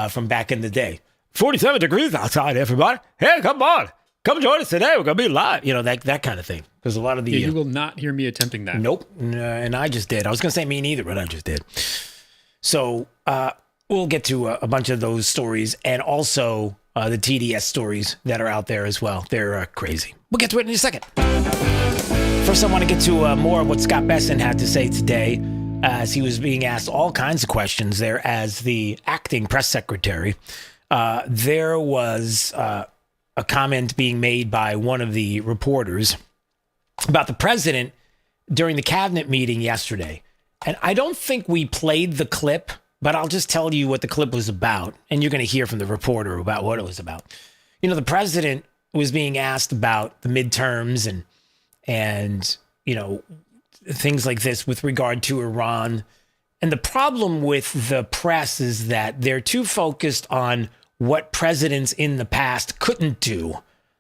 from back in the day. 47 degrees outside, everybody. Hey, come on. Come join us today. We're going to be live. You know, that kind of thing. Because a lot of the... you will not hear me attempting that. Nope. And I just did. I was going to say me neither, but I just did. So we'll get to a bunch of those stories and also the TDS stories that are out there as well. They're crazy. We'll get to it in a second. First, I want to get to more of what Scott Bessent had to say today as he was being asked all kinds of questions there as the acting press secretary. There was a comment being made by one of the reporters about the president during the cabinet meeting yesterday. And I don't think we played the clip, but I'll just tell you what the clip was about. And you're going to hear from the reporter about what it was about. You know, the president was being asked about the midterms and you know, things like this with regard to Iran. And the problem with the press is that they're too focused on what presidents in the past couldn't do,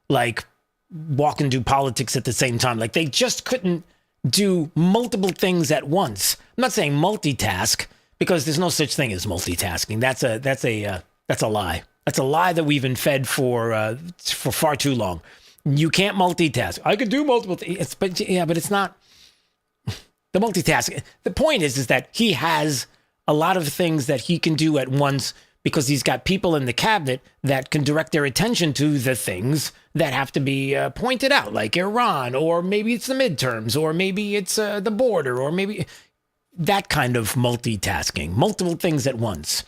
like walk and do politics at the same time. Like they just couldn't do multiple things at once. I'm not saying multitask because there's no such thing as multitasking. That's a lie. That's a lie that we've been fed for far too long. You can't multitask. I could do multiple things, but it's not the multitasking. The point is that he has a lot of things that he can do at once because he's got people in the cabinet that can direct their attention to the things that have to be pointed out, like Iran, or maybe it's the midterms, or maybe it's the border, or maybe that kind of multitasking, multiple things at once.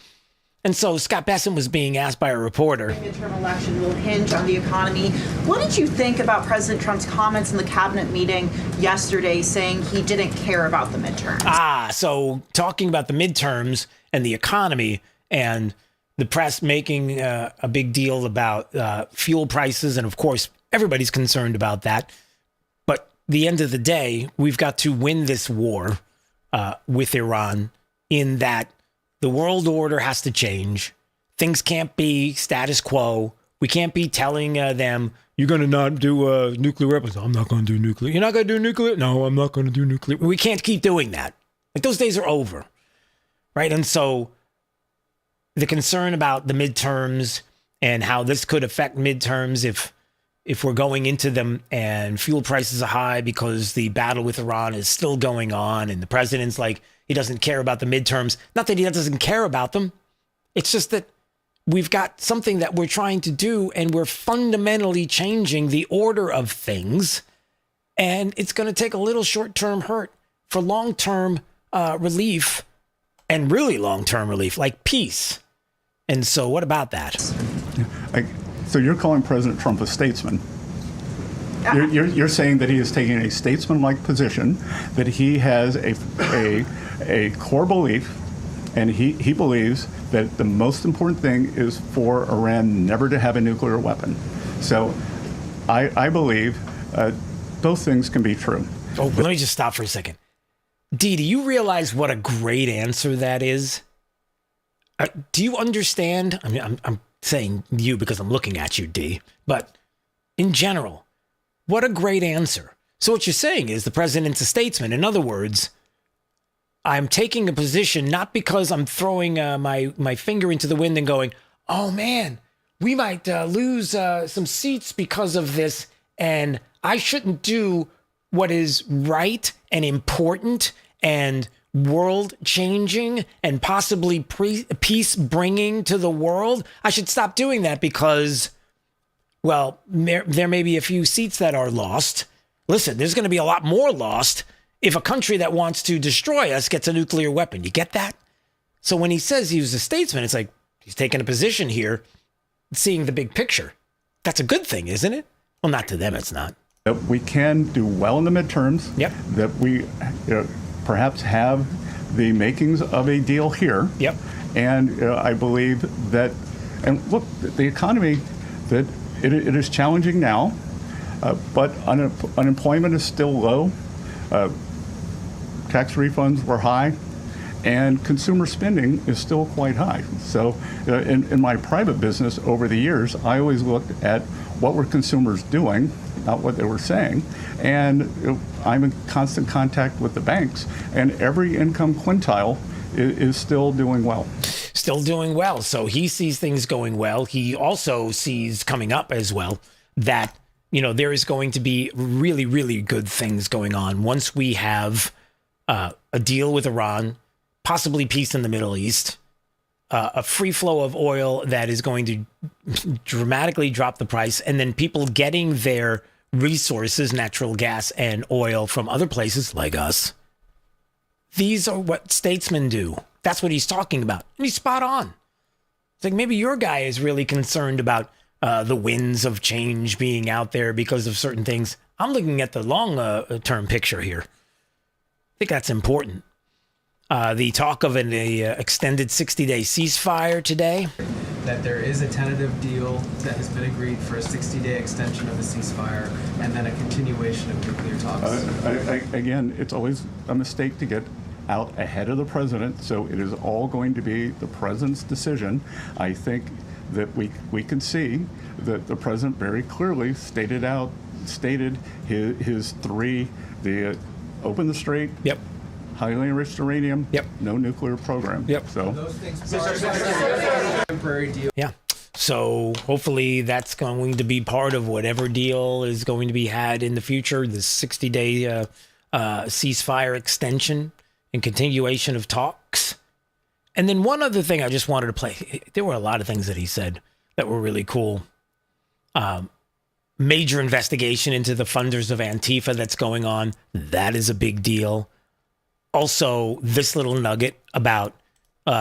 And so Scott Bessent was being asked by a reporter. The midterm election will hinge on the economy. What did you think about President Trump's comments in the cabinet meeting yesterday saying he didn't care about the midterms? So talking about the midterms and the economy and the press making a big deal about fuel prices. And of course, everybody's concerned about that. But at the end of the day, we've got to win this war with Iran in that the world order has to change. Things can't be status quo. We can't be telling them, you're going to not do nuclear weapons. I'm not going to do nuclear. You're not going to do nuclear? No, I'm not going to do nuclear. We can't keep doing that. Like those days are over. Right? And so the concern about the midterms and how this could affect midterms if we're going into them and fuel prices are high because the battle with Iran is still going on and the president's like, he doesn't care about the midterms. Not that he doesn't care about them. It's just that we've got something that we're trying to do and we're fundamentally changing the order of things. And it's going to take a little short-term hurt for long-term relief and really long-term relief, like peace. And so what about that? So you're calling President Trump a statesman. You're saying that he is taking a statesman-like position, that he has a core belief, and he believes that the most important thing is for Iran never to have a nuclear weapon. So I believe both things can be true. Oh, let me just stop for a second. Dee, do you realize what a great answer that is? Do you understand? I mean, I'm saying you because I'm looking at you, Dee, but in general, what a great answer. So what you're saying is the president's a statesman. In other words, I'm taking a position not because I'm throwing my finger into the wind and going, oh man, we might lose some seats because of this, and I shouldn't do what is right and important and world-changing and possibly peace-bringing to the world. I should stop doing that because, well, there may be a few seats that are lost. Listen, there's going to be a lot more lost if a country that wants to destroy us gets a nuclear weapon. You get that? So when he says he was a statesman, it's like he's taking a position here, seeing the big picture. That's a good thing, isn't it? Well, not to them, it's not. That we can do well in the midterms. Yep. That we perhaps have the makings of a deal here. Yep. And I believe that, and look, the economy, that it is challenging now, but unemployment is still low. Tax refunds were high, and consumer spending is still quite high. So in my private business over the years, I always looked at what were consumers doing, not what they were saying. And I'm in constant contact with the banks, and every income quintile is still doing well. Still doing well. So he sees things going well. He also sees coming up as well that, you know, there is going to be really, really good things going on once we have a deal with Iran, possibly peace in the Middle East, a free flow of oil that is going to dramatically drop the price, and then people getting their resources, natural gas and oil, from other places like us. These are what statesmen do. That's what he's talking about. And he's spot on. It's like maybe your guy is really concerned about the winds of change being out there because of certain things. I'm looking at the long-term picture here. I think that's important. The talk of an extended 60-day ceasefire today. That there is a tentative deal that has been agreed for a 60-day extension of the ceasefire and then a continuation of nuclear talks. Again, it's always a mistake to get out ahead of the president, so it is all going to be the president's decision. I think that we can see that the president very clearly stated his three, the open the strait, yep, highly enriched uranium, yep, no nuclear program. Yep. So those things are temporary deal. Yeah. So hopefully that's going to be part of whatever deal is going to be had in the future, the 60-day ceasefire extension and continuation of talks. And then one other thing I just wanted to play. There were a lot of things that he said that were really cool. Major investigation into the funders of Antifa that's going on. That is a big deal. Also, this little nugget about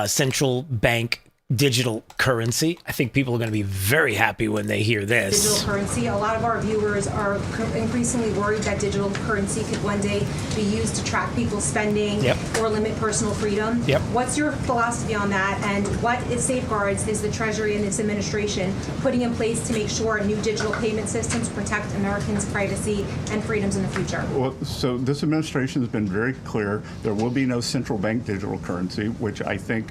central bank digital currency. I think people are going to be very happy when they hear this. Digital currency. A lot of our viewers are increasingly worried that digital currency could one day be used to track people's spending, yep, or limit personal freedom. Yep. What's your philosophy on that, and what safeguards is the Treasury and this administration putting in place to make sure new digital payment systems protect Americans' privacy and freedoms in the future? Well, so this administration has been very clear. There will be no central bank digital currency, which I think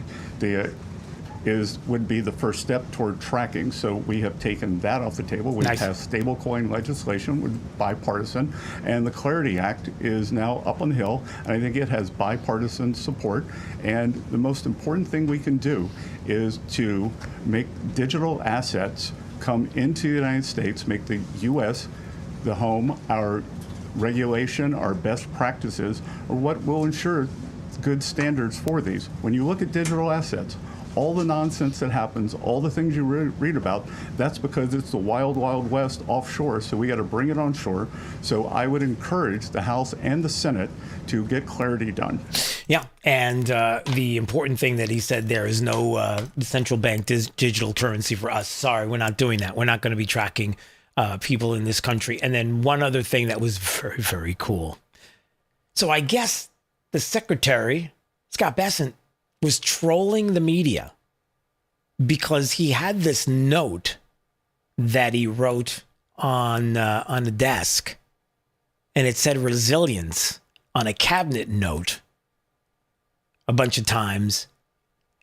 would be the first step toward tracking. So we have taken that off the table. We've passed stablecoin legislation with bipartisan, and the Clarity Act is now up on the hill, and I think it has bipartisan support. And the most important thing we can do is to make digital assets come into the United States, make the U.S. the home. Our regulation, our best practices are what will ensure good standards for these. When you look at digital assets, all the nonsense that happens, all the things you read about, that's because it's the wild, wild west offshore, so we got to bring it on shore. So I would encourage the House and the Senate to get clarity done. Yeah, and the important thing that he said there is no central bank digital currency for us. Sorry, we're not doing that. We're not going to be tracking people in this country. And then one other thing that was very, very cool. So I guess the secretary, Scott Bessent, was trolling the media because he had this note that he wrote on the desk, and it said resilience on a cabinet note a bunch of times.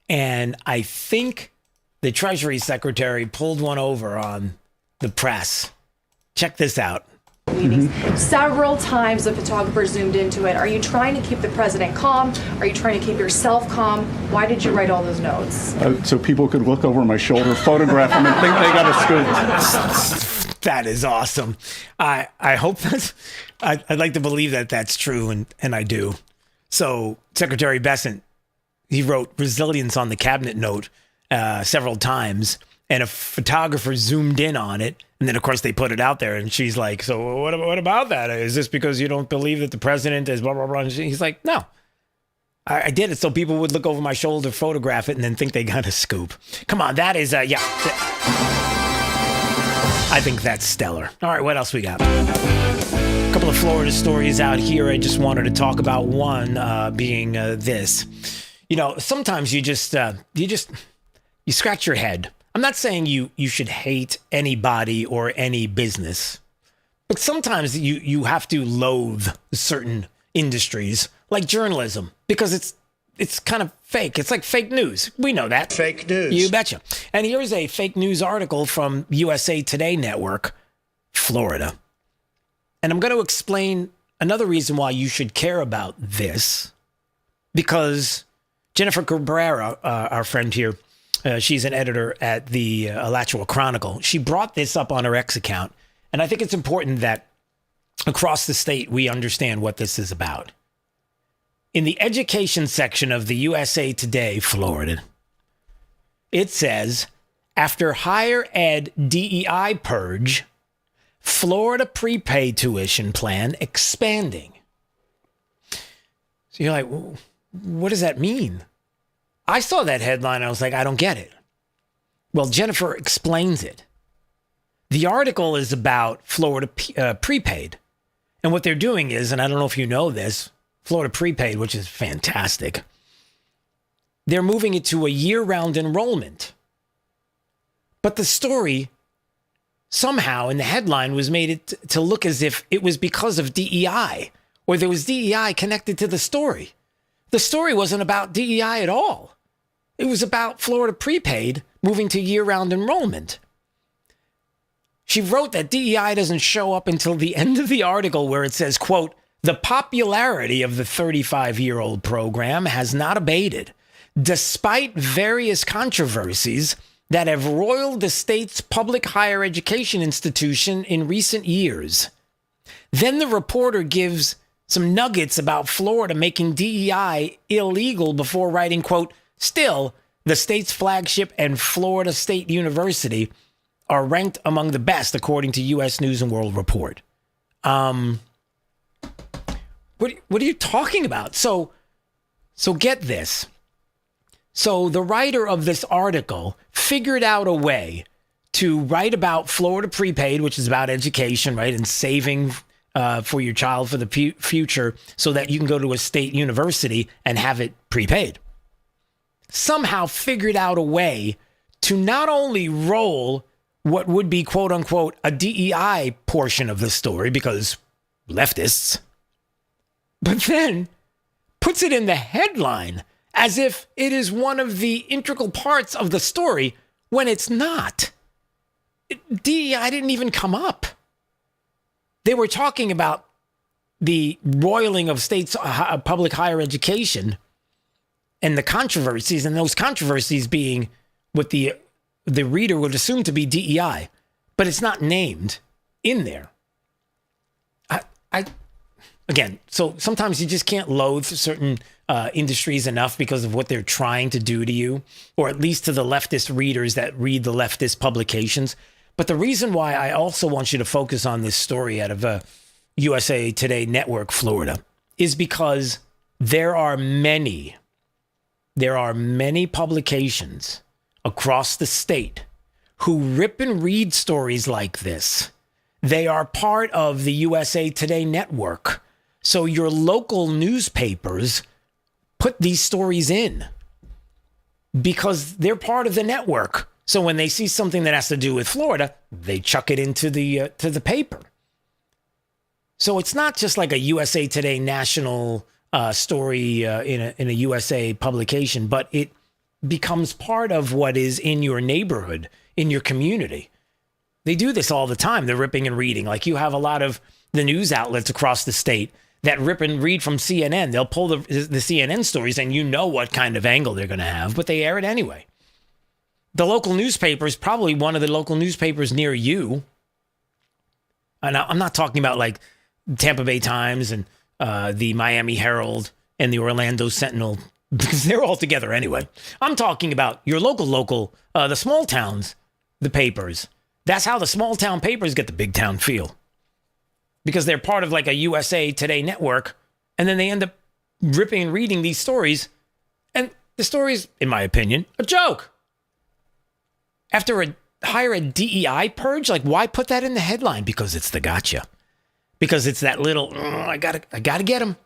And I think the Treasury Secretary pulled one over on the press. Check this out. Several times the photographer zoomed into it. Are you trying to keep the president calm? Are you trying to keep yourself calm? Why did you write all those notes? So people could look over my shoulder, photograph them, and think they got a scoop. That is awesome. I hope that's, I'd like to believe that that's true, and I do. So Secretary Bessent, he wrote resilience on the cabinet note several times, and a photographer zoomed in on it. And then, of course, they put it out there, and she's like, so what about that? Is this because you don't believe that the president is blah, blah, blah? And he's like, no. I did it so people would look over my shoulder, photograph it, and then think they got a scoop. Come on, that is, I think that's stellar. All right, what else we got? A couple of Florida stories out here. I just wanted to talk about one being this. You know, sometimes you scratch your head. I'm not saying you should hate anybody or any business, but sometimes you have to loathe certain industries like journalism because it's kind of fake. It's like fake news. We know that. Fake news. You betcha. And here's a fake news article from USA Today Network, Florida. And I'm going to explain another reason why you should care about this, because Jennifer Cabrera, our friend here, she's an editor at the Alachua Chronicle. She brought this up on her X account, and I think it's important that across the state we understand what this is about. In the education section of the USA Today, Florida, it says, after higher ed DEI purge, Florida prepaid tuition plan expanding. So you're like, what does that mean? I saw that headline. I was like, I don't get it. Well, Jennifer explains it. The article is about Florida prepaid. And what they're doing is, and I don't know if you know this, Florida prepaid, which is fantastic, they're moving it to a year-round enrollment. But the story somehow in the headline was made it to look as if it was because of DEI, or there was DEI connected to the story. The story wasn't about DEI at all. It was about Florida prepaid moving to year-round enrollment. She wrote that DEI doesn't show up until the end of the article where it says, quote, the popularity of the 35-year-old program has not abated, despite various controversies that have roiled the state's public higher education institution in recent years. Then the reporter gives some nuggets about Florida making DEI illegal before writing, quote, still, the state's flagship and Florida State University are ranked among the best, according to U.S. News and World Report. What are you talking about? So get this. So the writer of this article figured out a way to write about Florida prepaid, which is about education, right, and saving for your child for the future so that you can go to a state university and have it prepaid. Somehow figured out a way to not only roll what would be, quote unquote, a DEI portion of the story because leftists, but then puts it in the headline as if it is one of the integral parts of the story when it's not. DEI didn't even come up. They were talking about the roiling of states' public higher education and the controversies, and those controversies being what the reader would assume to be DEI, but it's not named in there. Again, so sometimes you just can't loathe certain industries enough because of what they're trying to do to you, or at least to the leftist readers that read the leftist publications. But the reason why I also want you to focus on this story out of USA Today Network, Florida, is because there are many publications across the state who rip and read stories like this. They are part of the USA Today Network. So your local newspapers put these stories in because they're part of the network. So when they see something that has to do with Florida, they chuck it into the to the paper. So it's not just like a USA Today national story in a USA publication, but it becomes part of what is in your neighborhood, in your community. They do this all the time. They're ripping and reading. Like you have a lot of the news outlets across the state that rip and read from CNN. They'll pull the CNN stories and you know what kind of angle they're going to have, but they air it anyway. The local newspaper is probably one of the local newspapers near you. And I'm not talking about like Tampa Bay Times and the Miami Herald and the Orlando Sentinel, because they're all together anyway. I'm talking about your local, the small towns, the papers. That's how the small town papers get the big town feel. Because they're part of like a USA Today network, and then they end up ripping and reading these stories, and the story's, in my opinion, a joke. After hire a DEI purge, like why put that in the headline? Because it's the gotcha. Because it's that little, I gotta get him.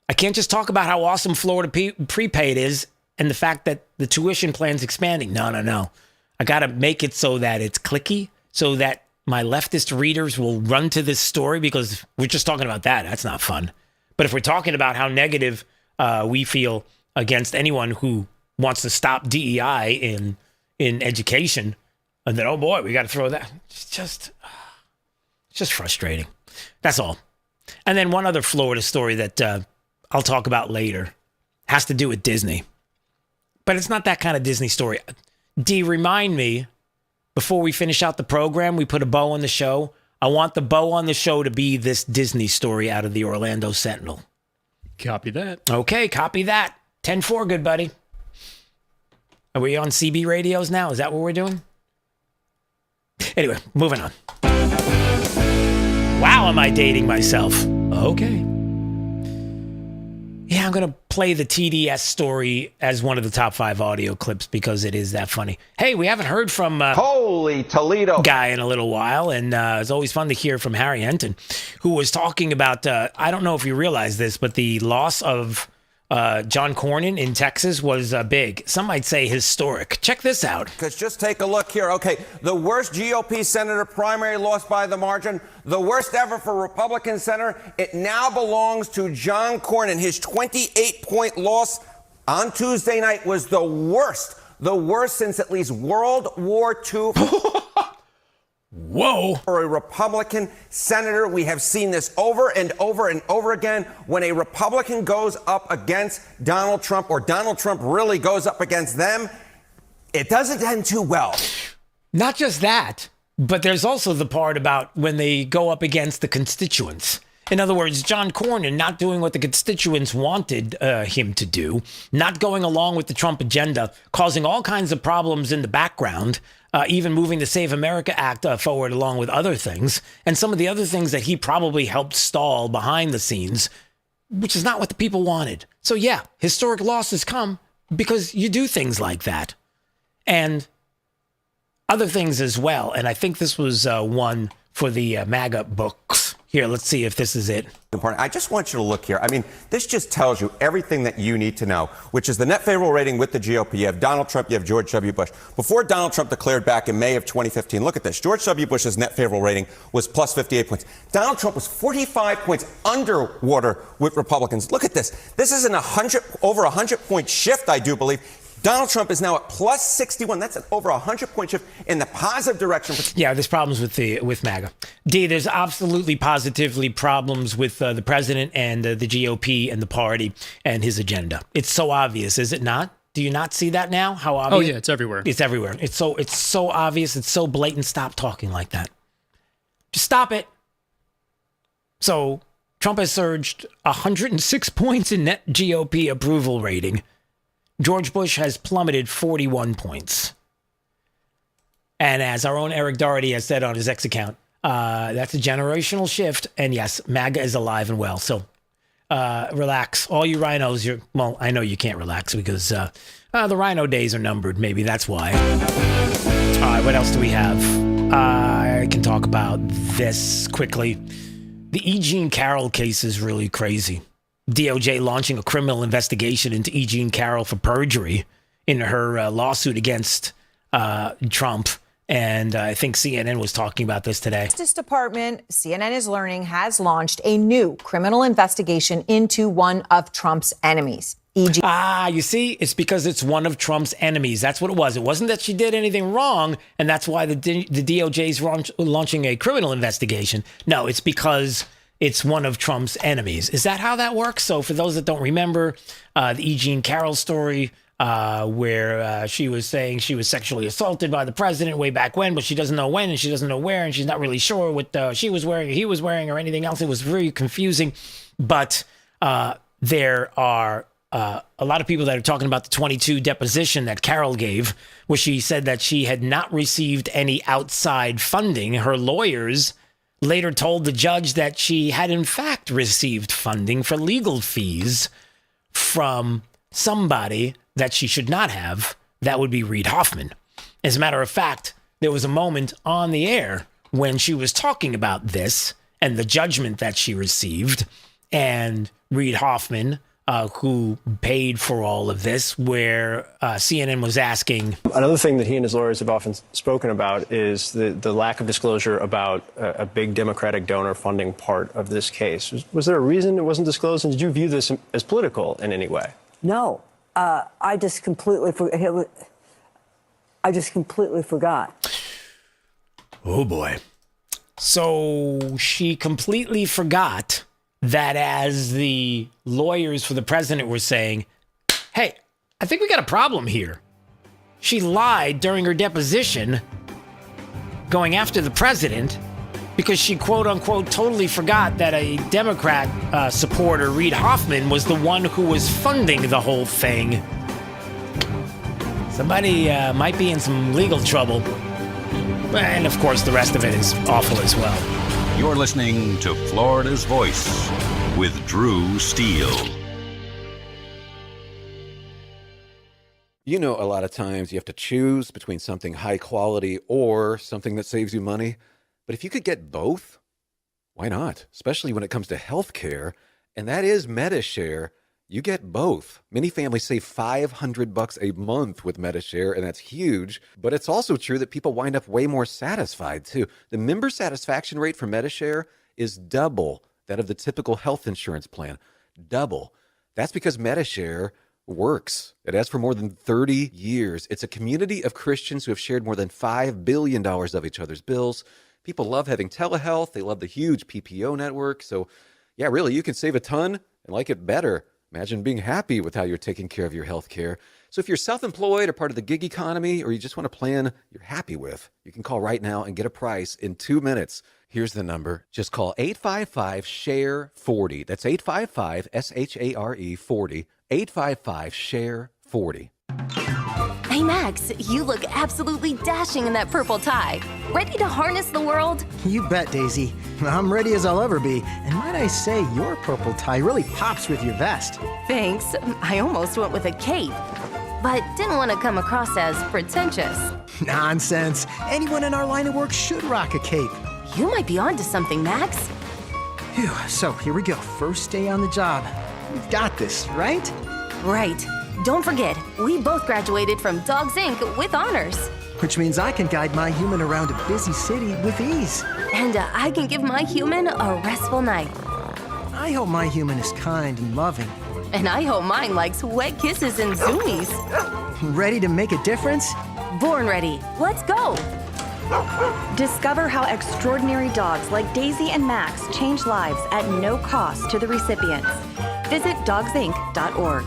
I can't just talk about how awesome Florida prepaid is and the fact that the tuition plan's expanding. No. I gotta make it so that it's clicky, so that my leftist readers will run to this story, because we're just talking about that. That's not fun. But if we're talking about how negative we feel against anyone who wants to stop DEI in education, and then, oh boy, we got to throw that. It's just frustrating. That's all. And then one other Florida story that I'll talk about later has to do with Disney. But it's not that kind of Disney story. D, remind me, before we finish out the program, we put a bow on the show. I want the bow on the show to be this Disney story out of the Orlando Sentinel. Copy that. Okay, copy that. 10-4, good buddy. Are we on CB radios now? Is that what we're doing? Anyway, moving on. Wow, am I dating myself? Okay. Yeah, I'm going to play the TDS story as one of the top 5 audio clips because it is that funny. Hey, we haven't heard from Holy Toledo guy in a little while, and it's always fun to hear from Harry Henton, who was talking about, I don't know if you realize this, but the loss of John Cornyn in Texas was big. Some might say historic. Check this out. Because just take a look here. Okay, the worst GOP senator primary lost by the margin, the worst ever for Republican senator. It now belongs to John Cornyn. His 28-point loss on Tuesday night was the worst since at least World War II. Whoa. For a Republican senator, we have seen this over and over and over again. When a Republican goes up against Donald Trump, or Donald Trump really goes up against them, it doesn't end too well. Not just that, but there's also the part about when they go up against the constituents. In other words, John Cornyn not doing what the constituents wanted him to do, not going along with the Trump agenda, causing all kinds of problems in the background, even moving the Save America Act forward along with other things, and some of the other things that he probably helped stall behind the scenes, which is not what the people wanted. So yeah, historic losses come because you do things like that. And other things as well. And I think this was one for the MAGA books. Here, let's see if this is it. I just want you to look here. I mean, this just tells you everything that you need to know, which is the net favorable rating with the GOP. You have Donald Trump, you have George W. Bush. Before Donald Trump declared back in May of 2015, look at this. George W. Bush's net favorable rating was plus 58 points. Donald Trump was 45 points underwater with Republicans. Look at this. This is over 100-point shift, I do believe. Donald Trump is now at plus 61. That's an over 100-point shift in the positive direction. Yeah, there's problems with MAGA. D, there's absolutely positively problems with the president and the GOP and the party and his agenda. It's so obvious, is it not? Do you not see that now? How obvious? Oh yeah, it's everywhere. It's everywhere. It's so obvious. It's so blatant. Stop talking like that. Just stop it. So Trump has surged 106 points in net GOP approval rating. George Bush has plummeted 41 points. And as our own Eric Doherty has said on his X account, that's a generational shift. And yes, MAGA is alive and well. So relax. All you rhinos, well, I know you can't relax because the rhino days are numbered. Maybe that's why. All right, what else do we have? I can talk about this quickly. The E. Jean Carroll case is really crazy. DOJ launching a criminal investigation into E. Jean Carroll for perjury in her lawsuit against Trump. And I think CNN was talking about this today. The Justice Department, CNN is learning, has launched a new criminal investigation into one of Trump's enemies. You see, it's because it's one of Trump's enemies. That's what it was. It wasn't that she did anything wrong, and that's why the DOJ is launching a criminal investigation. No, it's because it's one of Trump's enemies. Is that how that works? So for those that don't remember, the E. Jean Carroll story, where she was saying she was sexually assaulted by the president way back when, but she doesn't know when and she doesn't know where, and she's not really sure what she was wearing, or he was wearing, or anything else. It was very confusing. But there are a lot of people that are talking about the 22 deposition that Carroll gave, where she said that she had not received any outside funding. Her lawyers later told the judge that she had in fact received funding for legal fees from somebody that she should not have. That would be Reid Hoffman. As a matter of fact, there was a moment on the air when she was talking about this and the judgment that she received, and Reid Hoffman, who paid for all of this, where CNN was asking. Another thing that he and his lawyers have often spoken about is the lack of disclosure about a big Democratic donor funding part of this case. Was there a reason it wasn't disclosed, and did you view this as political in any way? No, I just completely forgot. Oh boy. So she completely forgot that, as the lawyers for the president were saying, hey, I think we got a problem here. She lied during her deposition going after the president because she, quote unquote, totally forgot that a Democrat supporter, Reid Hoffman, was the one who was funding the whole thing. Somebody might be in some legal trouble. And of course, the rest of it is awful as well. You're listening to Florida's Voice with Drew Steele. You know, a lot of times you have to choose between something high quality or something that saves you money. But if you could get both, why not? Especially when it comes to healthcare, and that is MediShare. You get both. Many families save $500 a month with MediShare, and that's huge. But it's also true that people wind up way more satisfied, too. The member satisfaction rate for MediShare is double that of the typical health insurance plan. Double. That's because MediShare works. It has for more than 30 years. It's a community of Christians who have shared more than $5 billion of each other's bills. People love having telehealth. They love the huge PPO network. So, yeah, really, you can save a ton and like it better. Imagine being happy with how you're taking care of your health care. So if you're self-employed or part of the gig economy, or you just want a plan you're happy with, you can call right now and get a price in 2 minutes. Here's the number. Just call 855-SHARE-40. That's 855-SHARE-40. 855-SHARE-40. Hey, Max, you look absolutely dashing in that purple tie. Ready to harness the world? You bet, Daisy. I'm ready as I'll ever be. And might I say, your purple tie really pops with your vest. Thanks. I almost went with a cape, but didn't want to come across as pretentious. Nonsense. Anyone in our line of work should rock a cape. You might be onto something, Max. Phew, so here we go. First day on the job. We've got this, right? Right. Don't forget, we both graduated from Dogs Inc. with honors. Which means I can guide my human around a busy city with ease. And I can give my human a restful night. I hope my human is kind and loving. And I hope mine likes wet kisses and zoomies. Ready to make a difference? Born ready. Let's go. Discover how extraordinary dogs like Daisy and Max change lives at no cost to the recipients. Visit dogsinc.org.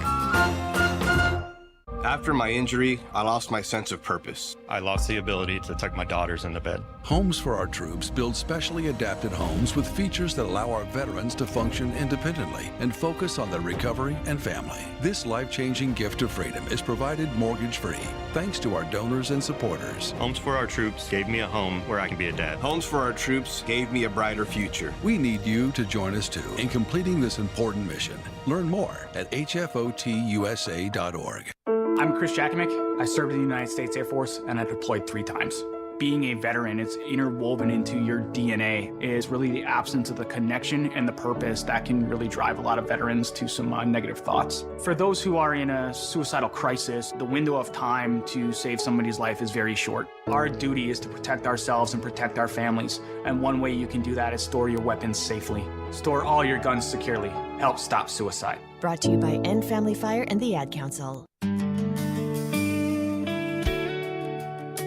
After my injury, I lost my sense of purpose. I lost the ability to tuck my daughters into bed. Homes for Our Troops build specially adapted homes with features that allow our veterans to function independently and focus on their recovery and family. This life-changing gift of freedom is provided mortgage-free, thanks to our donors and supporters. Homes for Our Troops gave me a home where I can be a dad. Homes for Our Troops gave me a brighter future. We need you to join us too in completing this important mission. Learn more at hfotusa.org. I'm Chris Jakomick. I served in the United States Air Force and I deployed 3 times. being a veteran, it's interwoven into your DNA, is really the absence of the connection and the purpose that can really drive a lot of veterans to some negative thoughts. For those who are in a suicidal crisis, the window of time to save somebody's life is very short. Our duty is to protect ourselves and protect our families, and one way you can do that is store your weapons safely. Store all your guns securely. Help stop suicide. Brought to you by End Family Fire and the Ad Council.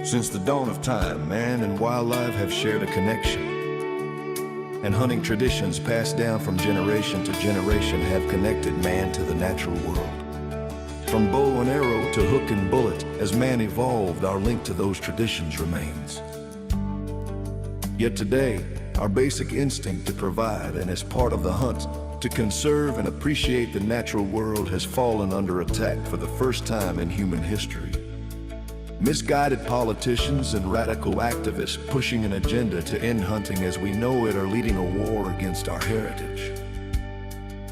Since the dawn of time, man and wildlife have shared a connection. And hunting traditions passed down from generation to generation have connected man to the natural world. From bow and arrow to hook and bullet, as man evolved, our link to those traditions remains. Yet today, our basic instinct to provide and as part of the hunt, to conserve and appreciate the natural world has fallen under attack for the first time in human history. Misguided politicians and radical activists pushing an agenda to end hunting as we know it are leading a war against our heritage.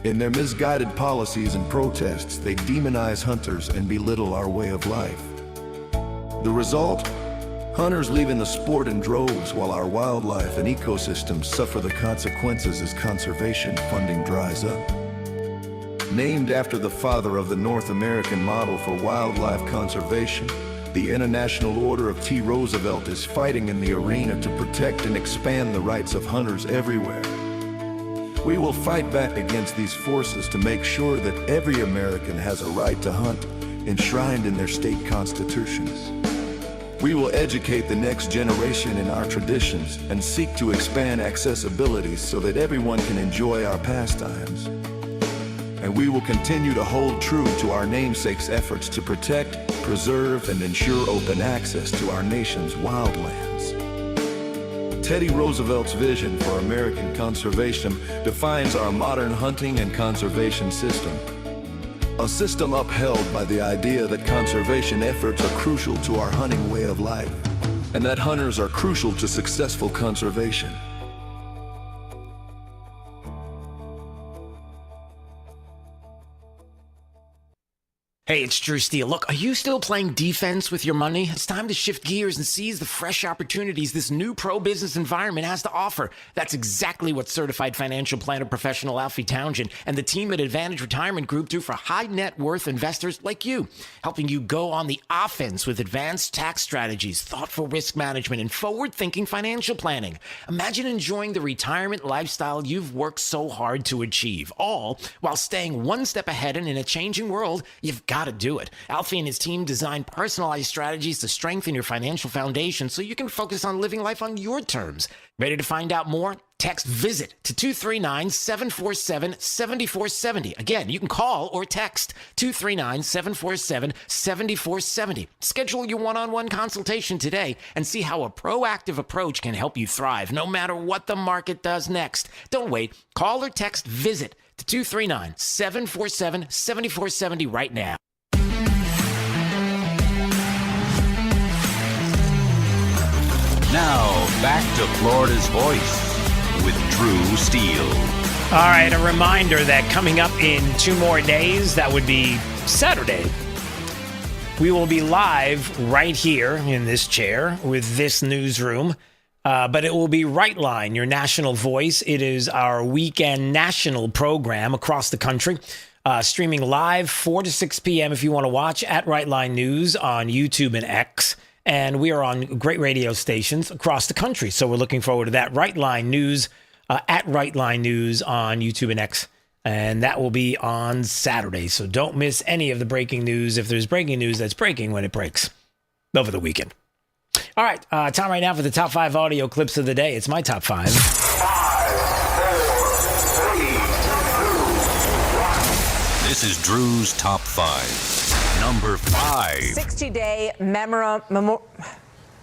In their misguided policies and protests, they demonize hunters and belittle our way of life. The result? Hunters leaving the sport in droves while our wildlife and ecosystems suffer the consequences as conservation funding dries up. Named after the father of the North American model for wildlife conservation, the International Order of T. Roosevelt is fighting in the arena to protect and expand the rights of hunters everywhere. We will fight back against these forces to make sure that every American has a right to hunt, enshrined in their state constitutions. We will educate the next generation in our traditions and seek to expand accessibility so that everyone can enjoy our pastimes. And we will continue to hold true to our namesake's efforts to protect, preserve, and ensure open access to our nation's wildlands. Teddy Roosevelt's vision for American conservation defines our modern hunting and conservation system. A system upheld by the idea that conservation efforts are crucial to our hunting way of life, and that hunters are crucial to successful conservation. Hey, it's Drew Steele. Look, are you still playing defense with your money? It's time to shift gears and seize the fresh opportunities this new pro-business environment has to offer. That's exactly what certified financial planner professional Alfie Townsend and the team at Advantage Retirement Group do for high net worth investors like you, helping you go on the offense with advanced tax strategies, thoughtful risk management, and forward-thinking financial planning. Imagine enjoying the retirement lifestyle you've worked so hard to achieve, all while staying one step ahead, and in a changing world, you've got to do it. Alfie and his team design personalized strategies to strengthen your financial foundation so you can focus on living life on your terms. Ready to find out more? Text VISIT to 239-747-7470. Again, you can call or text 239-747-7470. Schedule your one-on-one consultation today and see how a proactive approach can help you thrive no matter what the market does next. Don't wait. Call or text VISIT to 239-747-7470 right now. Now, back to Florida's Voice with Drew Steele. All right, a reminder that coming up in 2 more days, that would be Saturday, we will be live right here in this chair with this newsroom. But it will be Right Line, your national voice. It is our weekend national program across the country, streaming live 4 to 6 p.m. if you want to watch at Right Line News on YouTube and X. And we are on great radio stations across the country. So we're looking forward to that. Right Line News, at Right Line News on YouTube and X. And that will be on Saturday. So don't miss any of the breaking news. If there's breaking news, that's breaking when it breaks over the weekend. All right, time right now for the top 5 audio clips of the day. It's my top 5. 5, 4, 3, 2, 1. This is Drew's top 5. Number 5. 60-day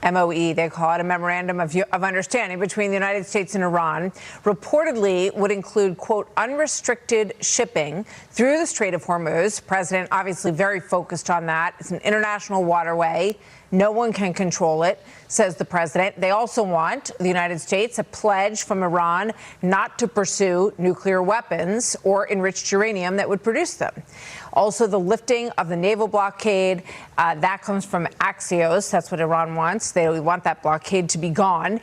MOE, they call it, a memorandum of understanding between the United States and Iran, reportedly would include, quote, unrestricted shipping through the Strait of Hormuz. President obviously very focused on that. It's an international waterway. No one can control it, says the president. They also want, the United States, a pledge from Iran not to pursue nuclear weapons or enriched uranium that would produce them. Also, the lifting of the naval blockade, that comes from Axios. That's what Iran wants. They want that blockade to be gone.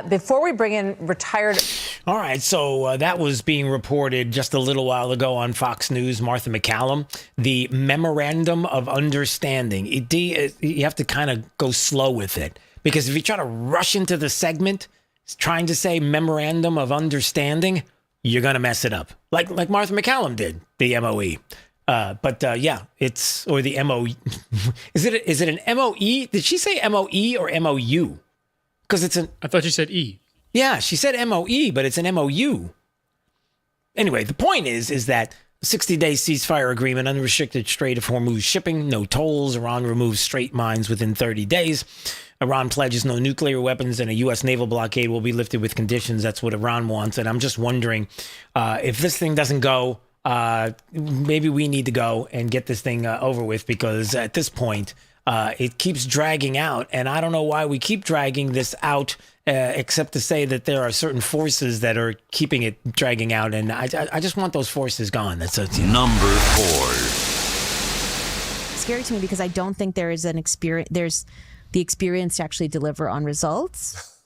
Before we bring in retired... All right, so that was being reported just a little while ago on Fox News, Martha McCallum. The Memorandum of Understanding. You have to kind of go slow with it, because if you try to rush into the segment trying to say Memorandum of Understanding, you're going to mess it up. Like Martha McCallum did, the MOE. Yeah, it's, or the MOE. Is it an MOE? Did she say MOE or MOU? Because it's I thought she said E. Yeah, she said MOE, but it's an MOU. Anyway, the point is that 60-day ceasefire agreement, unrestricted Strait of Hormuz shipping, no tolls. Iran removes straight mines within 30 days. Iran pledges no nuclear weapons, and a U.S. naval blockade will be lifted with conditions. That's what Iran wants. And I'm just wondering if this thing doesn't go, maybe we need to go and get this thing over with, because at this point, it keeps dragging out. And I don't know why we keep dragging this out, except to say that there are certain forces that are keeping it dragging out. And I just want those forces gone. That's Number 4. Scary to me, because I don't think there is there's the experience to actually deliver on results.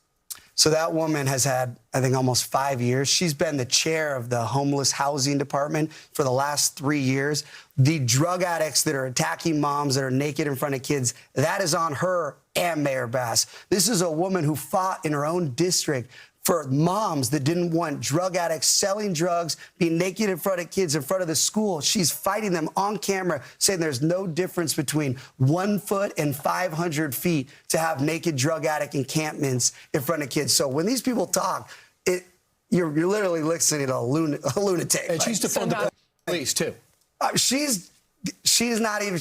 So that woman has had, I think, almost 5 years. She's been the chair of the homeless housing department for the last 3 years. The drug addicts that are attacking moms that are naked in front of kids, that is on her and Mayor Bass. This is a woman who fought in her own district for moms that didn't want drug addicts selling drugs, being naked in front of kids in front of the school. She's fighting them on camera, saying there's no difference between 1 foot and 500 feet to have naked drug addict encampments in front of kids. So when these people talk, you're literally listening to a lunatic. And she's to fund the police too. She's not even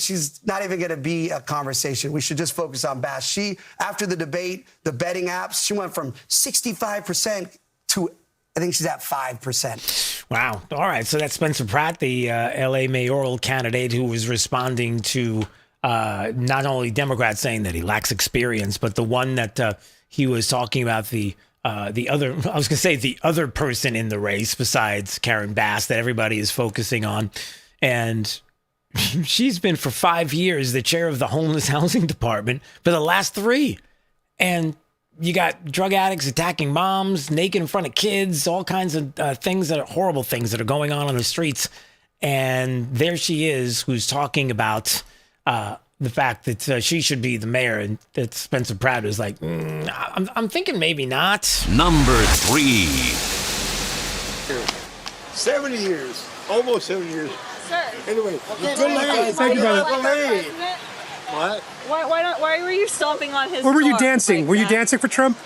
going to be a conversation. We should just focus on Bass. She, after the debate, the betting apps, she went from 65% to, I think she's at 5%. Wow. All right. So that's Spencer Pratt, the LA mayoral candidate, who was responding to not only Democrats saying that he lacks experience, but the one that he was talking about the other person in the race besides Karen Bass that everybody is focusing on. And she's been for 5 years the chair of the homeless housing department for the last 3. And you got drug addicts attacking moms, naked in front of kids, all kinds of things that are horrible things that are going on the streets. And there she is, who's talking about the fact that she should be the mayor, and that Spencer Pratt is like, I'm thinking maybe not. Number 3. 70 years. Almost 70 years. Sir. Anyway, Thank you, brother. What? Why were you stomping on his Or were you car dancing? like Were you that? dancing for Trump?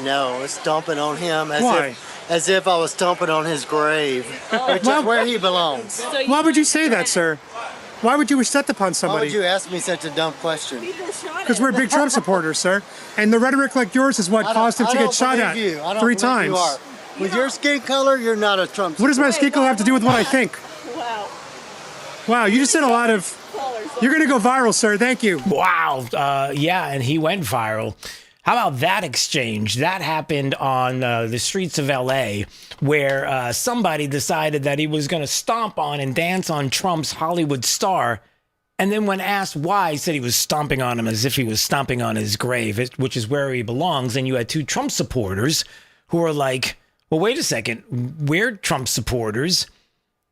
No, I was stomping on him Why? as if I was stomping on his grave, which is where he belongs. Why would you say that, sir? Why would you wish that upon Why somebody? would you ask me such a dumb question? Because we're big Trump supporters, sir. And the rhetoric like yours is what caused him to get shot at 3 times. You are. With your skin color, you're not a Trump supporter. What does my skin color have to do with what I think? Wow, you just said a lot of... You're going to go viral, sir. Thank you. Wow. Yeah, and he went viral. How about that exchange? That happened on the streets of L.A., where somebody decided that he was going to stomp on and dance on Trump's Hollywood star. And then when asked why, he said he was stomping on him as if he was stomping on his grave, which is where he belongs. And you had 2 Trump supporters who were like, well, wait a second. We're Trump supporters.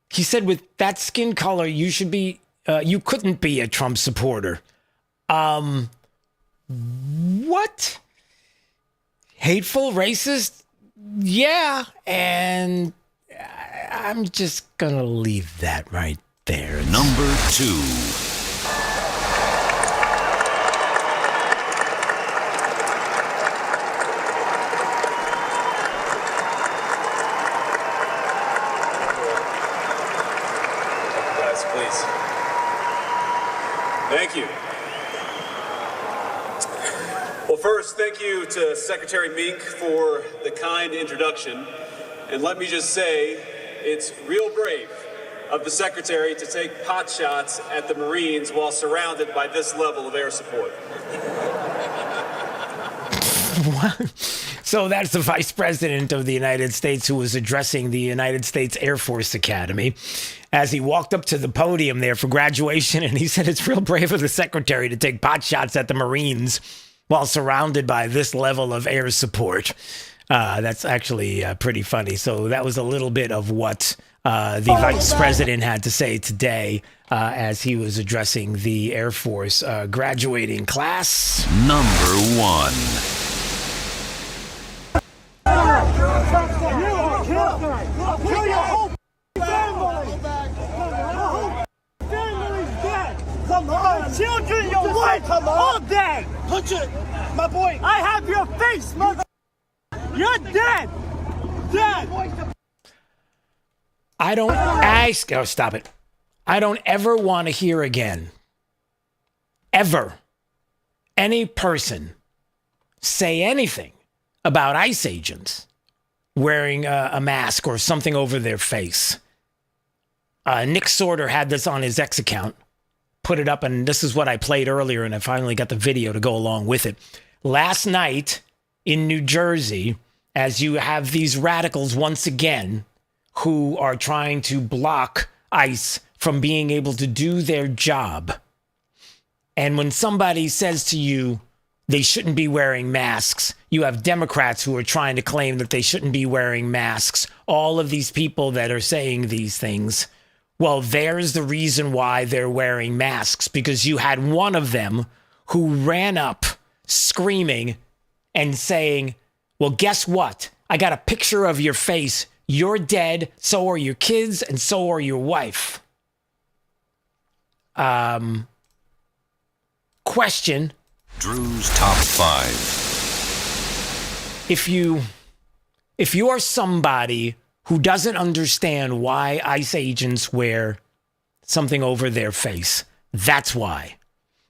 He said, with that skin color, you should be, you couldn't be a Trump supporter. What? Hateful, racist? Yeah. And I'm just going to leave that right there. Number 2. Thank you. Well, first, thank you to Secretary Mink for the kind introduction. And let me just say, it's real brave of the Secretary to take pot shots at the Marines while surrounded by this level of air support. So that's the Vice President of the United States who was addressing the United States Air Force Academy as he walked up to the podium there for graduation. And he said it's real brave of the secretary to take pot shots at the Marines while surrounded by this level of air support. That's actually pretty funny. So that was a little bit of what the Vice President had to say today as he was addressing the Air Force graduating class. Number 1. Kill your whole family! Your whole family's dead! Your children, your wife, all dead! Punch it! My boy! I have your face, mother! You're dead! Dead! I don't ask. Oh, stop it. I don't ever want to hear again, ever, any person say anything about ICE agents wearing a mask or something over their face. Nick Sorter had this on his X account, put it up, and this is what I played earlier, and I finally got the video to go along with it. Last night in New Jersey, as you have these radicals once again who are trying to block ICE from being able to do their job. And when somebody says to you they shouldn't be wearing masks, you have Democrats who are trying to claim that they shouldn't be wearing masks. All of these people that are saying these things, well, there's the reason why they're wearing masks, because you had one of them who ran up screaming and saying, well, guess what? I got a picture of your face. You're dead. So are your kids. And so are your wife. Question. Drew's Top 5. If you are somebody who doesn't understand why ICE agents wear something over their face, that's why.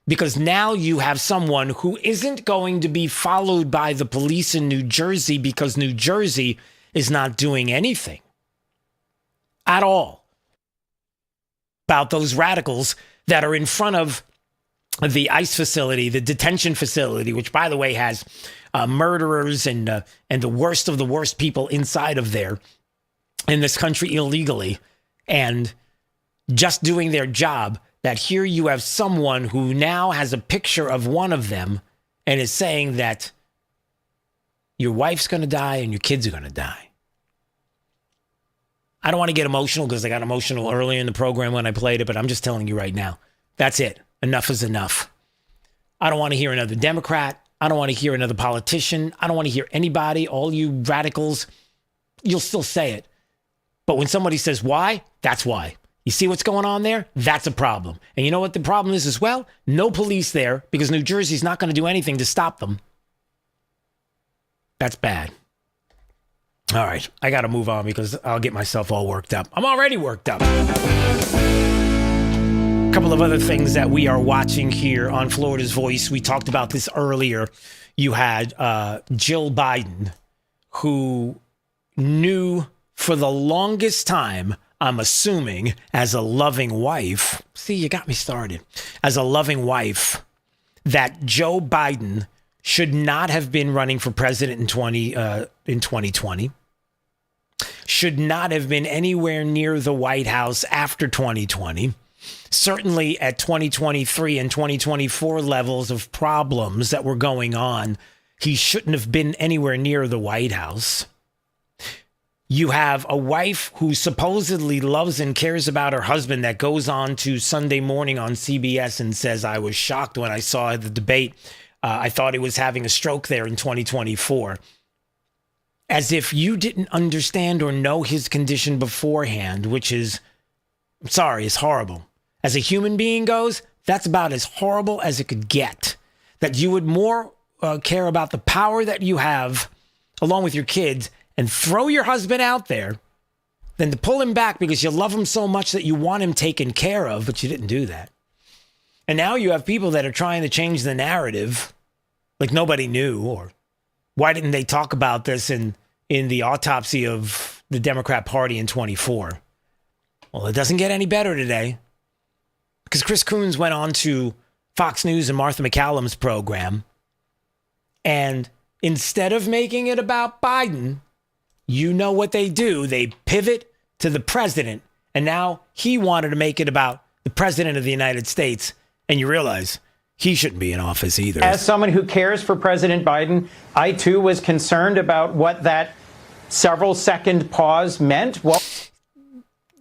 Because now you have someone who isn't going to be followed by the police in New Jersey because New Jersey is not doing anything at all about those radicals that are in front of the ICE facility, the detention facility, which, by the way, has murderers and the worst of the worst people inside of there in this country illegally and just doing their job. That here you have someone who now has a picture of one of them and is saying that your wife's going to die and your kids are going to die. I don't want to get emotional because I got emotional earlier in the program when I played it, but I'm just telling you right now, that's it. Enough is enough. I don't want to hear another Democrat. I don't want to hear another politician. I don't want to hear anybody, all you radicals. You'll still say it. But when somebody says why, that's why. You see what's going on there? That's a problem. And you know what the problem is as well? No police there because New Jersey's not going to do anything to stop them. That's bad. All right, I got to move on because I'll get myself all worked up. I'm already worked up. A couple of other things that we are watching here on Florida's Voice. We talked about this earlier. You had Jill Biden, who knew for the longest time, I'm assuming, as a loving wife. See, you got me started. As a loving wife, that Joe Biden should not have been running for president in 2020. Should not have been anywhere near the White House after 2020. Certainly at 2023 and 2024 levels of problems that were going on, he shouldn't have been anywhere near the White House. You have a wife who supposedly loves and cares about her husband that goes on to Sunday Morning on CBS and says, I was shocked when I saw the debate. I thought he was having a stroke there in 2024. As if you didn't understand or know his condition beforehand, which is, I'm sorry, is horrible. As a human being goes, that's about as horrible as it could get. That you would more care about the power that you have along with your kids and throw your husband out there than to pull him back because you love him so much that you want him taken care of, but you didn't do that. And now you have people that are trying to change the narrative like nobody knew, or why didn't they talk about this in the autopsy of the Democrat Party in 24? Well, it doesn't get any better today because Chris Coons went on to Fox News and Martha McCallum's program and instead of making it about Biden, you know what they do. They pivot to the president. And now he wanted to make it about the president of the United States. And you realize he shouldn't be in office either. As someone who cares for President Biden, I too was concerned about what that several second pause meant. Well,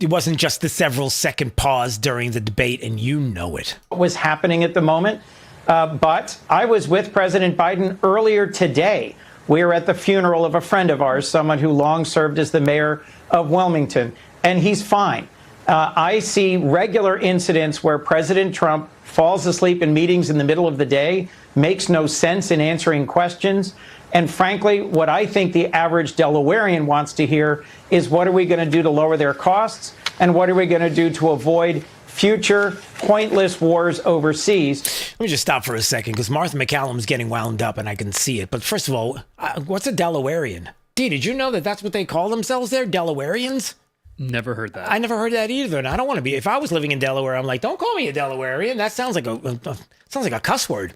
it wasn't just the several second pause during the debate, and you know it. What was happening at the moment? But I was with President Biden earlier today. We were at the funeral of a friend of ours, someone who long served as the mayor of Wilmington, and he's fine. I see regular incidents where President Trump falls asleep in meetings in the middle of the day, makes no sense in answering questions. And frankly, what I think the average Delawarean wants to hear is, what are we going to do to lower their costs? And what are we going to do to avoid future pointless wars overseas? Let me just stop for a second, because Martha McCallum's getting wound up and I can see it. But first of all, what's a Delawarean? Did you know that that's what they call themselves there? Delawareans? Never heard that. I never heard that either. And I don't want to be. If I was living in Delaware, I'm like, don't call me a Delawarean. That sounds like a cuss word.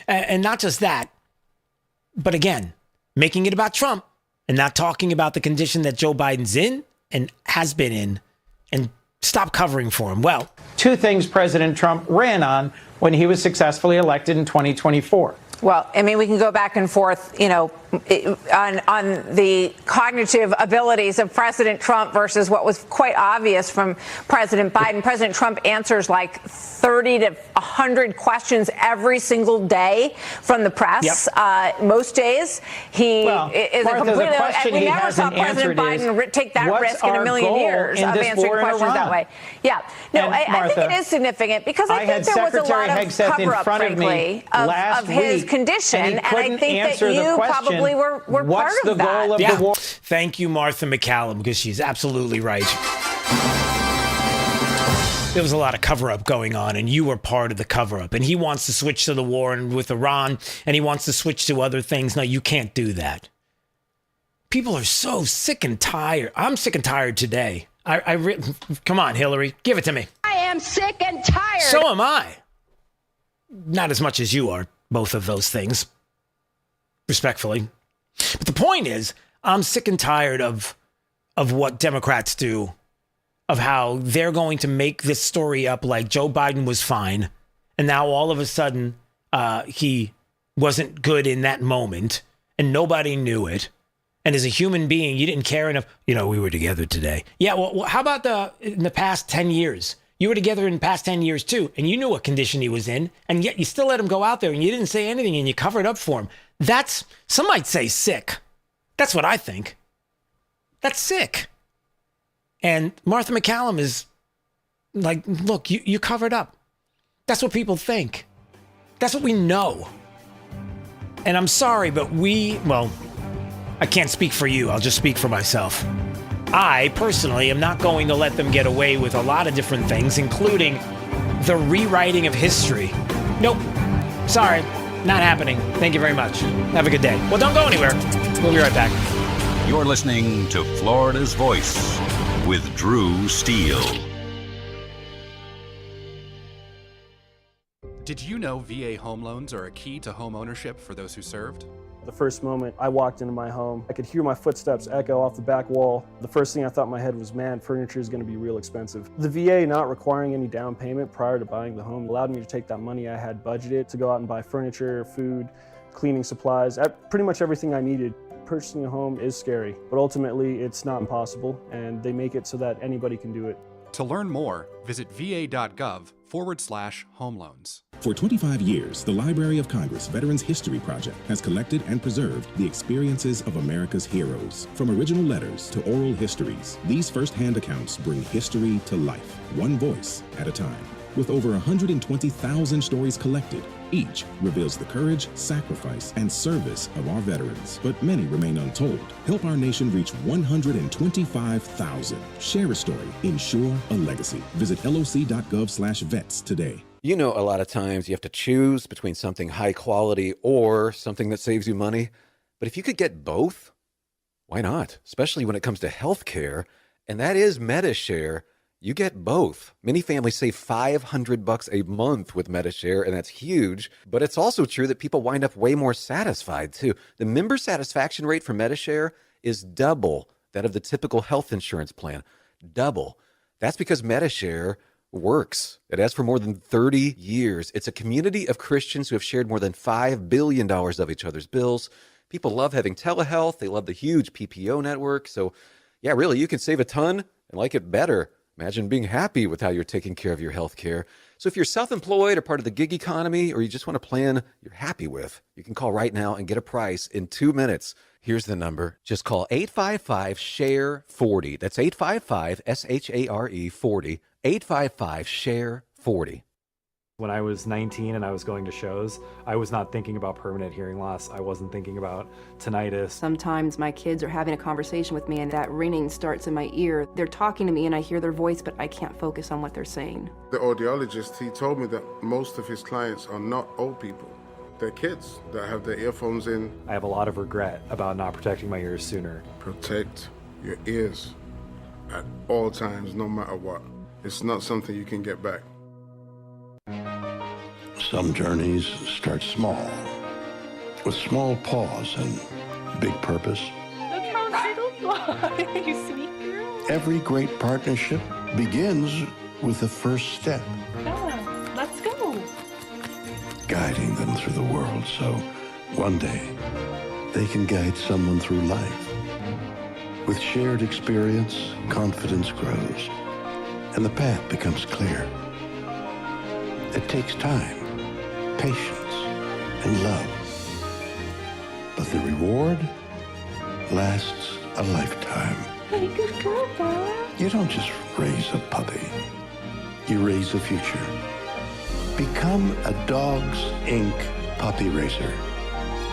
And not just that, but again, making it about Trump and not talking about the condition that Joe Biden's in and has been in, and stop covering for him. Well, two things President Trump ran on when he was successfully elected in 2024. Well, I mean, we can go back and forth, on the cognitive abilities of President Trump versus what was quite obvious from President Biden. President Trump answers like 30 to 100 questions every single day from the press. Yep. Most days, he is Martha, a completely. And we never saw President Biden take that risk in a million years of answering questions that way. Yeah. No, I think it is significant, because I think there was a lot of cover-up, frankly, of his condition, and I think that you probably were part of that. Yeah. Thank you, Martha McCallum, because she's absolutely right. There was a lot of cover-up going on, and you were part of the cover-up. And he wants to switch to the war with Iran, and he wants to switch to other things. No, you can't do that. People are so sick and tired. I'm sick and tired today. Come on, Hillary, give it to me. I am sick and tired. So am I. Not as much as you are, both of those things, respectfully. But the point is, I'm sick and tired of what Democrats do, of how they're going to make this story up like Joe Biden was fine, and now all of a sudden he wasn't good in that moment, and nobody knew it. And as a human being, you didn't care enough. We were together today. Yeah, well, how about in the past 10 years? You were together in the past 10 years, too, and you knew what condition he was in, and yet you still let him go out there, and you didn't say anything, and you covered up for him. That's, some might say, sick. That's what I think. That's sick. And Martha McCallum is like, look, you covered up. That's what people think. That's what we know. And I'm sorry, but I can't speak for you. I'll just speak for myself. I personally am not going to let them get away with a lot of different things, including the rewriting of history. Nope. Sorry. Not happening. Thank you very much. Have a good day. Well, don't go anywhere. We'll be right back. You're listening to Florida's Voice with Drew Steele. Did you know VA home loans are a key to home ownership for those who served? The first moment I walked into my home, I could hear my footsteps echo off the back wall. The first thing I thought in my head was, man, furniture is going to be real expensive. The VA not requiring any down payment prior to buying the home allowed me to take that money I had budgeted to go out and buy furniture, food, cleaning supplies, pretty much everything I needed. Purchasing a home is scary, but ultimately it's not impossible, and they make it so that anybody can do it. To learn more, visit va.gov/home loans. For 25 years, the Library of Congress Veterans History Project has collected and preserved the experiences of America's heroes. From original letters to oral histories, these first-hand accounts bring history to life, one voice at a time. With over 120,000 stories collected, each reveals the courage, sacrifice, and service of our veterans, but many remain untold. Help our nation reach 125,000. Share a story. Ensure a legacy. Visit loc.gov/vets today. You know, a lot of times you have to choose between something high quality or something that saves you money. But if you could get both, why not? Especially when it comes to healthcare, and that is MediShare. You get both. Many families save $500 a month with Medi-Share, and that's huge. But it's also true that people wind up way more satisfied, too. The member satisfaction rate for Medi-Share is double that of the typical health insurance plan. Double. That's because Medi-Share works. It has for more than 30 years. It's a community of Christians who have shared more than $5 billion of each other's bills. People love having telehealth. They love the huge PPO network. So, yeah, really, you can save a ton and like it better. Imagine being happy with how you're taking care of your health care. So if you're self-employed or part of the gig economy, or you just want a plan you're happy with, you can call right now and get a price in 2 minutes. Here's the number. Just call 855-SHARE-40. That's 855-SHARE-40. 855-SHARE-40. When I was 19 and I was going to shows, I was not thinking about permanent hearing loss. I wasn't thinking about tinnitus. Sometimes my kids are having a conversation with me and that ringing starts in my ear. They're talking to me and I hear their voice, but I can't focus on what they're saying. The audiologist, he told me that most of his clients are not old people. They're kids that have their earphones in. I have a lot of regret about not protecting my ears sooner. Protect your ears at all times, no matter what. It's not something you can get back. Some journeys start small, with small pause and big purpose. Look how little fly. You sweet girl. Every great partnership begins with the first step. Yeah, let's go. Guiding them through the world so one day they can guide someone through life. With shared experience, confidence grows, and the path becomes clear. It takes time, patience, and love. But the reward lasts a lifetime. Hey, good girl, Dad. You don't just raise a puppy. You raise a future. Become a Dogs Inc. puppy raiser.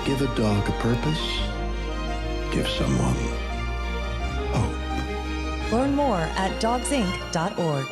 Give a dog a purpose. Give someone hope. Learn more at dogsinc.org.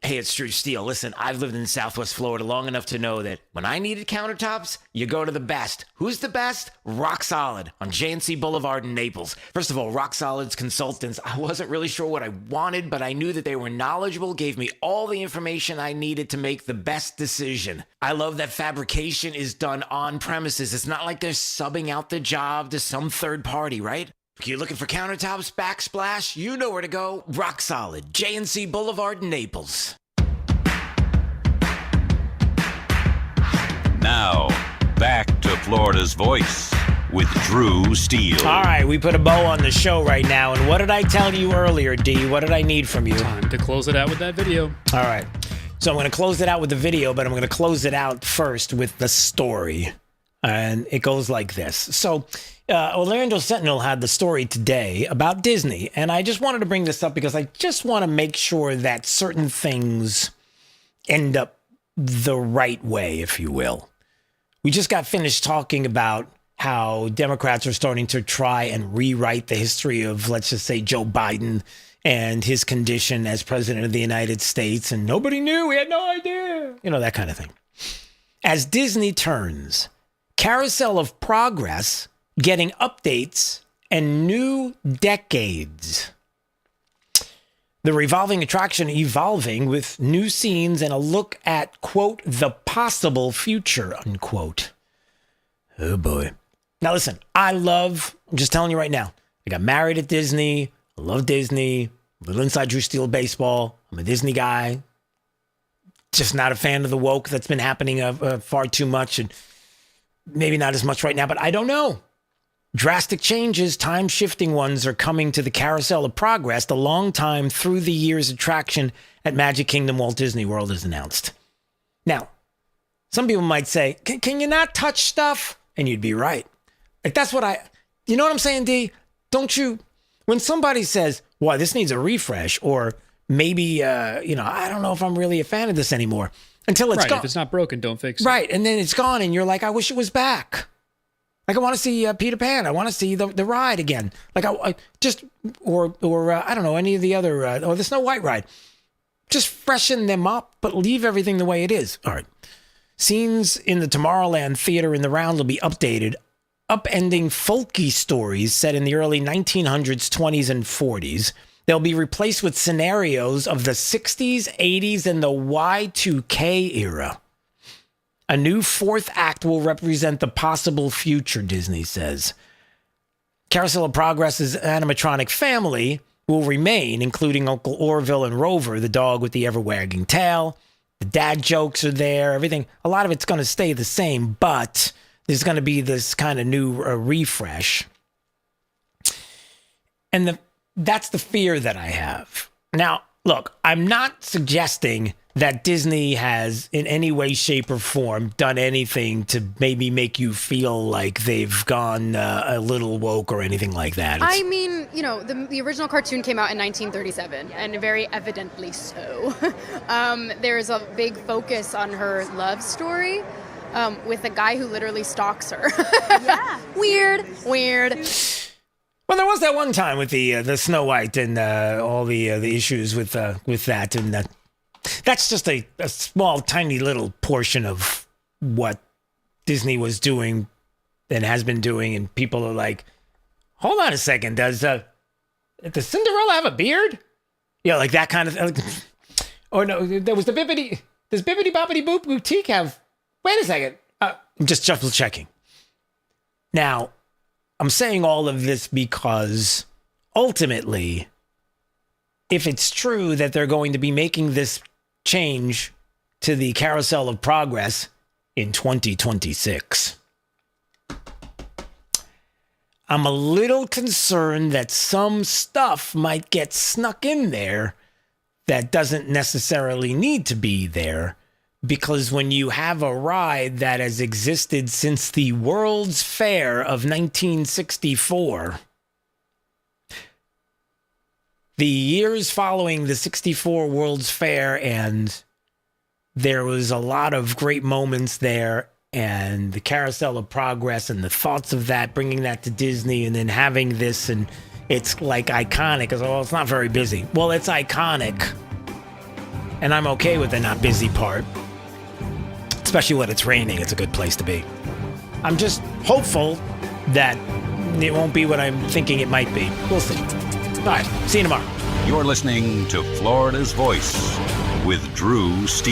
Hey, it's Drew Steele. Listen, I've lived in Southwest Florida long enough to know that when I needed countertops, you go to the best. Who's the best? Rock Solid on J&C Boulevard in Naples. First of all, Rock Solid's consultants, I wasn't really sure what I wanted, but I knew that they were knowledgeable, gave me all the information I needed to make the best decision. I love that fabrication is done on premises. It's not like they're subbing out the job to some third party, right? You're looking for countertops, backsplash? You know where to go. Rock Solid, J&C Boulevard in Naples. Now, back to Florida's Voice with Drew Steele. All right, we put a bow on the show right now. And what did I tell you earlier, D? What did I need from you? Time to close it out with that video. All right. So I'm going to close it out with the video, but I'm going to close it out first with the story. And it goes like this. So Orlando Sentinel had the story today about Disney. And I just wanted to bring this up because I just want to make sure that certain things end up the right way, if you will. We just got finished talking about how Democrats are starting to try and rewrite the history of, let's just say, Joe Biden and his condition as president of the United States. And nobody knew. We had no idea. You know, that kind of thing. As Disney turns, carousel of progress, getting updates and new decades. The revolving attraction evolving with new scenes and a look at, quote, the possible future, unquote. Oh, boy. Now, listen, I'm just telling you right now, I got married at Disney. I love Disney. A little inside Drew Steele baseball. I'm a Disney guy. Just not a fan of the woke that's been happening far too much, and maybe not as much right now, but I don't know. Drastic changes, time-shifting ones, are coming to the carousel of progress, the long time through the years attraction at Magic Kingdom Walt Disney World is announced. Now, some people might say, can you not touch stuff? And you'd be right. Like, that's what you know what I'm saying, D? Don't you, when somebody says, well, this needs a refresh, or maybe, I don't know if I'm really a fan of this anymore, until it's gone. If it's not broken, don't fix it. Right, and then it's gone, and you're like, I wish it was back. Like, I want to see Peter Pan. I want to see the ride again. Like, I don't know, any of the other, or the Snow White ride. Just freshen them up, but leave everything the way it is. All right. Scenes in the Tomorrowland Theater in the round will be updated, upending folky stories set in the early 1900s, 20s, and 40s. They'll be replaced with scenarios of the 60s, 80s, and the Y2K era. A new fourth act will represent the possible future, Disney says. Carousel of Progress's animatronic family will remain, including Uncle Orville and Rover, the dog with the ever-wagging tail. The dad jokes are there, everything. A lot of it's going to stay the same, but there's going to be this kind of new refresh. And that's the fear that I have. Now, look, I'm not suggesting that Disney has in any way, shape, or form done anything to maybe make you feel like they've gone a little woke or anything like that. I mean, you know, the original cartoon came out in 1937, and very evidently so. There's a big focus on her love story with a guy who literally stalks her. Yeah. Weird. Well, there was that one time with the Snow White and all the issues with that, and that's just a small, tiny little portion of what Disney was doing and has been doing, and people are like, hold on a second, does Cinderella have a beard? Yeah, like that kind of or no, there was does Bibbidi Bobbidi Boop Boutique have, wait a second, I'm just double checking. Now, I'm saying all of this because ultimately, if it's true that they're going to be making this change to the Carousel of Progress in 2026, I'm a little concerned that some stuff might get snuck in there that doesn't necessarily need to be there, because when you have a ride that has existed since the World's Fair of 1964, the years following the 64 World's Fair, and there was a lot of great moments there, and the Carousel of Progress and the thoughts of that, bringing that to Disney and then having this, and it's like iconic. Well, it's not very busy. Well, it's iconic, and I'm okay with the not busy part, especially when it's raining. It's a good place to be. I'm just hopeful that it won't be what I'm thinking it might be. We'll see. All right, see you tomorrow. You're listening to Florida's Voice with Drew Steele.